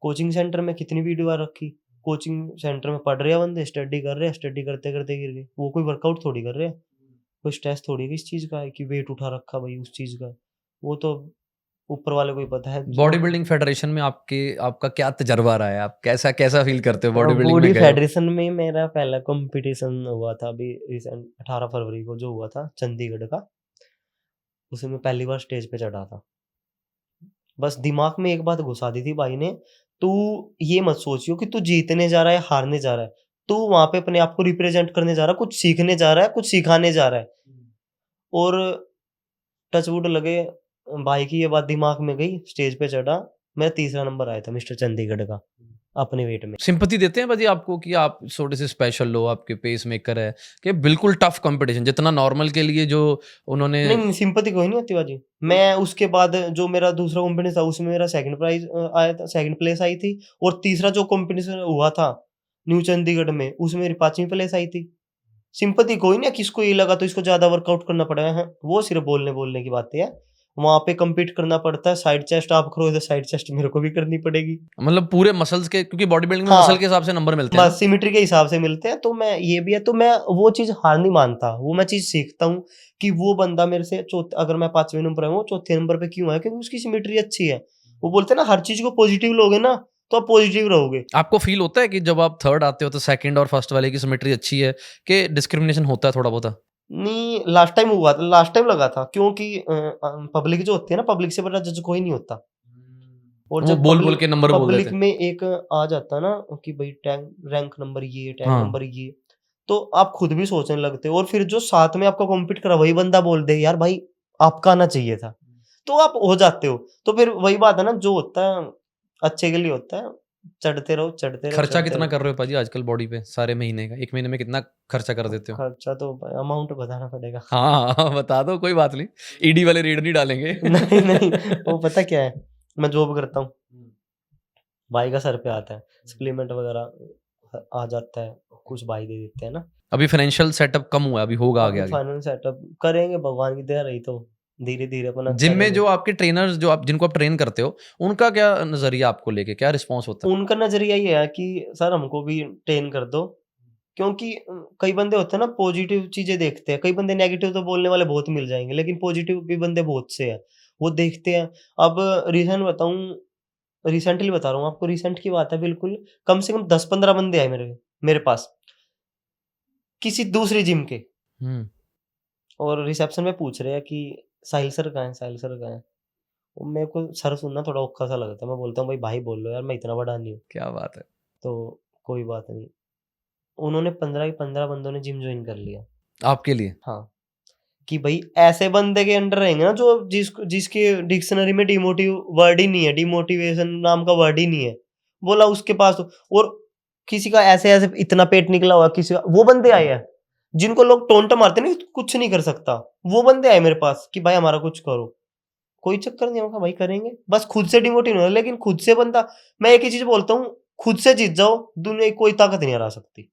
कोचिंग सेंटर में कितनी वीडियो आ रखी। कोचिंग सेंटर में पढ़ रहे हैं बंदे, स्टडी कर रहे हैं, स्टडी करते-करते गिर गए। वो कोई वर्कआउट थोड़ी कर रहे हैं। कोई स्ट्रेस थोड़ी है इस चीज़ का है कि वेट उठा रखा भाई उस चीज़ का। वो तो ऊपर वाले को ही पता है बॉडी जो। बिल्डिंग फेडरेशन में आपका क्या तजर्बा रहा है? आप कैसा कैसा फील करते हो बॉडी बिल्डिंग में बॉडी गए हो? फेडरेशन में मेरा पहला कंपटीशन हुआ था अभी रिसेंट 18 फरवरी को, जो हुआ था चंडीगढ़ का। उसमें मैं पहली बार स्टेज पे चढ़ा था। बस दिमाग में एक बात घुसा दी थी भाई ने, तू ये मत सोचियो कि तू जीतने जा रहा है, हारने जा रहा है। तू वहाँ पे अपने आप को रिप्रेजेंट करने जा रहा है, कुछ सीखने जा रहा है, कुछ सिखाने जा रहा है। और टचवुड लगे, भाई की ये बात दिमाग में गई, स्टेज पे चढ़ा, मेरा तीसरा नंबर आया था मिस्टर चंडीगढ़ का, अपने वेट में। सिंपैथी देते हैं भाजी आपको कि आप थोड़े से स्पेशल हो, आपके पेस मेकर है, कि बिल्कुल टफ कंपटीशन जितना नॉर्मल के लिए जो उन्होंने। नहीं, सिंपैथी कोई नहीं होती बाजी। मैं उसके बाद जो मेरा दूसरा कॉम्पिटिशन था, उसमें मेरा सेकंड प्राइज आया था, सेकंड प्लेस आई थी। और तीसरा जो कॉम्पिटिशन हुआ था न्यू चंडीगढ़ में, उसमें मेरी 5वीं प्लेस आई थी। सिंपैथी कोई नहीं है, किसको ये लगा तो इसको ज्यादा वर्कआउट करना पड़ेगा, हाँ, वो सिर्फ बोलने बोलने की बातें है। वहां पे compete करना पड़ता है। साइड चेस्ट आप करो तो साइड चेस्ट मेरे को भी करनी पड़ेगी। मतलब पूरे मसल्स के, क्योंकि बॉडी बिल्डिंग में मसल हाँ, के हिसाब से नंबर मिलते हैं बस ना। सिमिट्री के हिसाब से मिलते हैं। तो मैं ये भी है, तो मैं वो चीज हार नहीं मानता, वो मैं चीज सीखता हूँ कि वो बंदा मेरे से चौथे, अगर मैं 5वें नंबर आया हूँ, चौथे नंबर पे क्यों आया, क्योंकि उसकी सिमिट्री अच्छी है। वो बोलते हैं ना, हर चीज को पॉजिटिव लोगे ना तो आप पॉजिटिव रहोगे। आपको फील होता है कि जब आप थर्ड आते हो तो सेकंड और फर्स्ट वाले की सिमेट्री अच्छी है कि डिस्क्रिमिनेशन होता है थोड़ा बहुत? नहीं, लास्ट टाइम हुआ था, लास्ट टाइम लगा था, क्योंकि पब्लिक जो होती है ना, पब्लिक से बड़ा जज कोई नहीं होता। और वो जब बोल बोल के नंबर बोल पब्लिक देते हैं। में एक आ जाता ना कि भाई टैंक रैंक नंबर ये, टैंक हाँ। नंबर ये, तो आप खुद भी सोचने लगते हो। और फिर जो साथ में आपका कॉम्पीट करा वही बंदा बोल दे यार भाई आपका आना चाहिए था, तो आप हो जाते हो। तो फिर वही बात है ना, जो होता है अच्छे के लिए होता है, चढ़ते रहो चढ़ते रहो खर्चा चढ़ते कितना रहो। कर रहे हो पाजी आजकल बॉडी पे सारे महीने का? 1 महीने में कितना खर्चा कर देते हो? खर्चा तो अमाउंट बताना पड़ेगा। हाँ, हाँ, बता दो, कोई बात नहीं। ईडी वाले रेड नहीं डालेंगे। नहीं नहीं, वो पता क्या है, मैं जॉब करता हूँ, भाई का सर पे आता है, सप्लीमेंट वगैरह आ जाता है, कुछ भाई दे देते हैं ना। अभी फाइनेंशियल सेटअप कम हुआ है, अभी होगा आगे अभी आगे। फाइनेंस सेटअप करेंगे, भगवान की दया रही तो धीरे धीरे अपना जिम में करेंगे। जो आपके ट्रेनर्स जो आप जिनको आप ट्रेन करते हो, उनका क्या नजरिया आपको लेके, क्या रिस्पॉन्स होता है? उनका नजरिया ये है कि सर हमको भी ट्रेन कर दो, क्योंकि कई बंदे होते हैं ना पॉजिटिव चीजें देखते हैं, कई बंदे नेगेटिव तो बोलने वाले बहुत मिल जाएंगे, लेकिन पॉजिटिव भी बंदे बहुत से हैं, वो देखते हैं। अब रिसेंटली बता रहा हूँ आपको, रिसेंट की बात है बिल्कुल, कम से कम 10-15 बंदे आए मेरे पास किसी दूसरी जिम के, हम्म। और रिसेप्शन में पूछ रहे हैं कि साहिल सर कहाँ है, साहिल सर कहाँ है। और मेरे को सर सुनना थोड़ा औखा सा लगता है, मैं बोलता हूँ भाई भाई बोल लो यार, मैं इतना बड़ा नहीं हूँ। क्या बात है। तो कोई बात नहीं, उन्होंने 15 के 15 बंदों ने जिम ज्वाइन कर लिया। आपके लिए? हाँ, कि भाई ऐसे बंदे के अंडर रहेंगे ना जो जिसके डिक्शनरी में डिमोटिव वर्ड ही नहीं है, डिमोटिवेशन नाम का वर्ड ही नहीं है, बोला उसके पास तो। और किसी का ऐसे ऐसे इतना पेट निकला हुआ, किसी का, वो बंदे आए हैं जिनको लोग टोंट मारते नहीं, कुछ नहीं कर सकता, वो बंदे आए मेरे पास कि भाई हमारा कुछ करो। कोई चक्कर नहीं होगा भाई, करेंगे, बस खुद से डिमोटिव नहीं होना, लेकिन खुद से बंदा, मैं एक ही चीज बोलता हूँ, खुद से जीत जाओ, दुनिया की कोई ताकत नहीं हरा सकती।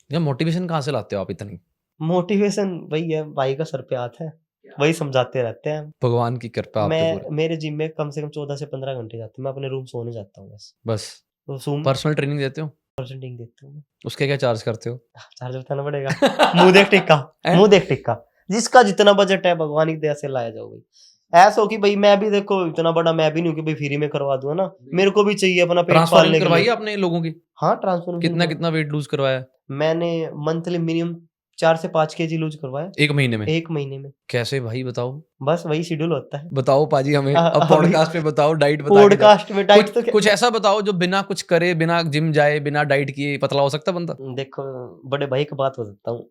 या मोटिवेशन कहाँ से लाते हो आप इतनी? मोटिवेशन वही है, भाई का सर पे हाथ है, वही समझाते रहते हैं। भगवान की कृपा आप पे पूरी। मेरे जिम में कम से कम 14 से 15 घंटे जाते हैं, मैं अपने रूम सोने जाता हूँ बस। बस तो सूम पर्सनल ट्रेनिंग देते हो? परसेंटिंग देता हूँ मैं। उसके क्या चार्ज करते हो? चार्ज बताना पड़ेगा। मुंह देख टिक्का, हैं? मुंह देख टिक्का, जिसका जितना बजट है भगवान की दया से लाया जाओ भाई। ऐसा हो कि भाई मैं भी देखो इतना बड़ा मैं भी नहीं हूँ कि भाई फ्री में करवा दूं, है ना, मेरे को भी चाहिए अपना पेट ट्रांसफर पालने के करवाई लिए। आपने लोगों की? हाँ, ट्रांसफॉर्मेशन कितना कितना वेट लूज करवाया? मैंने मंथली मिनिमम 4 से 5 केजी लूज करवाया 1 महीने में? 1 महीने में। कैसे भाई, बताओ। बस वही शेड्यूल होता है। बताओ पाजी हमें, अब अभी पॉडकास्ट पे बताओ, डाइट बता के जाओ। पॉडकास्ट में डाइट तो कुछ ऐसा बताओ जो बिना कुछ करे, बिना जिम जाए, बिना डाइट किए पतला हो सकता है बंदा? देखो, बड़े भाई की बात बताता हूँ,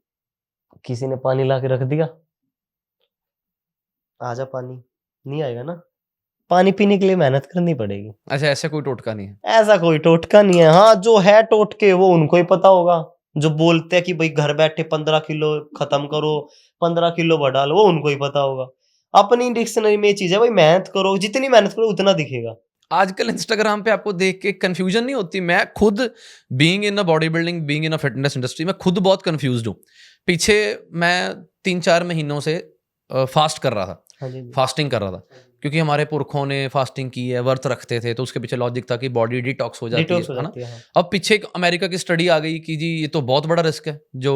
किसी ने पानी ला के रख दिया, आजा पानी, नहीं आएगा ना, पानी पीने के लिए मेहनत करनी पड़ेगी। अच्छा, ऐसा कोई टोटका नहीं है? ऐसा कोई टोटका नहीं है। हाँ, जो है टोटके वो उनको ही पता होगा, जो बोलते हैं कि भाई घर बैठे 15 किलो खत्म करो, 15 किलो बढ़ा लो, वो उनको ही पता होगा। अपनी डिक्शनरी में ये चीज है भाई, मेहनत करो, जितनी मेहनत करो उतना दिखेगा। आजकल इंस्टाग्राम पे आपको देख के कंफ्यूजन नहीं होती? मैं खुद being in a body building, being in a fitness industry, मैं खुद बहुत कंफ्यूज्ड हूँ। पीछे मैं 3-4 महीनों से फास्ट कर रहा था, हाँ जी, फास्टिंग कर रहा था, क्योंकि हमारे पुरखों ने फास्टिंग की है, व्रत रखते थे, तो उसके पीछे लॉजिक था कि बॉडी डिटॉक्स हो जाती डिटॉक्स हो है ना। जाती है। हाँ। अब पीछे एक अमेरिका की स्टडी आ गई कि जी ये तो बहुत बड़ा रिस्क है जो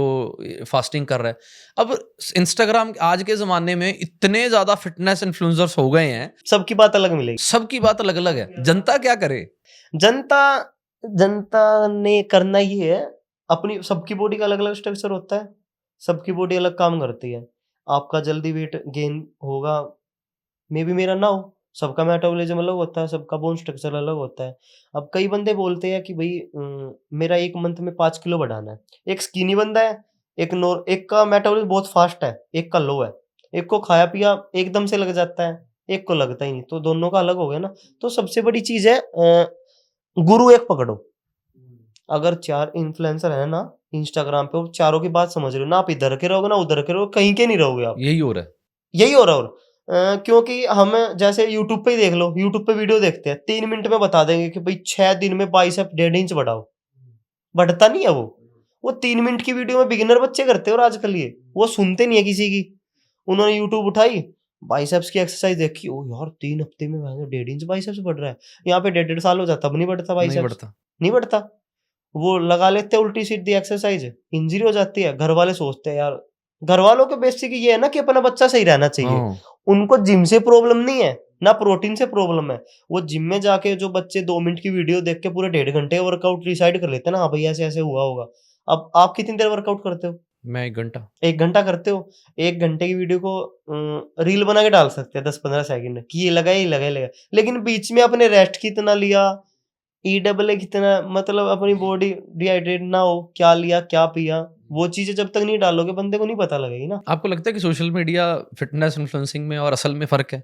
फास्टिंग कर रहा है। अब इंस्टाग्राम आज के ज़माने में इतने ज़्यादा फिटनेस इन्फ्लुएंसर्स हो गए हैं, सबकी बात अलग मिलेगी। सबकी बात अलग अलग है, जनता क्या करे? जनता जनता ने करना ही है, अपनी सबकी बॉडी का अलग अलग स्ट्रक्चर होता है, सबकी बॉडी अलग काम करती है। आपका जल्दी वेट गेन होगा, मे बी मेरा ना हो, सबका मेटाबॉलिज्म अलग होता है, सबका बोन स्ट्रक्चर अलग होता है। अब कई बंदे बोलते हैं कि भाई मेरा 1 मंथ में 5 किलो बढ़ाना है। एक स्किनी बंदा है, एक का मेटाबॉलिज्म बहुत फास्ट है, एक का लो है, एक को खाया पिया एकदम से लग जाता है, एक को लगता ही नहीं, तो दोनों का अलग हो गया ना। तो सबसे बड़ी चीज है गुरु एक पकड़ो। अगर 4 इन्फ्लुएंसर है ना इंस्टाग्राम पे, वो चारों की बात समझ रहे हो ना, आप इधर के रहोगे ना उधर के रहोगे, कहीं के नहीं रहोगे आप। यही हो रहा है। यही हो रहा है। और क्योंकि हम जैसे यूट्यूब पे ही देख लो, यूट्यूब पे वीडियो देखते हैं, 3 मिनट में बता देंगे कि भाई 6 दिन में बाइसेप 1.5 इंच बढ़ाओ, बढ़ता नहीं है वो 3 मिनट की वीडियो में बिगिनर बच्चे करते हैं। और आजकल ये वो सुनते नहीं है किसी की। उन्होंने यूट्यूब उठाई, बाइसेप्स की एक्सरसाइज देखी, ओ यार 3 हफ्ते में 1.5 इंच बाइसेप्स बढ़ रहा है, यहाँ पे 1.5 साल हो जाता, अब नहीं बढ़ता नहीं बाइसेप्स, बढ़ता। नहीं बढ़ता। वो लगा लेते हैं उल्टी सीधी एक्सरसाइज, इंजरी हो जाती है। घर वाले सोचते हैं यार, घर वालों के बेसिक ये है ना कि अपना बच्चा सही रहना चाहिए, हाँ। उनको जिम से प्रॉब्लम नहीं है, ना प्रोटीन से प्रॉब्लम है। वो जिम में जाके जो बच्चे 2 मिनट की वीडियो देख के पूरे 1.5 घंटे का वर्कआउट डिसाइड कर लेते हैं ना, हाँ भाई ऐसे-ऐसे हुआ होगा। अब आप कितनी देर वर्कआउट करते हो? मैं 1 घंटा। 1 घंटा करते हो। 1 घंटे की वीडियो को रील बना के डाल सकते हैं 10-15 सेकंड कि ये लगा, ये लगा, ये लगा। लेकिन बीच में आपने रेस्ट कितना लिया, ईडब्ल्यूए कितना, मतलब अपनी बॉडी डिहाइड्रेट ना हो, क्या लिया, क्या पिया, वो चीज़ें जब तक नहीं डालोगे बंदे को नहीं पता लगेगी ना। आपको लगता है कि सोशल मीडिया फिटनेस इन्फ्लुएंसिंग में और असल में फ़र्क है?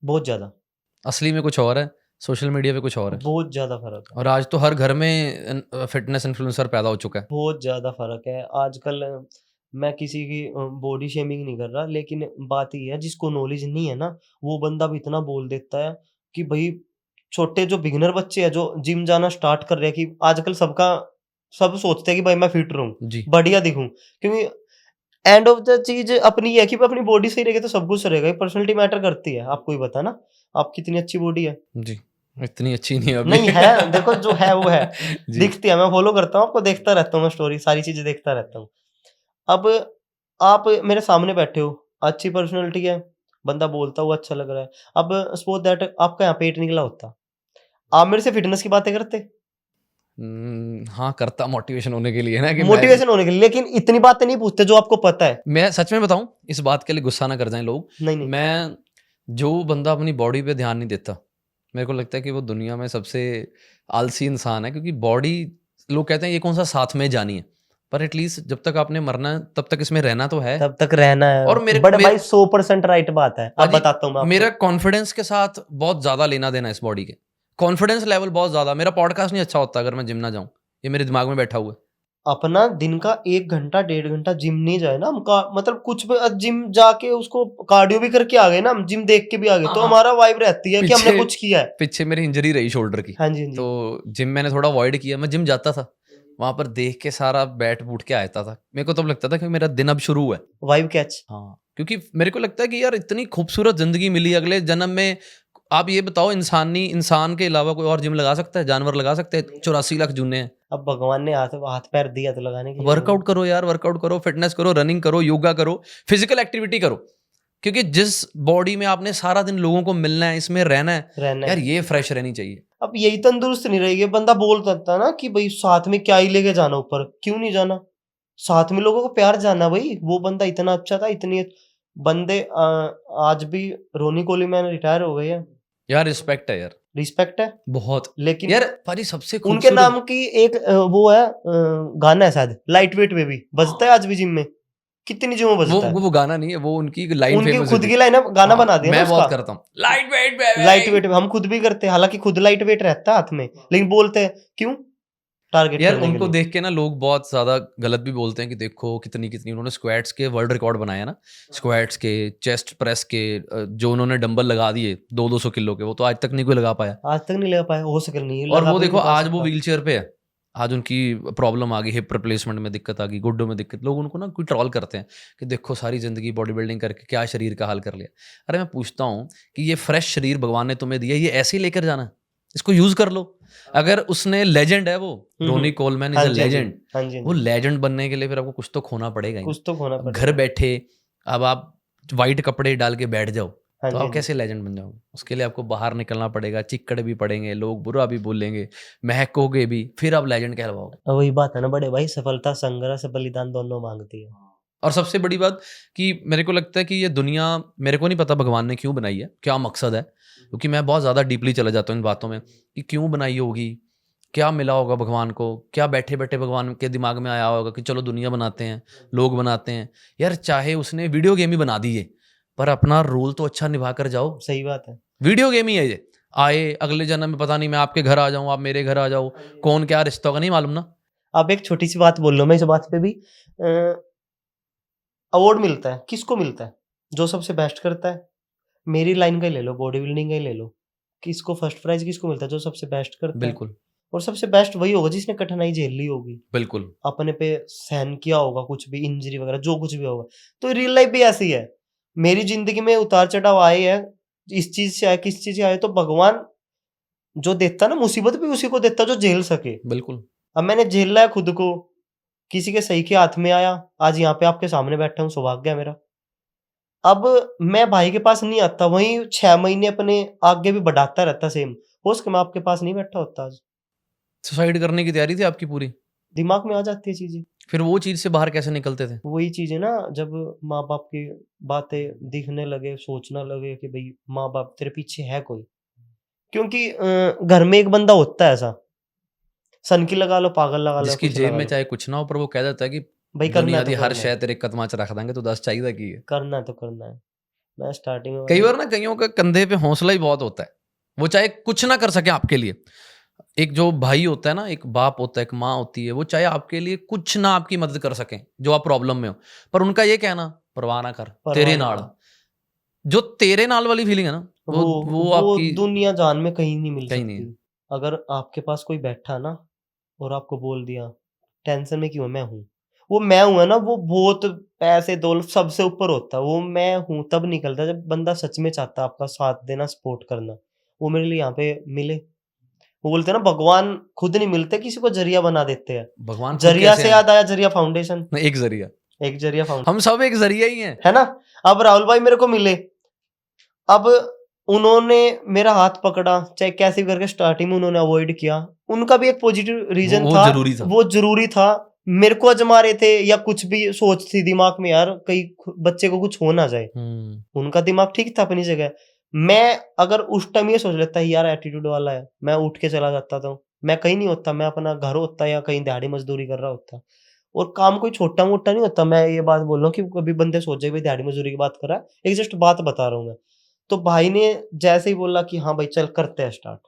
बहुत ज़्यादा, असली में कुछ और है, सोशल मीडिया पे कुछ और है। बहुत ज़्यादा फ़र्क है। और आज तो हर घर में फिटनेस इन्फ्लुएंसर पैदा हो चुका है। बहुत ज़्यादा फ़र्क है। आजकल मैं किसी की बॉडी शेमिंग नहीं कर रहा, लेकिन बात ये है जिसको नॉलेज नहीं है ना, वो बंदा भी इतना बोल देता है कि भई छोटे जो बिगिनर बच्चे हैं, जो जिम जाना स्टार्ट कर रहे हैं, कि आजकल सब सोचते हैं कि भाई मैं फिट रहूँ, जी, बढ़िया दिखूँ। क्योंकि एंड ऑफ द चीज़ अपनी ये है कि अपनी बॉडी सही रहेगी तो सब कुछ रहेगा। ये पर्सनैलिटी मैटर करती है, आपको ही पता है ना, आपकी कितनी अच्छी बॉडी है। जी। इतनी अच्छी नहीं है अभी। नहीं है, देखो जो है वो है। जी, दिखती है, मैं फॉलो करता हूँ आपको, देखता रहता हूँ मैं स्टोरी, सारी चीज़ें देखता रहता हूँ। अब आप मेरे सामने बैठे हो, अच्छी पर्सनैलिटी है, बंदा बोलता हुआ अच्छा लग रहा है। अब सपोज़ दैट आपका यहाँ पेट निकला होता, आप मेरे से फिटनेस की बातें करते? हाँ, करता मोटिवेशन होने के लिए ना कि मोटिवेशन होने के लिए, लेकिन इतनी बातें नहीं पूछते जो आपको पता है। मैं सच में बताऊँ, इस बात के लिए गुस्सा ना कर जाएँ लोग। नहीं, नहीं। मैं जो बंदा अपनी बॉडी पे ध्यान नहीं देता, मेरे को लगता है कि वो दुनिया में सबसे आलसी इंसान है, क्योंकि बॉडी, लोग कहते हैं ये कौन-सा साथ में जानी है, पर एटलीस्ट जब तक आपने मरना है तब तक इसमें रहना तो है। तब तक रहना है। और मेरे बड़े मे भाई 100% राइट बात है। अब पाजी, बताता हूँ मैं मेरा आपको। कॉन्फिडेंस के साथ बहुत ज़्यादा लेना-देना है इस बॉडी के। कॉन्फिडेंस लेवल बहुत ज़्यादा, मेरा पॉडकास्ट नहीं अच्छा होता अगर मैं जिम ना जाऊँ। ये मेरे दिमाग में बैठा हुआ है। अपना दिन का 1 घंटा, 1.5 घंटा जिम नहीं जाए ना हम का, मतलब कुछ भी जिम जाके उसको कार्डियो भी करके आ गए ना, हम जिम देख के भी आ गए, हाँ, तो हाँ। हमारा वाइब रहती है कि हमने पीछे कुछ किया है। पीछे मेरी इंजरी रही शोल्डर की, हाँ जी, हाँ जी। तो जिम मैंने थोड़ा अवॉइड किया। मैं जिम जाता था, वहाँ पर देख के सारा बैठ-बूठ के आता था। मेरे को तब लगता था कि मेरा दिन अब शुरू हुआ है। Vibe catch. हाँ, क्योंकि मेरे को लगता है कि यार इतनी खूबसूरत ज़िंदगी मिली, अगले जन्म में आप ये बताओ, इंसान के अलावा कोई और जिम लगा सकता है? जानवर लगा सकते हैं? 84 लाख जूने हैं। अब भगवान ने हाथ हाथ पैर दिया तो लगाने के लिए होगा। वर्कआउट करो यार, वर्कआउट करो, फिटनेस करो, रनिंग करो, योगा करो, फिजिकल एक्टिविटी करो। क्योंकि जिस बॉडी में आपने सारा दिन लोगों को मिलना है, इसमें रहना है, रहना यार है। ये फ्रेश रहनी चाहिए। अब यही तंदुरुस्त नहीं रहेगी, बंदा बोल सकता है ना कि भाई साथ में क्या ही लेके जाना ऊपर, क्यों नहीं जाना? साथ में लोगों को प्यार जाना भाई, वो बंदा इतना अच्छा था, इतनी बंदे आज भी रोनी कोलीमैन रिटायर हो गए हैं, यार रिस्पेक्ट है यार, रिस्पेक्ट है, बहुत। लेकिन यार पाजी सबसे उनके खूबसूरत नाम की एक वो है गाना है शायद, लाइट वेट बेबी, बजता है आज भी जिम में, कितनी जिमों वो बजता है। वो गाना नहीं है, वो उनकी लाइन उनकी फेमस हुई खुद थी। की लाइन गाना हाँ, बना दिया ना मैं बहुत उसका। करता हूँ, light weight baby. Light weight हम खुद भी करते हैं, हालांकि खुद लाइट वेट रहता है हाथ में, लेकिन बोलते हैं क्यों? टारगेट यार करने के उनको लिए। देख के ना लोग बहुत ज़्यादा गलत भी बोलते हैं कि देखो कितनी कितनी उन्होंने स्क्वाट्स के वर्ल्ड रिकॉर्ड बनाया ना, स्क्वाट्स के, चेस्ट प्रेस के, जो उन्होंने डंबल लगा दिए 200-200 किलो के, वो तो आज तक नहीं कोई लगा पाया। आज तक नहीं लगा पाया, हो सके नहीं और लगा, वो कोई देखो नहीं पा आज वो सकता। व्हील चेयर पे है। आज उनकी प्रॉब्लम आ गई, हिप रिप्लेसमेंट में दिक्कत आ गई, गुड्डों में दिक्कत, लोग उनको ना कोई ट्रॉल करते हैं कि देखो सारी ज़िंदगी बॉडी बिल्डिंग करके क्या शरीर का हाल कर लिया। अरे मैं पूछता हूँ कि ये फ्रेश शरीर भगवान ने तुम्हें दिया, ये ऐसे ही लेकर जाना है? इसको यूज़ कर लो। अगर उसने लेजेंड है वो, रोनी कोलमैन हाँ इज़ अ जी, हाँ जी। लेजेंड। हाँ जी, हाँ वो जी। लेजेंड बनने के लिए फिर आपको कुछ तो खोना पड़ेगा ही ना। कुछ तो खोना अब घर पड़ेगा। बैठे अब आप व्हाइट कपड़े डाल के बैठ जाओ, हाँ तो जी, आप हाँ जी। कैसे लेजेंड बन जाओगे? उसके लिए आपको बाहर निकलना पड़ेगा, चिक्कड़ भी पड़ेंगे, लोग बुरा भी बोलेंगे, महकोगे भी, फिर आप लेजेंड कहलवाओगे। वही बात है ना बड़े भाई, सफलता संघर्ष बलिदान दोनों मांगती है। और सबसे बड़ी बात कि मेरे को लगता है कि ये दुनिया, मेरे को नहीं पता भगवान ने क्यों बनाई है, क्या मकसद है, क्योंकि मैं बहुत ज़्यादा डीपली चला जाता हूँ इन बातों में कि क्यों बनाई होगी, क्या मिला होगा भगवान को, क्या बैठे बैठे भगवान के दिमाग में आया होगा कि चलो दुनिया बनाते हैं, लोग बनाते हैं। यार चाहे उसने वीडियो गेम ही बना दी है, पर अपना रोल तो अच्छा निभा कर जाओ। सही बात है। वीडियो गेम ही है ये, आए अगले जन्म में पता नहीं मैं आपके घर आ जाऊँ, आप मेरे घर आ जाओ, कौन क्या रिश्ता होगा नहीं मालूम ना। अब एक छोटी सी बात बोल लो, मैं इस बात पे भी अवार्ड मिलता है, किसको मिलता है? जो सबसे बेस्ट करता है। मेरी लाइन का ही ले लो, बॉडी बिल्डिंग का ही ले लो, किसको फर्स्ट प्राइज किसको मिलता है? जो सबसे बेस्ट करता है। बिल्कुल और सबसे बेस्ट वही होगा जिसने कठिनाई झेल ली होगी, बिल्कुल। अपने पे सहन किया होगा, कुछ भी इंजरी वगैरह जो कुछ भी होगा। तो रियल लाइफ भी ऐसी है। मेरी जिंदगी में उतार चढ़ाव आए हैं, इस चीज से आए, किस चीज से आए, तो भगवान जो देता ना मुसीबत भी उसी को देता जो झेल सके। बिल्कुल अब मैंने झेला है खुद को, किसी के सही के हाथ में आया, आज यहाँ पे आपके सामने बैठा हूँ, सौभाग्य है मेरा। अब मैं भाई के पास नहीं आता, वहीं 6 महीने अपने आगे भी बढ़ाता रहता सेम। हो सके मैं आपके पास नहीं बैठा होता आज। सुसाइड करने की तैयारी थी आपकी पूरी? दिमाग में आ जाती है चीज़ें। फिर वो चीज़ से बाहर कैसे निकलते थे? वही चीज़ है ना, जब माँ-बाप की बातें दिखने लगे, सोचना लगे कि भई माँ-बाप तेरे पीछे है कोई। क्योंकि घर में एक बंदा होता है ऐसा, सनकी लगा लो, पागल लगा लो, जिसकी कुछ जेब लगा में लो। चाहे कुछ ना हो पर वो कह देता है कि भई करना दुनिया है तो दी हर करना है, शै तेरे कदमां च रख देंगे, तू दस चाहिदा की है। करना है तो करना है। मैं स्टार्टिंग में कई भाई बार ना कईयों के कंधे पे हौसला ही बहुत होता है, वो चाहे कुछ ना कर सके आपके लिए। एक जो भाई होता है ना, एक बाप होता है, एक माँ होती है, वो चाहे आपके लिए कुछ ना आपकी मदद कर सकें जो आप प्रॉब्लम में हो, पर उनका ये कहना परवाह ना कर परवाह तेरे ना नाल, करो। जो तेरे नाल वाली फीलिंग है ना, वो वो वो वो आपकी दुनिया जान में कहीं नहीं मिल कहीं नहीं सकती। है। अगर आपके पास कोई बैठा ना और आपको बोल दिया, टेंशन में क्यों है, मैं हूँ। वो मैं हूँ है ना, वो बहुत पैसे दौलत सबसे ऊपर होता है। वो मैं हूँ तब निकलता है जब बंदा सच में चाहता है आपका साथ देना, सपोर्ट करना। वो मेरे लिए यहाँ पे मिले। वो बोलते हैं ना, भगवान खुद नहीं मिलते, किसी को ज़रिया बना देते हैं। भगवान खुद ज़रिया कैसे से हैं? याद आया, ज़रिया फाउंडेशन, एक जरिया, एक ज़रिया फाउंड हम सब एक जरिया ही हैं। है ना? अब राहुल भाई मेरे को मिले। अब उन्होंने मेरा हाथ पकड़ा, चाहे कैसे भी करके स्टार्टिंग में उन्होंने अवॉइड किया। उनका भी एक पॉजिटिव रीज़न वो था, जरूरी था। वो ज़रूरी था। मेरे को आज़मा रहे थे या कुछ भी सोच थी दिमाग में, यार कहीं बच्चे को कुछ हो ना जाए। उनका दिमाग ठीक था अपनी जगह। मैं अगर उस टाइम ये सोच लेता यार एटीट्यूड वाला है, मैं उठ के चला जाता था। मैं कहीं नहीं होता, मैं अपना घर होता या कहीं दिहाड़ी मज़दूरी कर रहा होता। और काम कोई छोटा-मोटा नहीं होता। मैं ये बात बोल रहा हूँ कि कभी बंदे सोचे भाई दिहाड़ी मज़दूरी की बात कर रहा है। एक जस्ट बात बता रहा हूँ मैं। तो भाई ने जैसे ही बोला कि हाँ भाई चल करते हैं स्टार्ट।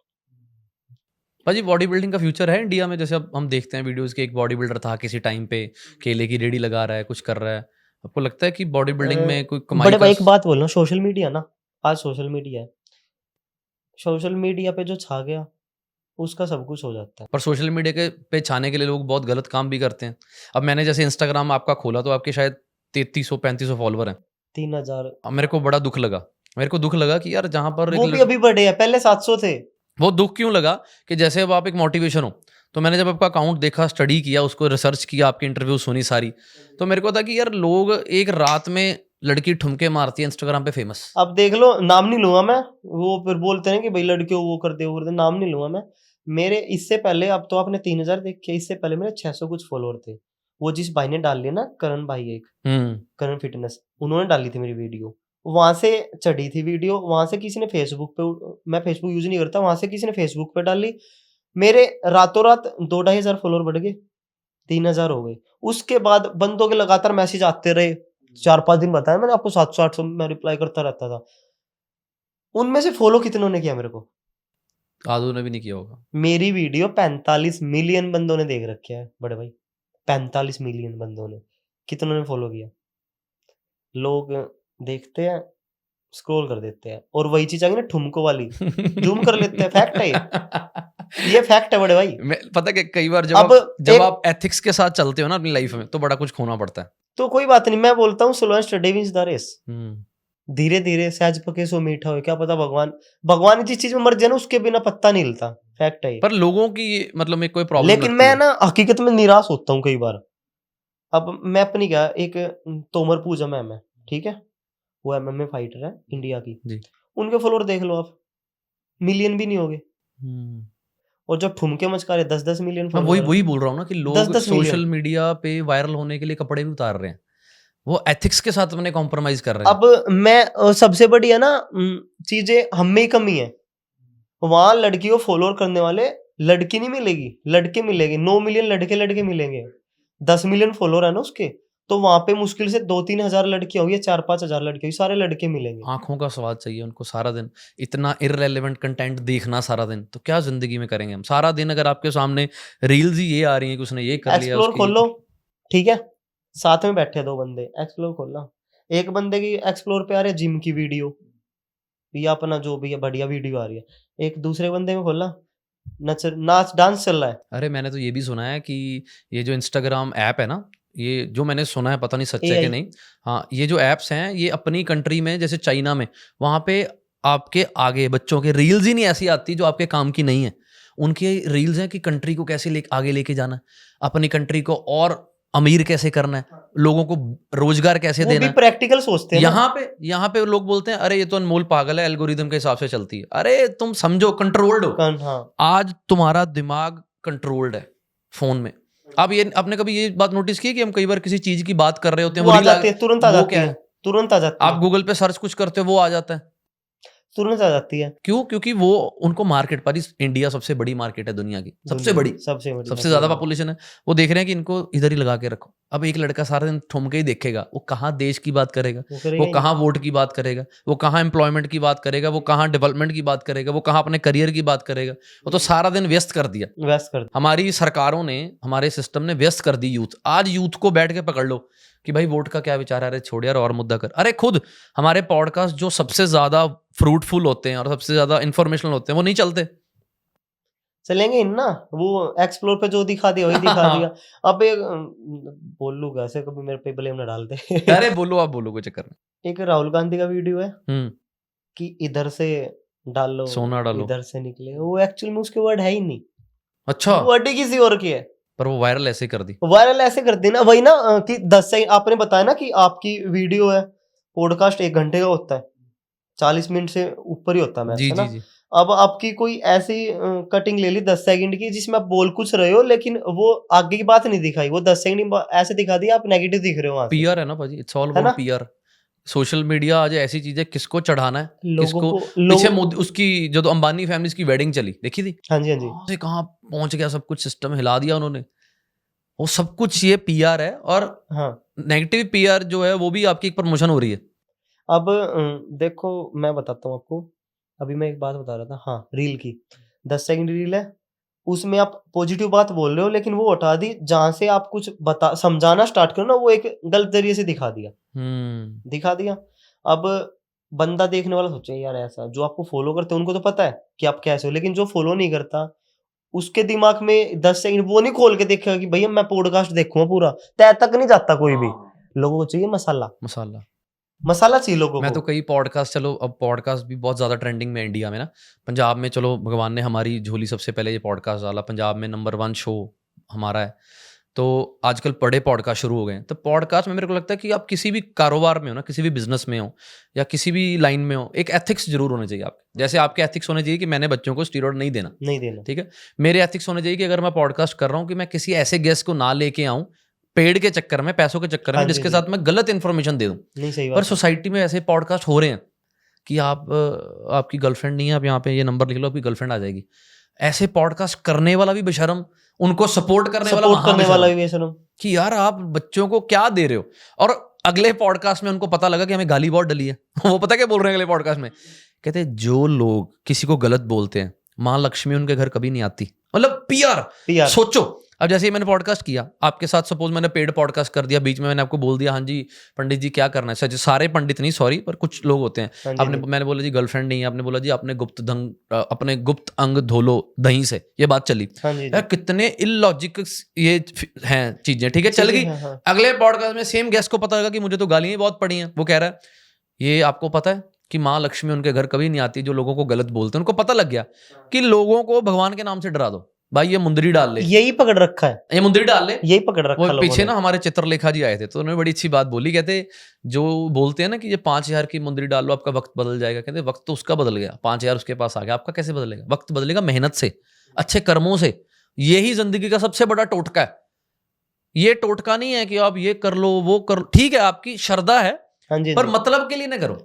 भाजी बॉडी बिल्डिंग का फ्यूचर है इंडिया में? जैसे अब हम देखते हैं वीडियोस के, एक बॉडी बिल्डर था किसी टाइम पे, केले की रेडी लगा रहा है, कुछ कर रहा है। आपको लगता है कि बॉडी बिल्डिंग में कोई कमाई बड़े का भाई एक बात बोल रहा हूँ, सोशल मीडिया ना, आज सोशल मीडिया है। सोशल मीडिया पे जो छा गया, उसका सब कुछ हो जाता है। पर सोशल मीडिया के पे छाने के लिए लोग बहुत गलत काम भी करते हैं। अब मैंने जैसे इंस्टाग्राम आपका खोला तो आपके शायद 3300-3500 फॉलोवर हैं। 3000 अब मेरे को बड़ा दुख लगा। मेरे को दुख लगा कि यार जहाँ पर एक वो भी अभी बढ़े हैं, पहले 700 थे। वो दुख क्यों लगा कि जैसे अब आप एक मोटिवेशन हो, तो मैंने जब आपका अकाउंट देखा, स्टडी किया, उसको रिसर्च किया, आपकी इंटरव्यू सुनी सारी, तो मेरे को था कि यार लोग एक रात में लड़की ठुमके मारती है इंस्टाग्राम पे फेमस। अब देख लो, नाम नहीं लूँगा मैं। वो फिर बोलते हैं कि भाई लड़कियों वो कर दे, वो कर दे, नाम नहीं लूँगा मैं। मेरे इससे पहले, अब तो आपने 3000 देखे, इससे पहले मेरे 600 कुछ फॉलोवर थे। वो जिस भाई ने डाल लिया ना, करण भाई एक, करण फिटनेस, उन्होंने डाली थी मेरी वीडियो। वहाँ से चढ़ी थी वीडियो, वहाँ से किसी ने फेसबुक पे, मैं फेसबुक यूज़ नहीं करता, वहाँ से किसी ने फेसबुक पे डाली। मेरे रातों-रात 2 ढाई हज़ार फॉलोवर बढ़ गए, 3000 हो गए। उसके बाद बंदों के लगातार मैसेज आते रहे। 4-5 दिन बताया मैंने आपको, 700-800 मैं रिप्लाई करता रहता था। उनमें से फॉलो कितनों ने किया मेरे को? आदू ने भी नहीं किया होगा। मेरी वीडियो 45 मिलियन बंदों ने देख रखी है बड़े भाई। 45 मिलियन बंदों ने। कितनों ने फॉलो किया? लोग देखते हैं, स्क्रॉल कर देते हैं, और वही चीज़ आ गई ना ठुमको वाली, ज़ूम कर लेते हैं, फैक्ट है ये। ये फैक्ट है बड़े भाई। पता है कि कई बार जब अब जब एक आप एथिक्स के साथ चलते हो ना अपनी लाइफ में, तो बड़ा कुछ खोना पड़ता है। तो कोई बात नहीं, मैं बोलता हूँ slow and steady wins the race. Hmm. धीरे-धीरे सहज पके सो मीठा होए, क्या पता भगवान भगवान जिस चीज़ में मर जाए ना, उसके बिना पत्ता नहीं हिलता। फैक्ट है ये। पर लोगों की मतलब एक कोई प्रॉब्लम लेकिन लगती मैं है। ना हकीकत में निराश होता हूँ कई बार। अब मैं अपनी क्या, एक तोमर पूजा मैम है, ठीक है? वो एमएमए फाइटर है इंडिया की। जी। उनके फॉलोवर देख लो आप, मिलियन भी नहीं होंगे। हम्म। और जो ठुमके मचका रहे 10-10 मिलियन मैं वही फॉलोवर, वही बोल रहा हूँ ना कि लोग 10-10 मिलियन। सोशल मीडिया पे वायरल होने के लिए कपड़े भी उतार रहे हैं। वो एथिक्स के साथ अपने कॉम्प्रोमाइज कर रहे हैं। अब मैं सबसे बड़ी है ना चीज़ें हम में ही कमी है। वहाँ लड़की को फॉलोवर करने वाले लड़की नहीं मिलेगी, लड़के मिलेंगे। 9 मिलियन लड़के मिलेंगे। 10 मिलियन फॉलोवर है ना उसके, तो वहाँ पे मुश्किल से 2-3 हज़ार लड़कियाँ होंगी, 4-5 हज़ार लड़की होगी, सारे लड़के मिलेंगे। आँखों का स्वाद चाहिए उनको सारा दिन। इतना इर्रेलेवेंट कंटेंट देखना सारा दिन, तो क्या ज़िंदगी में करेंगे हम? सारा दिन अगर आपके सामने रील्स ही ये आ रही हैं कि उसने ये कर लिया, एक्सप्लोर उसकी खोल लो, ठीक है? साथ में बैठे 2 बंदे, एक्सप्लोर खोलना। एक बंदे की एक्सप्लोर पे आ रही है जिम की वीडियो, या अपना जो भी है बढ़िया वीडियो आ रही है। एक दूसरे बंदे में खोला, नाच डांस चल रहा है। अरे मैंने तो ये भी सुना है कि ये जो इंस्टाग्राम ऐप है ना, ये जो मैंने सुना है, पता नहीं सच है कि एआई। नहीं। हाँ, ये जो ऐप्स हैं ये अपनी कंट्री में, जैसे चाइना में, वहाँ पे आपके आगे बच्चों के रील्स ही नहीं ऐसी आती जो आपके काम की नहीं है। उनकी रील्स हैं कि कंट्री को कैसे आगे लेके जाना है, अपनी कंट्री को और अमीर कैसे करना है, लोगों को रोजगार कैसे वो देना भी है। प्रैक्टिकल सोचते हैं ना। यहाँ पे लोग बोलते हैं अरे ये तो अनमोल पागल है, एल्गोरिदम के हिसाब से चलती है। अरे तुम समझो, कंट्रोल्ड हो। हाँ आज तुम्हारा दिमाग कंट्रोल्ड है फोन में। अब ये आपने कभी ये बात नोटिस की है कि हम कई बार किसी चीज की बात कर रहे होते हैं, वो वो आ रील जाती है, तुरंत आ वो जाती क्या है, है, तुरंत आ जाती आप है, गूगल पे सर्च कुछ करते हो वो आ जाता है। तुरंत आ जाती है। क्यों? क्योंकि वो उनको मार्केट पर, इंडिया सबसे बड़ी मार्केट है दुनिया की, सबसे दुनिया बड़ी, की सबसे बड़ी, सबसे सबसे ज्यादा बड़ी। पॉपुलेशन है। वो देख रहे हैं कि इनको इधर ही लगा के रखो। अब एक लड़का सारा दिन ठुमके ही देखेगा, वो कहाँ देश की बात करेगा, वो वो करेगा ही कहाँ नहीं। वोट की बात करेगा, वो कहाँ एम्प्लॉयमेंट की बात करेगा, वो कहाँ डेवलपमेंट की बात करेगा, वो कहाँ अपने करियर की बात करेगा। वो तो सारा दिन व्यस्त कर दिया। वैस कर हमारी सरकारों ने, हमारे सिस्टम ने व्यस्त कर दी यूथ। आज यूथ को बैठ के पकड़ लो कि भाई वोट का क्या विचार है, अरे छोड़ यार और मुद्दा कर। अरे खुद हमारे पॉडकास्ट जो सबसे ज्यादा फ्रूटफुल होते हैं और सबसे ज्यादा इंफॉर्मेशनल होते हैं वो नहीं चलते। चलेंगे इन ना, वो एक्सप्लोर पे जो दिखा दिया वही दिखा दिया। अब एक बोल लूँ कैसे, कभी मेरे पे ब्लेम ना डाल दे। अरे बोलो, आप बोलो, कोई चक्कर नहीं। एक राहुल गांधी का वीडियो है कि इधर से डालो, सोना डालो। इधर से निकले, वो एक्चुअल में उसके वर्ड है ही नहीं, अच्छा, वर्ड ही किसी और की है। पर वो वायरल ऐसे कर दी। वायरल ऐसे कर दी ना, वही ना कि 10 से आपने बताया ना कि आपकी वीडियो है, पॉडकास्ट 1 घंटे का होता है, 40 मिनट से ऊपर ही होता है मैक्स, जी है जी ना। जी। अब आपकी कोई ऐसी कटिंग ले ली 10 सेकंड की जिसमें आप बोल कुछ रहे हो, लेकिन वो आगे की बात नहीं दिखाई, वो 10 सेकंड ऐसे दिखा दिया, आप नेगेटिव दिख रहे हो वहां से, पीआर है ना भाजी, इट्स ऑल है ना। About PR. सोशल मीडिया आज ऐसी चीज है, किसको चढ़ाना है, लोगों किसको। को पीछे लोग, उसकी जो तो अंबानी फैमिली की वेडिंग चली, देखी थी, हाँ जी हाँ जी, कहाँ से कहाँ पहुंच गया, सब कुछ सिस्टम हिला दिया उन्होंने। वो सब कुछ ये पीआर है। और हाँ। नेगेटिव पीआर जो है वो भी आपकी एक प्रमोशन हो रही है। अब देखो मैं बताता हूँ आपको, अभी मैं एक बात बता रहा था, हाँ रील की, 10 सेकंड रील है, उसमें आप पॉजिटिव बात बोल रहे हो, लेकिन वो हटा दी, जहां से आप कुछ बता समझाना स्टार्ट करो ना, वो एक गलत जरिए से दिखा दिया, दिखा दिया। अब बंदा देखने वाला सोचे यार ऐसा, जो आपको फॉलो करते हैं उनको तो पता है कि आप कैसे हो, लेकिन जो फॉलो नहीं करता उसके दिमाग में 10 सेकंड वो नहीं खोल के देखेगा कि भैया मैं पॉडकास्ट देखूंगा पूरा, तय तक नहीं जाता कोई भी। लोगों को चाहिए मसाला, मसाला। मसाला चाहिए लोगों मैं को। तो कई पॉडकास्ट, चलो अब पॉडकास्ट भी बहुत ज़्यादा ट्रेंडिंग में है इंडिया में ना। पंजाब में चलो भगवान ने हमारी झोली सबसे पहले ये पॉडकास्ट डाला, पंजाब में नंबर 1 शो हमारा है। तो आजकल बड़े पॉडकास्ट शुरू हो गए हैं। तो पॉडकास्ट में मेरे को लगता है कि आप किसी भी कारोबार में हो ना, किसी भी बिजनेस में हो या किसी भी लाइन में हो, एक एथिक्स जरूर होने चाहिए आपके। जैसे आपके एथिक्स होने चाहिए कि मैंने बच्चों को स्टीरॉयड नहीं देना, नहीं देना, ठीक है। मेरे एथिक्स होने चाहिए कि अगर मैं पॉडकास्ट कर रहा हूँ कि मैं किसी ऐसे गेस्ट को ना लेके आऊँ पेड़ के चक्कर में, पैसों के चक्कर हाँ में, जी जिसके जी, साथ मैं गलत इन्फॉर्मेशन दे दूँ। नहीं सही पर बात है। सोसाइटी में ऐसे पॉडकास्ट हो रहे हैं कि आप आपकी गर्लफ्रेंड नहीं है, आप यहाँ पे ये नंबर लिख लो, आपकी गर्लफ्रेंड आ जाएगी। ऐसे पॉडकास्ट करने वाला भी बेशरम, उनको सपोर्ट करने वाला सपोर्ट वहां करने वाला बेशरम भी बेशरम। कि यार आप बच्चों को क्या दे रहे हो। और अगले पॉडकास्ट में उनको पता लगा कि हमें गाली बहुत डली है। वो पता क्या बोल रहे हैं अगले पॉडकास्ट में, कहते हैं जो लोग किसी को गलत बोलते हैं माँ लक्ष्मी उनके घर कभी नहीं आती। मतलब पीआर, पीआर, सोचो। अब जैसे ही मैंने पॉडकास्ट किया आपके साथ, सपोज मैंने पेड पॉडकास्ट कर दिया, बीच में मैंने आपको बोल दिया हाँ जी पंडित जी क्या करना है, सच सारे पंडित नहीं, सॉरी, पर कुछ लोग होते हैं। हाँ जी आपने, जी, मैंने बोला जी गर्लफ्रेंड नहीं है, आपने बोला जी अपने अपने गुप्त अंग धो लो दही से, ये बात चली। हाँ जी यार जी, कितने इलॉजिक ये हैं चीजें, ठीक है, चल चलिए, गई। हाँ हाँ, अगले पॉडकास्ट में सेम गेस्ट को पता लगा कि मुझे तो गालियां ही बहुत पड़ी हैं। वो कह रहा है ये आपको पता है कि माँ लक्ष्मी उनके घर कभी नहीं आती, जो लोगों को गलत बोलते हैं। उनको पता लग गया कि लोगों को भगवान के नाम से डरा दो, भाई ये मुंदरी डाल ले, यही पकड़ रखा है, ये मुंदरी डाल ले। यही पकड़ वो रखा लोगों पीछे ने। ना हमारे चित्रलेखा जी आए थे, तो उन्होंने बड़ी अच्छी बात बोली। कहते जो बोलते हैं ना कि ये 5,000 की मुंदरी डाल लो आपका वक्त बदल जाएगा, कहते वक्त तो उसका बदल गया, 5,000 उसके पास आ गया, आपका कैसे बदलेगा? वक्त बदलेगा मेहनत से, अच्छे कर्मों से। यही जिंदगी का सबसे बड़ा टोटका है। ये टोटका नहीं है कि आप ये कर लो वो कर लो, ठीक है आपकी श्रद्धा है, हाँ जी पर जी, मतलब के लिए ना करो।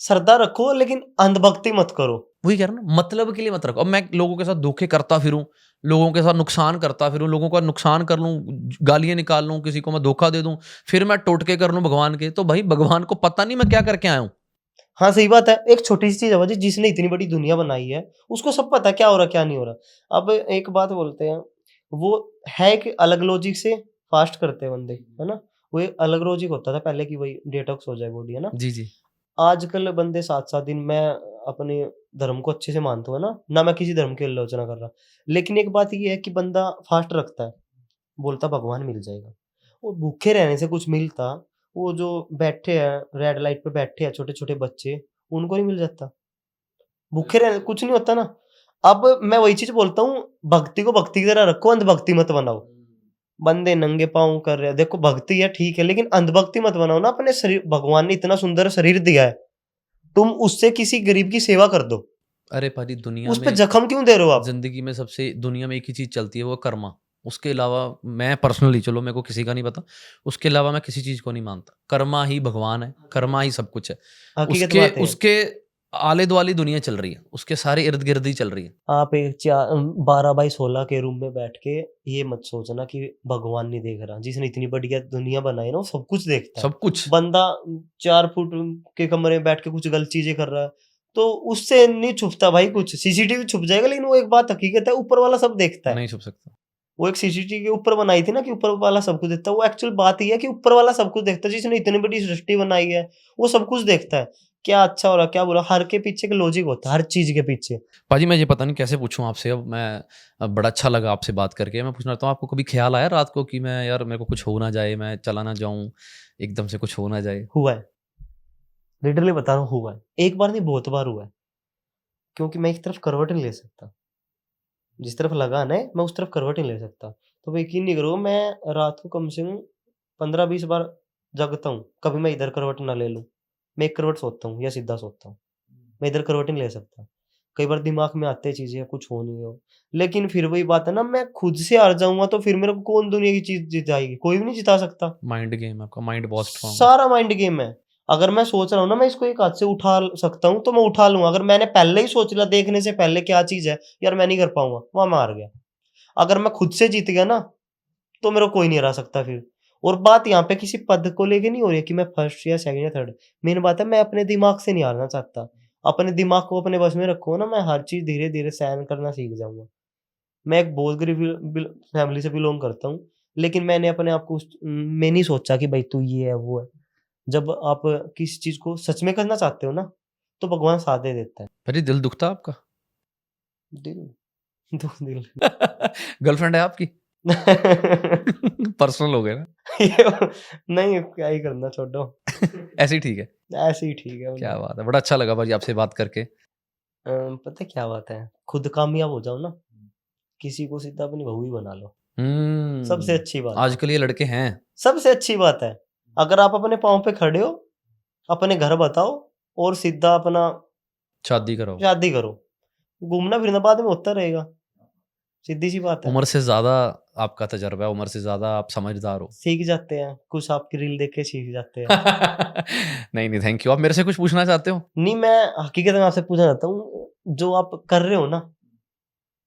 श्रद्धा रखो लेकिन अंधभक्ति मत करो। वही कह रहा हूं ना, मतलब के लिए मत रखो। अब मैं लोगों के साथ धोखे करता फिरूं, लोगों के साथ नुकसान करता फिरूं, लोगों का नुकसान कर लूं, गालियां निकाल लूं, किसी को मैं धोखा दे दूं, फिर मैं टोटके कर लूं भगवान के, तो भाई भगवान को पता नहीं मैं क्या करके आया हूं। हाँ सही बात है, एक छोटी सी चीज है भाजी, जिसने इतनी बड़ी दुनिया बनाई है उसको सब पता है क्या हो रहा क्या नहीं हो रहा। अब एक बात बोलते हैं, वो है कि अलग लॉजिक से फास्ट करते हैं बंदे, है ना। वो एक अलग लॉजिक होता था पहले कि भाई डिटॉक्स हो जाए बॉडी, है ना। जी जी। आजकल बंदे 7-7 दिन, मैं अपने धर्म को अच्छे से मानता हूँ, है ना, ना मैं किसी धर्म की आलोचना कर रहा, लेकिन एक बात ये है कि बंदा फास्ट रखता है, बोलता भगवान मिल जाएगा। वो भूखे रहने से कुछ मिलता, वो जो बैठे हैं रेड लाइट पे बैठे हैं छोटे छोटे बच्चे, उनको नहीं मिल जाता। भूखे रहने कुछ नहीं होता ना। अब मैं वही चीज बोलता हूँ, भक्ति को भक्ति की तरह रखो, अंधभक्ति मत बनाओ। बंदे नंगे पाँव कर रहे हैं। देखो भक्ति है ठीक है, लेकिन अंधभक्ति मत बनाओ ना अपने शरीर। भगवान ने इतना सुंदर शरीर दिया है, तुम उससे किसी गरीब की सेवा कर दो। अरे भाई दुनिया उस पे में, जख्म क्यों दे रहे हो आप? जिंदगी में सबसे दुनिया में एक ही चीज चलती है, वो कर्मा। उसके अलावा मैं पर्सनली, चलो मेरे को किसी का नहीं पता, उसके अलावा मैं किसी चीज को नहीं मानता। कर्मा ही भगवान है, कर्मा ही सब कुछ है। हकीकत उसके बात है। उसके आले दुआली दुनिया चल रही है, उसके सारे इर्द गिर्द ही चल रही है। आप एक 12x16 के रूम में बैठ के ये मत सोचना कि भगवान नहीं देख रहा। जिसने इतनी बढ़िया दुनिया बनाई ना, वो सब कुछ देखता है। सब कुछ। बंदा 4 फुट के कमरे में बैठ के कुछ गलत चीजें कर रहा है, तो उससे नहीं छुपता भाई कुछ। सीसीटीवी छुप जाएगा, लेकिन वो एक बात हकीकत है, ऊपर वाला सब देखता है। नहीं छुप सकता। वो एक सीसीटीवी के ऊपर बनाई थी ना कि ऊपर वाला सब कुछ देखता है। वो एक्चुअल बात ही है कि ऊपर वाला सब कुछ देखता है। जिसने इतनी बड़ी सृष्टि बनाई है, वो सब कुछ देखता है। क्या अच्छा हो रहा, क्या बुरा, हर के पीछे का लॉजिक होता है, हर चीज के पीछे। पाजी मैं ये पता नहीं कैसे पूछूं आपसे। अब बड़ा अच्छा लगा आपसे बात करके। मैं पूछना चाहता हूँ, आपको कभी ख्याल आया रात को कि मैं यार मेरे को कुछ हो ना जाए, मैं चला ना जाऊं, एकदम से कुछ हो ना जाए? हुआ है, लिटरली बता रहा हूँ, हुआ है। एक बार नहीं, बहुत बार हुआ है। क्योंकि मैं एक तरफ करवट नहीं ले सकता। जिस तरफ लगान है, मैं उस तरफ करवट नहीं ले सकता। तो वो यकीन नहीं करोगे, मैं रात को कम से कम 15-20 बार जगता हूँ। कभी मैं इधर करवट ना ले लूँ। मैं एक करवट सोता हूँ या सीधा सोता हूँ। मैं इधर करवट नहीं ले सकता। कई बार दिमाग में आते हैं चीजें, कुछ हो नहीं हो। लेकिन फिर वही बात है ना, मैं खुद से हार जाऊंगा तो फिर मेरे को कौन दुनिया की चीज जिताएगी? कोई भी नहीं जिता सकता। माइंड गेम, आपका माइंड बहुत स्ट्रांग है। सारा माइंड गेम है। अगर मैं सोच रहा हूँ ना मैं इसको एक हाथ से उठा सकता हूँ, तो मैं उठा लूंगा। अगर मैंने पहले ही सोच लिया देखने से पहले क्या चीज है, यार मैं नहीं कर पाऊंगा, वहां मैं हार गया। अगर मैं खुद से जीत गया ना, तो मेरे को कोई नहीं हरा सकता फिर। और बात यहाँ पे किसी पद को लेके नहीं हो रही है कि मैं फर्स्ट या सेकंड या थर्ड। मेन बात है, मैं अपने दिमाग से नहीं हारना चाहता। अपने दिमाग को अपने बस में रखूंगा ना, मैं हर चीज धीरे धीरे सहन करना सीख जाऊंगा। मैं एक बहुत गरीब फैमिली से बिलोंग करता हूँ, लेकिन मैंने अपने आप को मैं नहीं सोचा कि भाई तू ये है वो है। जब आप किसी चीज को सच में करना चाहते हो ना, तो भगवान साथ दे देता है। अरे दिल दुखता आपका? दिल दिल गर्लफ्रेंड है आपकी? पर्सनल हो गया ना। नहीं, क्या ही करना, छोड़ो। ऐसे ही ठीक है। ऐसे ही ठीक है। क्या बात है, बड़ा अच्छा लगा भाई आपसे बात करके। पता है क्या बात है, खुद कामयाब हो जाओ ना, किसी को सीधा अपनी बहू ही बना लो। सबसे अच्छी बात है। आजकल ये लड़के हैं। सबसे अच्छी बात है, अगर आप अपने पाँव पे खड़े हो, अपने घर बताओ, और सीधा अपना शादी करो। शादी करो। घूमना फिरना बाद में होता रहेगा। सीधी सी बात है। उम्र से ज्यादा आपका तजर्बा है, उम्र से ज्यादा आप समझदार हो। सीख जाते हैं, कुछ आपकी रील देख के सीख जाते हैं। नहीं नहीं, थैंक यू। आप मेरे से कुछ पूछना चाहते हो? नहीं, मैं हकीकत में आपसे पूछना चाहता हूँ, जो आप कर रहे हो ना,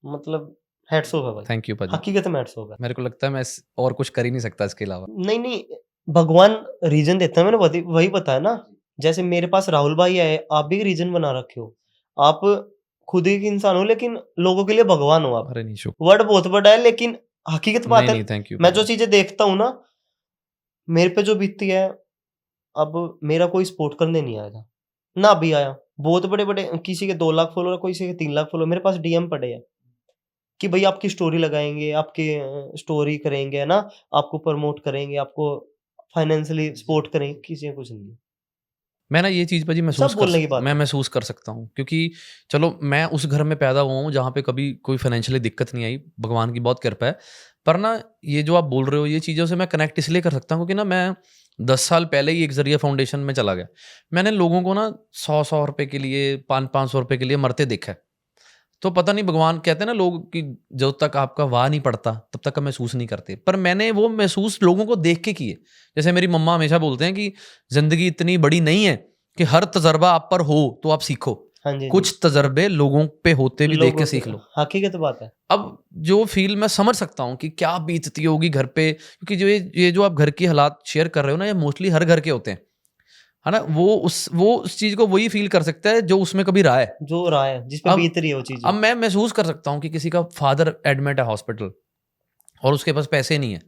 मतलब हैट्स ऑफ है भाई। थैंक यू पाजी। हकीकत में हैट्स ऑफ है। मेरे को लगता है मैं और कुछ कर ही नहीं सकता इसके अलावा। नहीं नहीं, भगवान रीजन देता है, मैंने वही बताया ना। जैसे मेरे पास राहुल भाई है, आप भी रीजन बना रखे हो। आप खुद एक इंसान हो, लेकिन लोगों के लिए भगवान हो आप। अरे नहीं, शुक्र। वर्ड बहुत बड़ा है, लेकिन हकीकत बात नहीं है। नहीं, थैंक यू। मैं जो चीजें देखता हूँ ना, मेरे पे जो बीतती है, अब मेरा कोई सपोर्ट करने नहीं आएगा ना, अभी आया। बहुत बड़े बड़े, किसी के 2 लाख फॉलोअर, किसी के 3 लाख फॉलोअर, मेरे पास डीएम पड़े हैं कि भाई आपकी स्टोरी लगाएंगे, आपकी स्टोरी करेंगे, है ना, आपको प्रमोट करेंगे, आपको फाइनेंशियली सपोर्ट करेंगे। किसी ने कुछ नहीं। मैं ना ये चीज़ भाजी सब बोलने की बात मैं है। महसूस कर सकता हूँ, क्योंकि चलो मैं उस घर में पैदा हुआ हूँ जहाँ पे कभी कोई फाइनेंशियली दिक्कत नहीं आई, भगवान की बहुत कृपा है। पर ना ये जो आप बोल रहे हो, ये चीज़ों से मैं कनेक्ट इसलिए कर सकता हूँ क्योंकि ना मैं 10 साल पहले ही एक जरिया फाउंडेशन में चला गया। मैंने लोगों को ना 100-100 रुपए के लिए, 500-500 रुपए के लिए मरते देखा है। तो पता नहीं, भगवान कहते हैं ना लोग कि जब तक आपका वाह नहीं पड़ता तब तक का महसूस नहीं करते, पर मैंने वो महसूस लोगों को देख के किए। जैसे मेरी मम्मा हमेशा बोलते हैं कि जिंदगी इतनी बड़ी नहीं है कि हर तजर्बा आप पर हो तो आप सीखो। हाँ जी, कुछ तजर्बे लोगों पे होते भी देख के सीख लो। हकीकत बात है। अब जो फील मैं समझ सकता हूँ कि क्या बीतती होगी घर पे, क्योंकि जो ये जो आप घर की हालात शेयर कर रहे हो ना, ये मोस्टली हर घर के होते हैं, है ना। वो उस चीज को वही फील कर सकता है जो उसमें कभी रहा है, जो रहा है, जिस पे अब बीत रही है वो चीज। अब मैं महसूस कर सकता हूँ कि किसी का फादर एडमिट है हॉस्पिटल और उसके पास पैसे नहीं है।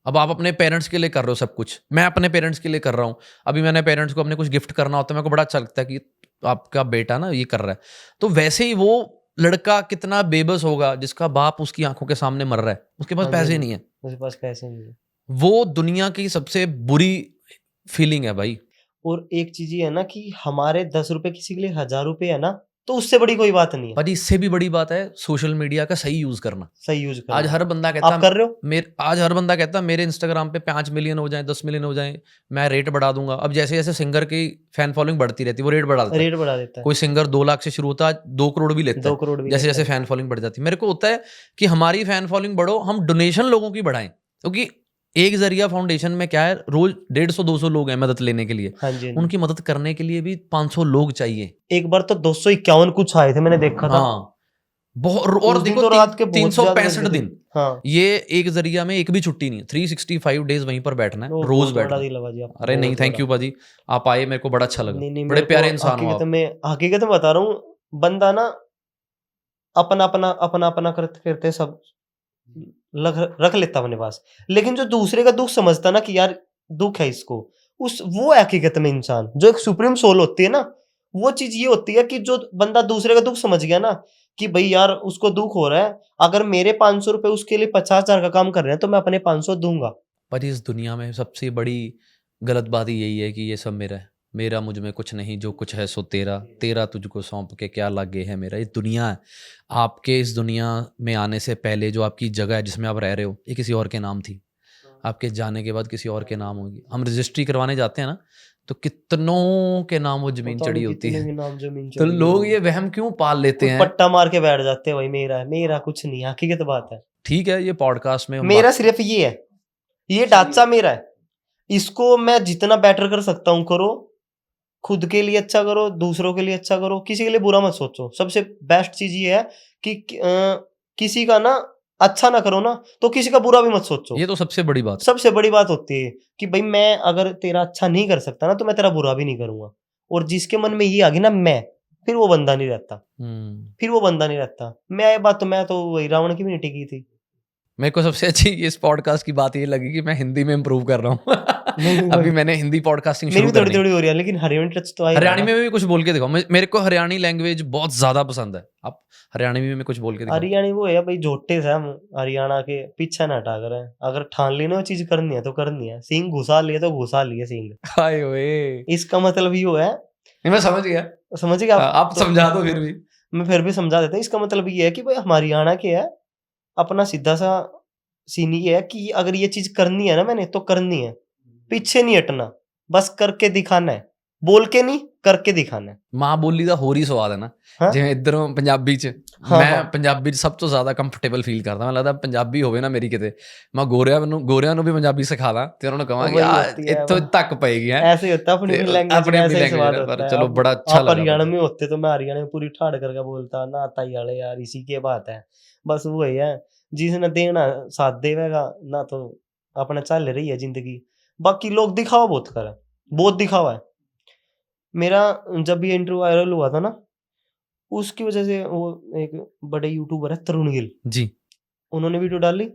अब आप अपने पेरेंट्स के लिए कर रहे हो सब कुछ, मैं अपने पेरेंट्स के लिए कर रहा हूँ। अभी मैंने पेरेंट्स को अपने कुछ गिफ्ट करना होता है, मेरे को बड़ा अच्छा लगता है कि आपका बेटा ना ये कर रहा है। तो वैसे ही वो लड़का कितना बेबस होगा जिसका बाप उसकी आंखों के सामने मर रहा है, उसके पास हाँ जी, पैसे हाँ नहीं जी, है। उसके पास पैसे नहीं है। वो दुनिया की सबसे बुरी फीलिंग है भाई। और एक चीज ये है ना कि हमारे 10 रुपए किसी के लिए 1000 रुपए है ना, तो उससे बड़ी कोई बात नहीं है। पर इससे भी बड़ी बात है सोशल मीडिया का सही यूज करना। सही यूज करना। आज हर बंदा आप कहता कर रहे हो? आज हर बंदा कहता मेरे इंस्टाग्राम पे 5 मिलियन हो जाए, 10 मिलियन हो जाए, मैं रेट बढ़ा दूंगा। अब जैसे जैसे सिंगर की फैन फॉलोइंग बढ़ती रहती है, वो रेट बढ़ा देता है। रेट बढ़ा देता है। कोई सिंगर 2 लाख से शुरू होता है, 2 करोड़ भी लेता 2 है करोड़ भी जैसे लेता जैसे है। फैन फॉलोइंग बढ़ जाती है। मेरे को होता है कि हमारी फैन फॉलोइंग बढ़ो, हम डोनेशन लोगों की बढ़ाएं, क्योंकि एक जरिया फाउंडेशन में क्या है, रोज 150-200 लोग हैं मदद लेने के लिए। हाँ जी, हाँ जी। उनकी मदद करने के लिए भी 500 लोग चाहिए। एक बार तो 251 कुछ आए थे, मैंने देखा था। हाँ, बहुत। और उस दिन देखो तो रात के बहुत ज्यादा लग 365 गए थे। दिन, हाँ। ये एक जरिया में एक भी छुट्टी नहीं है, 365 डेज वहीं पर बैठना है, वो रोज बहुत बड़ा बैठना है। दिल है बाजी आपका, अरे नहीं, बहुत थैंक बड़ा। यू बाजी, आप आए, मेरे को बड़ा अच्छा लगा। नहीं नहीं, बड़े मेरे प्यारे को इंसान हो आप। हकीकत में बता रहा हूँ, बंदा ना अपना अपना अपना अपना करते करते सब रख लेता अपने पास, लेकिन जो दूसरे का दुख समझता ना कि यार दुख है इसको, उस वो है हकीकत में इंसान। जो एक सुप्रीम सोल होती है ना, वो चीज ये होती है कि जो बंदा दूसरे का दुख समझ गया ना कि भाई यार उसको दुख हो रहा है, अगर मेरे 500 रुपए उसके लिए 50,000 का काम कर रहे हैं तो मैं अपने 500 दूंगा। पर इस दुनिया में सबसे बड़ी गलत बात यही है कि ये सब मेरा है, मेरा मुझ में कुछ नहीं, जो कुछ है सो तेरा, तेरा तुझको सौंप के क्या लागे है मेरा। ये दुनिया है, आपके इस दुनिया में आने से पहले जो आपकी जगह है जिसमें आप रह रहे हो, ये किसी और के नाम थी, आपके जाने के बाद किसी और के नाम होगी। हम रजिस्ट्री करवाने जाते हैं ना, तो कितनों के नाम वो जमीन पता चढ़ी नहीं होती कितने है। भी नाम जमीन तो चढ़ी लोग होगी। ये वहम क्यों पाल लेते कुछ हैं? पट्टा मार के बैठ जाते हैं, भाई मेरा है, मेरा कुछ नहीं है, हकीकत बात है। ठीक है, ये पॉडकास्ट में हम मेरा बात, सिर्फ ये है, ये ढांचा मेरा है, इसको मैं जितना बेटर कर सकता हूँ करो, खुद के लिए अच्छा करो, दूसरों के लिए अच्छा करो, किसी के लिए बुरा मत सोचो। सबसे बेस्ट चीज ये है कि किसी का ना अच्छा ना करो ना, तो किसी का बुरा भी मत सोचो। ये तो सबसे बड़ी बात है। सबसे बड़ी बात होती है कि भाई मैं अगर तेरा अच्छा नहीं कर सकता ना, तो मैं तेरा बुरा भी नहीं करूंगा। और जिसके मन में ये आ गई ना मैं, फिर वो बंदा नहीं रहता, फिर वो बंदा नहीं रहता। मैं तो वही रावण की भी नहीं टिकी थी। मेरे को सबसे अच्छी इस पॉडकास्ट की बात ये लगी कि मैं हिंदी में इम्प्रूव कर रहा हूँ। नहीं नहीं अभी भाई, मैंने हिंदी पॉडकास्टिंग मेरी शुरू भी थोड़ी करनी है। थोड़ी हो रही है, लेकिन हरियाणवी टच तो आएगा हरियाणी ना। में भी कुछ बोल के दिखाओ, मेरे को हरियाणी लैंग्वेज बहुत ज्यादा पसंद है। आप हरियाणी में कुछ बोल के दिखाओ। हरियाणी वो है भाई, झोटे से हम हरियाणा के पीछे ना हटा कर, अगर ठान ली ना वो चीज करनी है तो करनी है। सिंह घुसा लिए तो घुसा लिए सिंह, हाय ओए, इसका मतलब ये है। नहीं, मैं समझ गया। समझ गए आप? आप तो समझा दो फिर भी। मैं फिर भी समझा देता हूँ। इसका मतलब ये है कि भाई हम हरियाणा के है, अपना सीधा सा सीन ये है कि अगर ये चीज करनी है ना मैंने, तो करनी है, पीछे नहीं हटना, बस करके दिखाना है, बोल के नहीं करके दिखाना है। माँ बोली ਦਾ ਹੋਰ ਹੀ ਸਵਾਦ ਹੈ ਨਾ। हाँ ਜਿਵੇਂ ਇੱਧਰੋਂ ਪੰਜਾਬੀ ਚ हाँ ਮੈਂ हाँ ਪੰਜਾਬੀ ਚ ਸਭ ਤੋਂ ਜ਼ਿਆਦਾ ਕੰਫਰਟੇਬਲ ਫੀਲ ਕਰਦਾ। ਮੈਨੂੰ ਲੱਗਦਾ ਪੰਜਾਬੀ ਹੋਵੇ ਨਾ ਮੇਰੀ ਕਿਤੇ, ਮੈਂ ਗੋਰਿਆਂ ਨੂੰ ਵੀ ਪੰਜਾਬੀ ਸਿਖਾ ਦਾਂ ਤੇ ਉਹਨਾਂ ਨੂੰ ਕਹਾਂ ਕਿ वही ਆ होती है ਇੱਥੋਂ वो। तक पएगी है। ऐसे ही होता है, अपनी अपनी लैंग्वेज अपनी का अपनी ऐसा ही लैंग्वेज स्वाद है, होता पर है। चलो अब बड़ा अच्छा आप लगा हरियाणा मुझे। में होते तो मैं हरियाणा में पूरी ठाड़ करके बोलता ना, ताई वाले यार इसी की बात है। बस वो ही है, जिसने देना साथ देवेगा ना, तो अपना चल रही है जिंदगी। बाकी लोग दिखावा बहुत कर, बहुत दिखावा है। मेरा जब ये इंटरव्यू वायरल हुआ था ना, उसकी वजह से वो एक बड़े यूट्यूबर है तरुण गिल, जी, उन्होंने वीडियो डाली।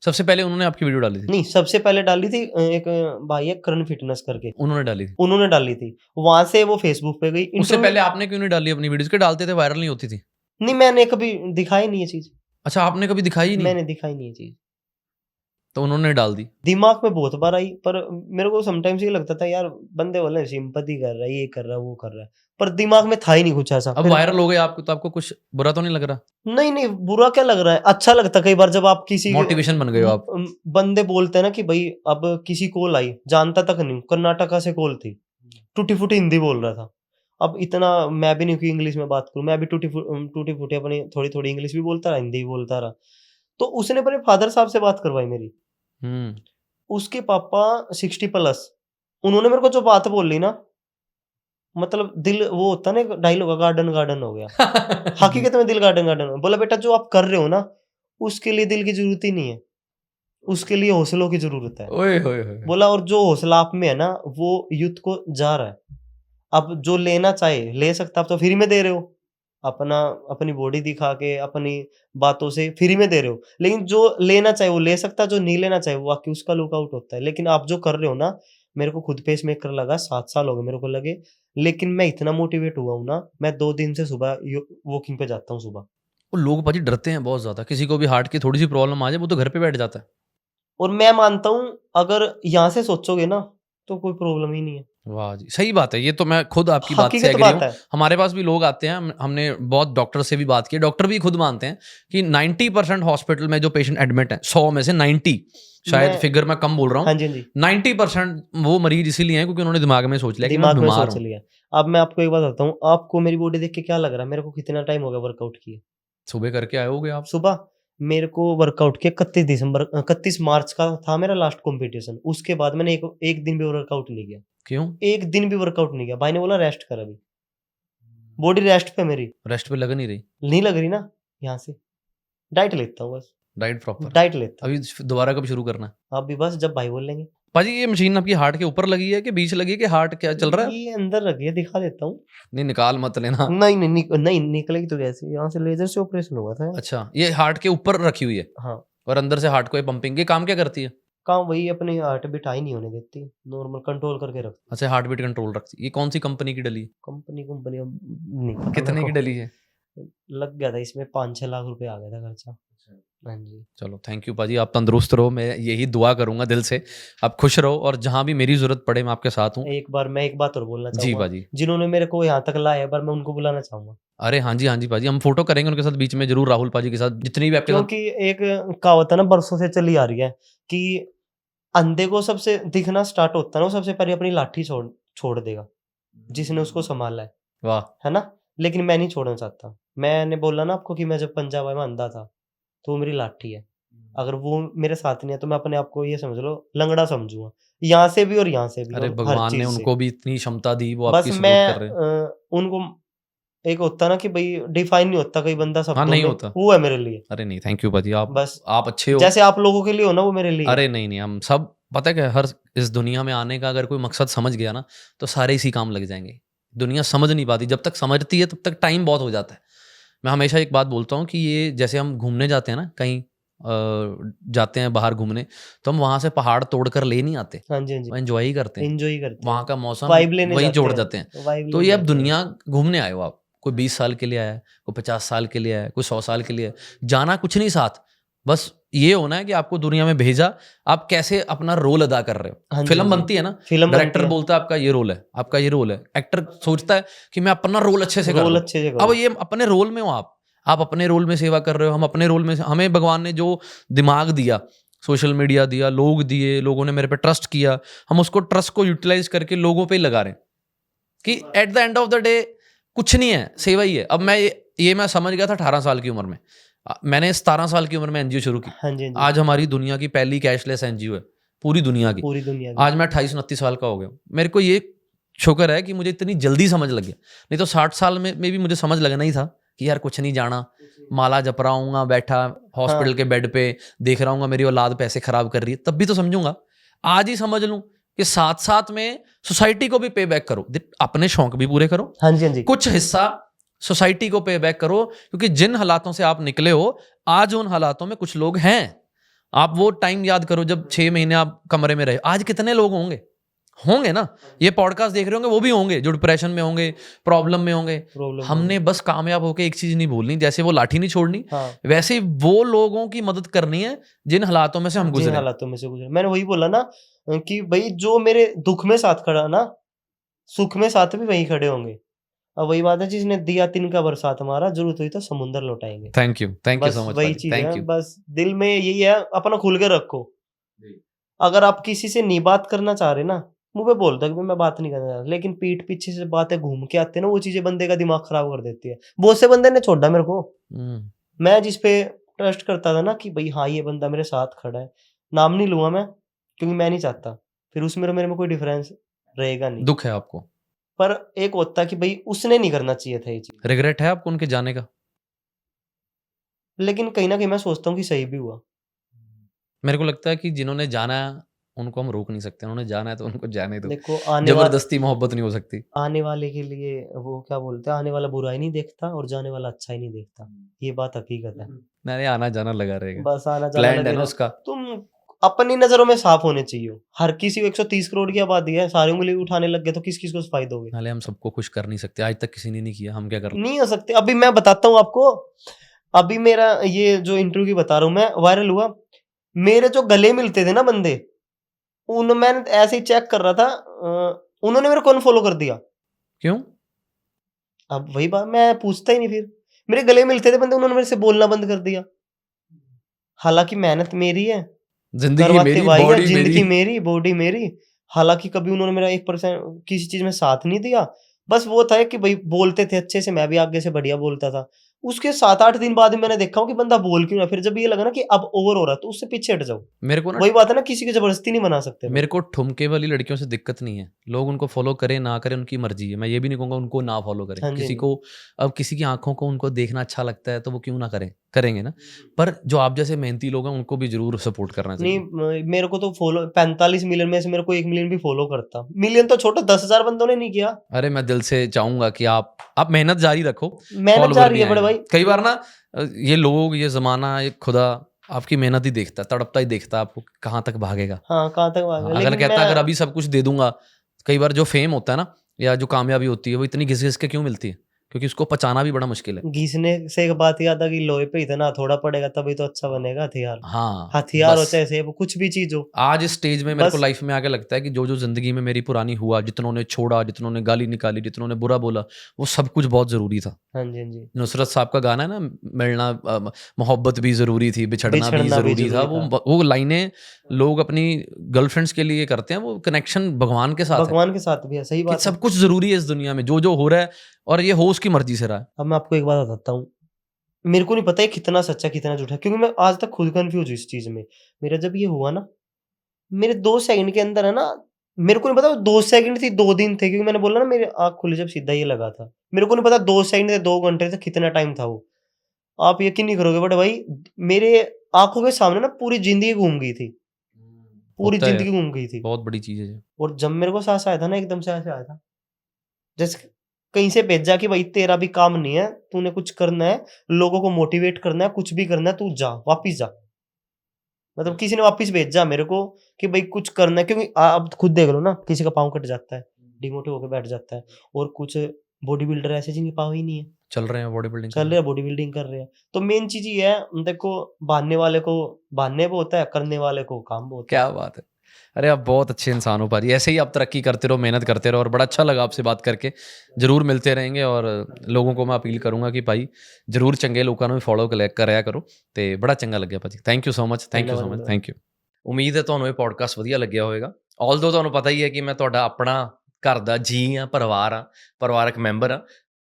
सबसे पहले उन्होंने आपकी वीडियो डाली थी? नहीं, सबसे पहले डाली थी एक भाई है करण फिटनेस करके, उन्होंने डाली थी। उन्होंने डाली थी। वहां से वो फेसबुक पे गई। उससे इंटरव्यू पहले आपने क्यों नहीं डाली अपनी वीडियोस? के डालते थे, वायरल नहीं होती थी? नहीं, मैंने कभी दिखाई नहीं है चीज, अच्छा, आपने कभी दिखाई ही नहीं, मैंने दिखाई नहीं है चीज। तो उन्होंने डाल दी। दिमाग में बहुत बार आई, पर मेरे को समटाइम्स ये लगता था यार बंदे बोले सिंपैथी कर रहा है, ये कर रहा है, वो कर रहा है, पर दिमाग में था ही नहीं कुछ ऐसा। अब फिर वायरल हो गए आपको, तो आपको कुछ बुरा तो नहीं लग रहा? नहीं नहीं, बुरा क्या लग रहा है, अच्छा लगता है कई बार जब आप किसी मोटिवेशन बन गए हो आप। बंदे बोलते हैं ना कि भाई अब किसी कॉल आई, जानता तक नहीं, कर्नाटका से कॉल थी, टूटी फूटी हिंदी बोल रहा था। अब इतना मैं भी नहीं कि इंग्लिश में बात करूं, मैं भी टूटी फूटी अपनी थोड़ी थोड़ी इंग्लिश भी बोलता रहा, हिंदी भी बोलता रहा। तो उसने अपने फादर साहब से बात करवाई मेरी। उसके पापा 60+, उन्होंने मेरे को जो बात बोली ना, मतलब दिल वो होता ना डायलॉग, गार्डन गार्डन हो गया। हकीकत में दिल गार्डन गार्डन हो। बोला बेटा जो आप कर रहे हो ना, उसके लिए दिल की जरूरत ही नहीं है, उसके लिए हौसलों की जरूरत है। ओए होए होए। बोला और जो हौसला आप में है ना, वो युद्ध को जा रहा है। अब जो लेना चाहे ले सकता, आप तो फ्री में दे रहे हो, अपना अपनी बॉडी दिखा के अपनी बातों से फ्री में दे रहे हो, लेकिन जो लेना चाहे वो ले सकता, जो नहीं लेना चाहे वो आके उसका लुकआउट होता है। लेकिन आप जो कर रहे हो ना, मेरे को खुद पेस मेकर लगा 7 साल हो गए मेरे को लगे, लेकिन मैं इतना मोटिवेट हुआ हूं ना, मैं 2 दिन से सुबह वॉकिंग पे जाता हूँ सुबह। वो लोग भाजी डरते हैं बहुत ज्यादा, किसी को भी हार्ट की थोड़ी सी प्रॉब्लम आ जाए वो तो घर पे बैठ जाता है। और मैं मानता हूं अगर यहां से सोचोगे ना, तो कोई प्रॉब्लम ही नहीं है। वाह जी, सही बात है। ये तो मैं खुद आपकी बात से हकीकत एग्री बात हूँ। है। हमारे पास भी लोग आते हैं, हमने बहुत डॉक्टर से भी बात की, डॉक्टर भी खुद मानते हैं कि 90% हॉस्पिटल में जो पेशेंट एडमिट हैं, 100 में से 90, शायद मैं फिगर मैं कम बोल रहा हाँ हूँ, जी, हाँ जी। 90% वो मरीज इसीलिए हैं क्योंकि उन्होंने दिमाग में सोच लिया कि मैं दिमाग में बीमार सोच हूँ। लिया। अब मैं आपको एक बात बताता हूँ, आपको मेरी बॉडी देख के क्या लग रहा है? मेरे को कितना टाइम हो गया वर्कआउट किए? सुबह करके आए होगे आप? सुबह मेरे को वर्कआउट किया 31 मार्च का था मेरा लास्ट कॉम्पिटिशन। उसके बाद मैंने एक दिन भी वर्कआउट नहीं किया। क्यों? एक दिन भी वर्कआउट नहीं किया। भाई ने बोला रेस्ट कर अभी। बॉडी रेस्ट पे मेरी। रेस्ट पे लग नहीं रही? नहीं लग रही ना यहाँ से। डाइट लेता हूँ बस। Diet proper? डाइट लेता हूँ। अभी दोबारा कब शुरू करना है? अभी बस जब भाई बोल लेंगे। पाजी ये मशीन आपकी हार्ट के ऊपर लगी है कि बीच लगी है कि हार्ट क्या चल रहा है? ये अंदर रखी है, दिखा देता हूँ। नहीं निकाल मत लेना। नहीं निकलेगी तो कैसे? यहाँ से लेजर से ऑपरेशन हुआ था। अच्छा, ये हार्ट के ऊपर रखी हुई है हाँ। और अंदर से हार्ट को ये पंपिंग, ये काम क्या करती है? काम वही अपनी हार्ट बीट हाई नहीं होने देती, नॉर्मल कंट्रोल करके रखती। अच्छा, हार्ट बीट कंट्रोल रखती है। ये कौन सी कंपनी की डली है? कंपनी अब नहीं पता कितने मेरे की को। डली है? लग गया था इसमें 5-6 लाख रुपए आ गया था खर्चा। हाँ जी। चलो थैंक यू पाजी, आप तंदुरुस्त रहो, मैं यही दुआ करूंगा दिल से। आप खुश रहो और जहां भी मेरी जरूरत पड़े मैं आपके साथ हूँ। मैं एक बात और बोलना जी चाहूंगा। पाजी। जिन्होंने मेरे को यहाँ तक लाया, एक बार मैं उनको बुलाना चाहूंगा। अरे हाँ जी पाजी, हम फोटो करेंगे उनके साथ बीच में जरूर, राहुल पाजी के साथ, जितनी भी आपके साथ। क्योंकि एक कहावत है ना, बरसों से चली आ रही है कि अंधे को सबसे दिखना स्टार्ट होता है ना, वो सबसे पहले अपनी लाठी छोड़ देगा जिसने उसको संभाला वाह। है ना। लेकिन मैं नहीं छोड़ना चाहता। मैंने बोला ना आपको कि मैं जब पंजाब आया मैं अंधा था, तो वो मेरी लाठी है। अगर वो मेरे साथ नहीं है तो मैं अपने आप को ये समझ लो लंगड़ा समझूंगा, यहाँ से भी और यहाँ से भी अरे और हर भगवान ने चीज से। उनको भी इतनी क्षमता दी, वो बस आपकी मैं सपोर्ट कर रहे हैं। उनको एक होता ना कि भाई डिफाइन नहीं होता कोई बंदा हाँ शब्दों नहीं में, होता। वो है मेरे लिए। अरे नहीं, थैंक यू पाजी, बस आप अच्छे हो। जैसे आप लोगों के लिए हो ना, वो मेरे लिए है। अरे नहीं हम सब, पता है क्या, हर इस दुनिया में आने का अगर कोई मकसद समझ गया ना तो सारे इसी काम लग जाएंगे। दुनिया समझ नहीं पाती, जब तक समझती है तब तक टाइम बहुत हो जाता है। मैं हमेशा एक बात बोलता हूँ कि ये जैसे हम घूमने जाते हैं ना कहीं, जाते हैं बाहर घूमने, तो हम वहाँ से पहाड़ तोड़ कर ले नहीं आते, हाँ जी, हाँ जी। एंजॉय ही करते हैं। एंजॉय करते वहाँ हैं, का मौसम वाइब लेने वहीं जाते जोड़ हैं, जाते हैं। वाइब तो लेने ये अब जाते हैं। दुनिया घूमने आए हो आप, कोई 20 साल के लिए आया है, कोई 50 साल के लिए आया है, कोई 100 साल के लिए आया है। जाना कुछ नहीं साथ, बस ये होना है कि आपको दुनिया में भेजा, आप कैसे अपना रोल अदा कर रहे हो। हाँ जी, फिल्म हाँ जी। बनती है ना, फिल्म बनती डायरेक्टर है, बोलता है आपका ये रोल है, आपका ये रोल है। एक्टर सोचता है कि मैं अपना रोल अच्छे से कर रोल दूं। अच्छे से अब करो। ये अपने रोल में हो आप अपने रोल में सेवा कर रहे हो, हम अपने रोल में, हमें भगवान ने जो दिमाग दिया, सोशल मीडिया दिया, लोग दिए, लोगों ने मेरे पे ट्रस्ट किया, हम उसको ट्रस्ट को यूटिलाइज करके लोगों पे ही लगा रहे हैं कि at the end of the day कुछ नहीं है, सेवा ही है। अब मैं ये मैं समझ गया था 18 साल की उम्र में। मैंने 17 साल की उम्र में एनजीओ शुरू की। हाँ जी, हाँ जी। आज हमारी दुनिया की पहली कैशलेस एनजीओ है पूरी दुनिया की। पूरी दुनिया आज मैं 28-29 साल का हो गया हूँ। मेरे को ये शुक्र है कि मुझे इतनी जल्दी समझ लग गया, नहीं तो 60 साल में भी मुझे समझ लगना ही था कि यार कुछ नहीं जाना, माला जप रहा हूँ बैठा हॉस्पिटल के बेड पे, देख रहा हूँ मेरी औलाद पैसे खराब कर रही है, तब भी तो समझूंगा। आज ही समझ लूँ कि साथ साथ में सोसाइटी को भी पे बैक करो, अपने शौक भी पूरे करो, हाँ जी, हाँ जी। कुछ हिस्सा सोसाइटी को पे बैक करो, क्योंकि जिन हालातों से आप निकले हो आज उन हालातों में कुछ लोग हैं। आप वो टाइम याद करो जब 6 महीने आप कमरे में रहे, आज कितने लोग होंगे ना, ये पॉडकास्ट देख रहे होंगे, वो भी होंगे जो डिप्रेशन में होंगे, प्रॉब्लम में होंगे। हमने बस कामयाब होकर एक चीज नहीं भूलनी, जैसे वो लाठी नहीं छोड़नी, हाँ। वैसे वो लोगों की मदद करनी है जिन हालातों में से हम गुजरे। हालातों में से गुजरे, मैंने वही बोला ना कि भाई जो मेरे दुख में साथ खड़ा ना, सुख में साथ भी वही खड़े होंगे। अब वही बात है, जिसने दिया तिनका बरसात हमारा, जरूरत हुई तो समुंदर लौटाएंगे। Thank you so much. वही चीज है, थैंक यू। बस दिल में यही है, अपना खुल के रखो। अगर आप किसी से नहीं बात करना चाह रहे ना, मुंह पे बोल दो कि मैं बात नहीं करना चाह रहा, लेकिन पीठ पीछे से बातें घूम के आते हैं ना, वो चीजें बंदे का दिमाग खराब कर देती है। बहुत से बंदे ने छोड़ा मेरे को, मैं जिस पे ट्रस्ट करता था ना कि भाई हाँ ये बंदा मेरे साथ खड़ा है, नाम नहीं लूंगा मैं क्योंकि मैं नहीं चाहता फिर उसमें मेरे में कोई डिफरेंस रहेगा नहीं। दुख है आपको, पर एक होता कि भाई उसने नहीं करना चाहिए था ये चीज। रिग्रेट है आपको उनके जाने का? लेकिन कहीं ना कहीं मैं सोचता हूँ कि सही भी हुआ। मेरे को लगता है कि जिन्होंने जाना है उनको हम रोक नहीं सकते, उन्होंने जाना है तो उनको जाने दो। देखो जबरदस्ती मोहब्बत नहीं हो सकती। आने वाले के लिए वो क्या बोलते हैं, आने वाला बुराई नहीं देखता और जाने वाला अच्छा ही नहीं देखता। ये बात हकीकत है। मैंने आना जाना लगा रहेगा, बस आना जाना प्लान है लगे ना ना। उसका। तुम अपनी नजरों में साफ होने चाहिए। हर किसी को 130 करोड़ की आबादी है, सारे उंगली उठाने लग गए तो किस किस को सफाई दोगे? नाले हम सबको खुश कर नहीं सकते, आज तक किसी ने नहीं किया, हम क्या कर नहीं हो सकते। अभी मैं बताता हूँ आपको, अभी मेरा ये जो इंटरव्यू की बता रहा हूँ मैं, वायरल हुआ। मेरे जो गले मिलते थे ना बंदे, उन मैंने ऐसे ही चेक कर रहा था, उन्होंने मेरे को अनफॉलो कर दिया। क्यों? अब वही बात, मैं पूछता ही नहीं फिर। मेरे गले मिलते थे बंदे, उन्होंने मेरे से बोलना बंद कर दिया। हालाँकि मेहनत मेरी है, ज़िंदगी करवाते मेरी, वही है, बॉडी ज़िंदगी मेरी। मेरी, बॉडी मेरी। हालाँकि कभी उन्होंने मेरा 1% किसी चीज़ में साथ नहीं दिया। बस वो था कि भई बोलते थे अच्छे से, मैं भी आगे से बढ़िया बोलता था। उसके 7-8 दिन बाद मैंने देखा हूँ कि बंदा बोल क्यों रहा है। फिर जब ये लगा ना कि अब ओवर हो रहा है, तो उससे पीछे हट जाओ। मेरे को ना वही बात है ना, किसी की ज़बरदस्ती नहीं बना सकते भाई। मेरे को ठुमके वाली लड़कियों से दिक्कत नहीं है। लोग उनको फ़ॉलो करें, ना करें, उनकी मर्ज़ी है। मैं ये भी नहीं कहूँगा उनको ना फ़ॉलो करें। हाँ जी, किसी हाँ जी। को अब किसी की आँखों को उनको देखना अच्छा लगता है, तो वो क्यों ना करें? करेंगे ना। पर जो आप जैसे मेहनती लोग हैं, उनको भी ज़रूर सपोर्ट करना नहीं, चाहिए। मेरे को तो फॉलो 45 मिलियन में से मेरे को 1 मिलियन भी फॉलो करता। मिलियन तो छोड़ो, 10,000 बंदों ने नहीं किया। अरे, मैं दिल से चाहूँगा कि आप मेहनत जारी रखो, मेहनत फ़ॉलोवर जारी भी है बड़े आएँगे। भाई। कई बार ना ये लोग, ये ज़माना, ये खुदा आपकी मेहनत ही देखता है, तड़पता ही देखता है आपको कहाँ तक भागेगा। हाँ, कहाँ तक भागेगा, अगर लेकिन कहता है अगर मैं अभी सब कुछ दे दूँगा, कई बार जो फ़ेम होता है ना या जो कामयाबी होती है, वो इतनी घिस-घिस के क्यों मिलती है? क्योंकि उसको पचाना भी बड़ा मुश्किल है। घिसने से एक बात याद आ गई, लोहे पे इतना थोड़ा पड़ेगा तभी तो अच्छा बनेगा हथियार। हाँ, हथियार हो बस चाहे सेब, कुछ भी चीज़ हो, आज इस स्टेज में मेरे को बस। लाइफ़ में आके लगता है कि जो-जो ज़िंदगी में मेरी पुरानी हुआ, जितनों ने छोड़ा, जितनों ने गाली निकाली, जितनों ने बुरा बोला, वो सब कुछ बहुत ज़रूरी था। हाँ जी, हाँ जी। नुसरत साहब का गाना है ना, मिलना मोहब्बत भी ज़रूरी थी, बिछड़ना भी बिछड़ना भी ज़रूरी था। ज़रूरी था। वो लाइनें लोग अपनी गर्लफ्रेंड्स के लिए करते हैं, वो कनेक्शन भगवान के साथ है, भगवान के साथ भी है, सही कि बात है। सब कुछ ज़रूरी है इस दुनिया में, जो-जो हो रहा है और ये हो उसकी मर्ज़ी से रहा है। अब मैं आपको एक बात बताता हूँ, मेरे को नहीं पता ये कितना सच्चा कितना झूठा है, क्योंकि मैं आज तक खुद कन्फ्यूज़ हूँ इस चीज़ में। मेरा जब ये हुआ ना, मेरे 2 सेकंड के अंदर है ना, मेरे को नहीं पता वो 2 सेकंड थी, 2 दिन थे, क्योंकि मैंने बोला ना मेरी आँख खुली जब सीधा ये लगा था। मेरे को नहीं पता 2 सेकंड थे, 2 घंटे थे, कितना टाइम था वो। आप यकीन नहीं करोगे बट भाई, मेरे आँखों के सामने ना पूरी ज़िंदगी घूम गई थी। पूरी होता है ज़िंदगी यार, घूम गई थी। बहुत बड़ी चीज़ है ये। और जब मेरे को साहस आया था ना, एकदम से ऐसे आया था। जैसे कहीं से भेजा कि भाई तेरा भी काम नहीं है, तूने कुछ करना है, लोगों को मोटिवेट करना है, कुछ भी करना है, तू जा, वापिस जा। मतलब किसी ने वापिस भेजा मेरे को कि भाई कुछ करना है, क्योंकि आप खुद देख लो ना, किसी का पाँव कट जाता है, डिमोटिव होके बैठ जाता है, और कुछ बॉडी बिल्डर ऐसे जिनके पाँव ही नहीं है, चल रहे हैं, बॉडी बिल्डिंग कर चल रहे रहे हैं। हैं, बॉडी बिल्डिंग कर रहे हैं। तो मेन चीज़ ये है, देखो, बाँधने वाले को बाँधने पे होता है, करने वाले को काम पे होता है। क्या बात है! अरे, आप बहुत अच्छे इंसान हो पाजी। ऐसे ही आप तरक्की करते रहो, मेहनत करते रहो और बड़ा अच्छा लगा आपसे बात करके। ज़रूर मिलते रहेंगे और लोगों को मैं अपील करूँगा कि भाई ज़रूर चंगे लोगों ਨੂੰ ਵੀ ਫੋਲੋ ਕਰਿਆ ਕਰੋ ਤੇ ਬੜਾ ਚੰਗਾ ਲੱਗਿਆ ਭਾਜੀ। Thank you so much, thank you धन्यवाद, ਸੋ ਮਚ, धन्यवाद। Thank you. ਉਮੀਦ ਹੈ ਤੁਹਾਨੂੰ ਇਹ ਪੋਡਕਾਸਟ ਵਧੀਆ ਲੱਗਿਆ ਹੋਵੇਗਾ। ਆਲਦੋ ਤੁਹਾਨੂੰ ਪਤਾ ਹੀ ਹੈ ਕਿ ਮੈਂ ਤੁਹਾਡਾ ਆਪਣਾ ਘਰ ਦਾ ਜੀ ਹਾਂ, ਪਰਿਵਾਰਕ ਮੈਂਬਰ ਹਾਂ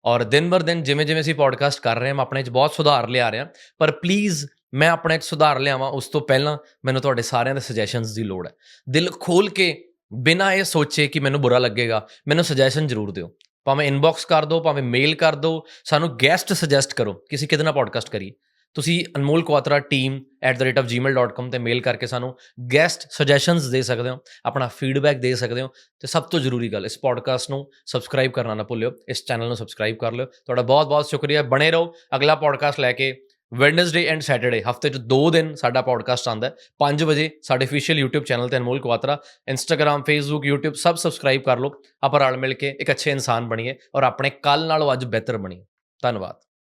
ਔਰ ਦਿਨ ਬਰ ਦਿਨ ਜਿਵੇਂ-ਜਿਵੇਂ ਅਸੀਂ ਪੋਡਕਾਸਟ ਕਰ ਰਹੇ ਹਾਂ, ਮੈਂ ਆਪਣੇ 'ਚ ਬਹੁਤ ਸੁਧਾਰ ਲਿਆ ਰਿਹਾ। ਪਰ ਪਲੀਜ਼ ਮੈਂ ਆਪਣੇ 'ਚ ਸੁਧਾਰ ਲਿਆਵਾਂ ਉਸ ਤੋਂ ਪਹਿਲਾਂ ਮੈਨੂੰ ਤੁਹਾਡੇ ਸਾਰਿਆਂ ਦੇ ਸੁਜੈਸ਼ਨਸ ਦੀ ਲੋੜ ਹੈ। ਦਿਲ ਖੋਲ੍ਹ ਕੇ ਬਿਨਾਂ ਇਹ ਸੋਚੇ ਕਿ ਮੈਨੂੰ ਬੁਰਾ ਲੱਗੇਗਾ, ਮੈਨੂੰ ਸੁਜੈਸ਼ਨ ਜ਼ਰੂਰ ਦਿਓ। ਭਾਵੇਂ ਇਨਬਾਕਸ ਕਰ ਦਿਓ, ਭਾਵੇਂ ਮੇਲ ਕਰ ਦਿਓ, ਸਾਨੂੰ ਗੈਸਟ ਸੁਜੈਸਟ ਕਰੋ ਕਿ ਅਸੀਂ ਕਿਹਦੇ ਨਾਲ ਪੋਡਕਾਸਟ ਕਰੀਏ। ਤੁਸੀਂ ਅਨਮੋਲ ਕੁਆਤਰਾ team@gmail.com ਤੇ ਮੇਲ ਕਰਕੇ ਸਾਨੂੰ ਗੈਸਟ ਸੁਜੈਸ਼ਨਸ ਦੇ ਸਕਦੇ ਹੋ, ਆਪਣਾ ਫੀਡਬੈਕ ਦੇ ਸਕਦੇ ਹੋ ਤੇ ਸਭ ਤੋਂ ਜ਼ਰੂਰੀ ਗੱਲ, ਇਸ ਪੋਡਕਾਸਟ ਨੂੰ ਸਬਸਕ੍ਰਾਈਬ ਕਰਨਾ ਨਾ ਭੁੱਲਿਓ, ਇਸ ਚੈਨਲ ਨੂੰ ਸਬਸਕ੍ਰਾਈਬ ਕਰ ਲਿਓ। ਤੁਹਾਡਾ ਬਹੁਤ-ਬਹੁਤ ਸ਼ੁਕਰੀਆ, ਬਣੇ ਰਹੋ ਅਗਲਾ ਪੋਡਕਾਸਟ ਲੈ ਕੇ। ਵੈਡਨਸਡੇ ਐਂਡ ਸੈਟਰਡੇ ਹਫ਼ਤੇ 'ਚ 2 ਦਿਨ ਸਾਡਾ ਪੋਡਕਾਸਟ ਆਉਂਦਾ 5 ਵਜੇ ਸਾਡੇ ਅਫੀਸ਼ੀਅਲ YouTube ਚੈਨਲ ਤੇ ਅਨਮੋਲ ਕੁਆਤਰਾ, ਇੰਸਟਾਗ੍ਰਾਮ, ਫੇਸਬੁੱਕ, YouTube ਸਭ ਸਬਸਕ੍ਰਾਈਬ ਕਰ ਲਓ। ਆਪਾਂ ਰਲ ਮਿਲ ਕੇ ਇੱਕ ਅੱਛੇ ਇਨਸਾਨ ਬਣੀਏ ਔਰ ਆਪਣੇ ਕੱਲ੍ਹ ਨਾਲੋਂ ਅੱਜ ਬਿਹਤਰ ਬਣੀਏ। ਧੰਨਵਾਦ।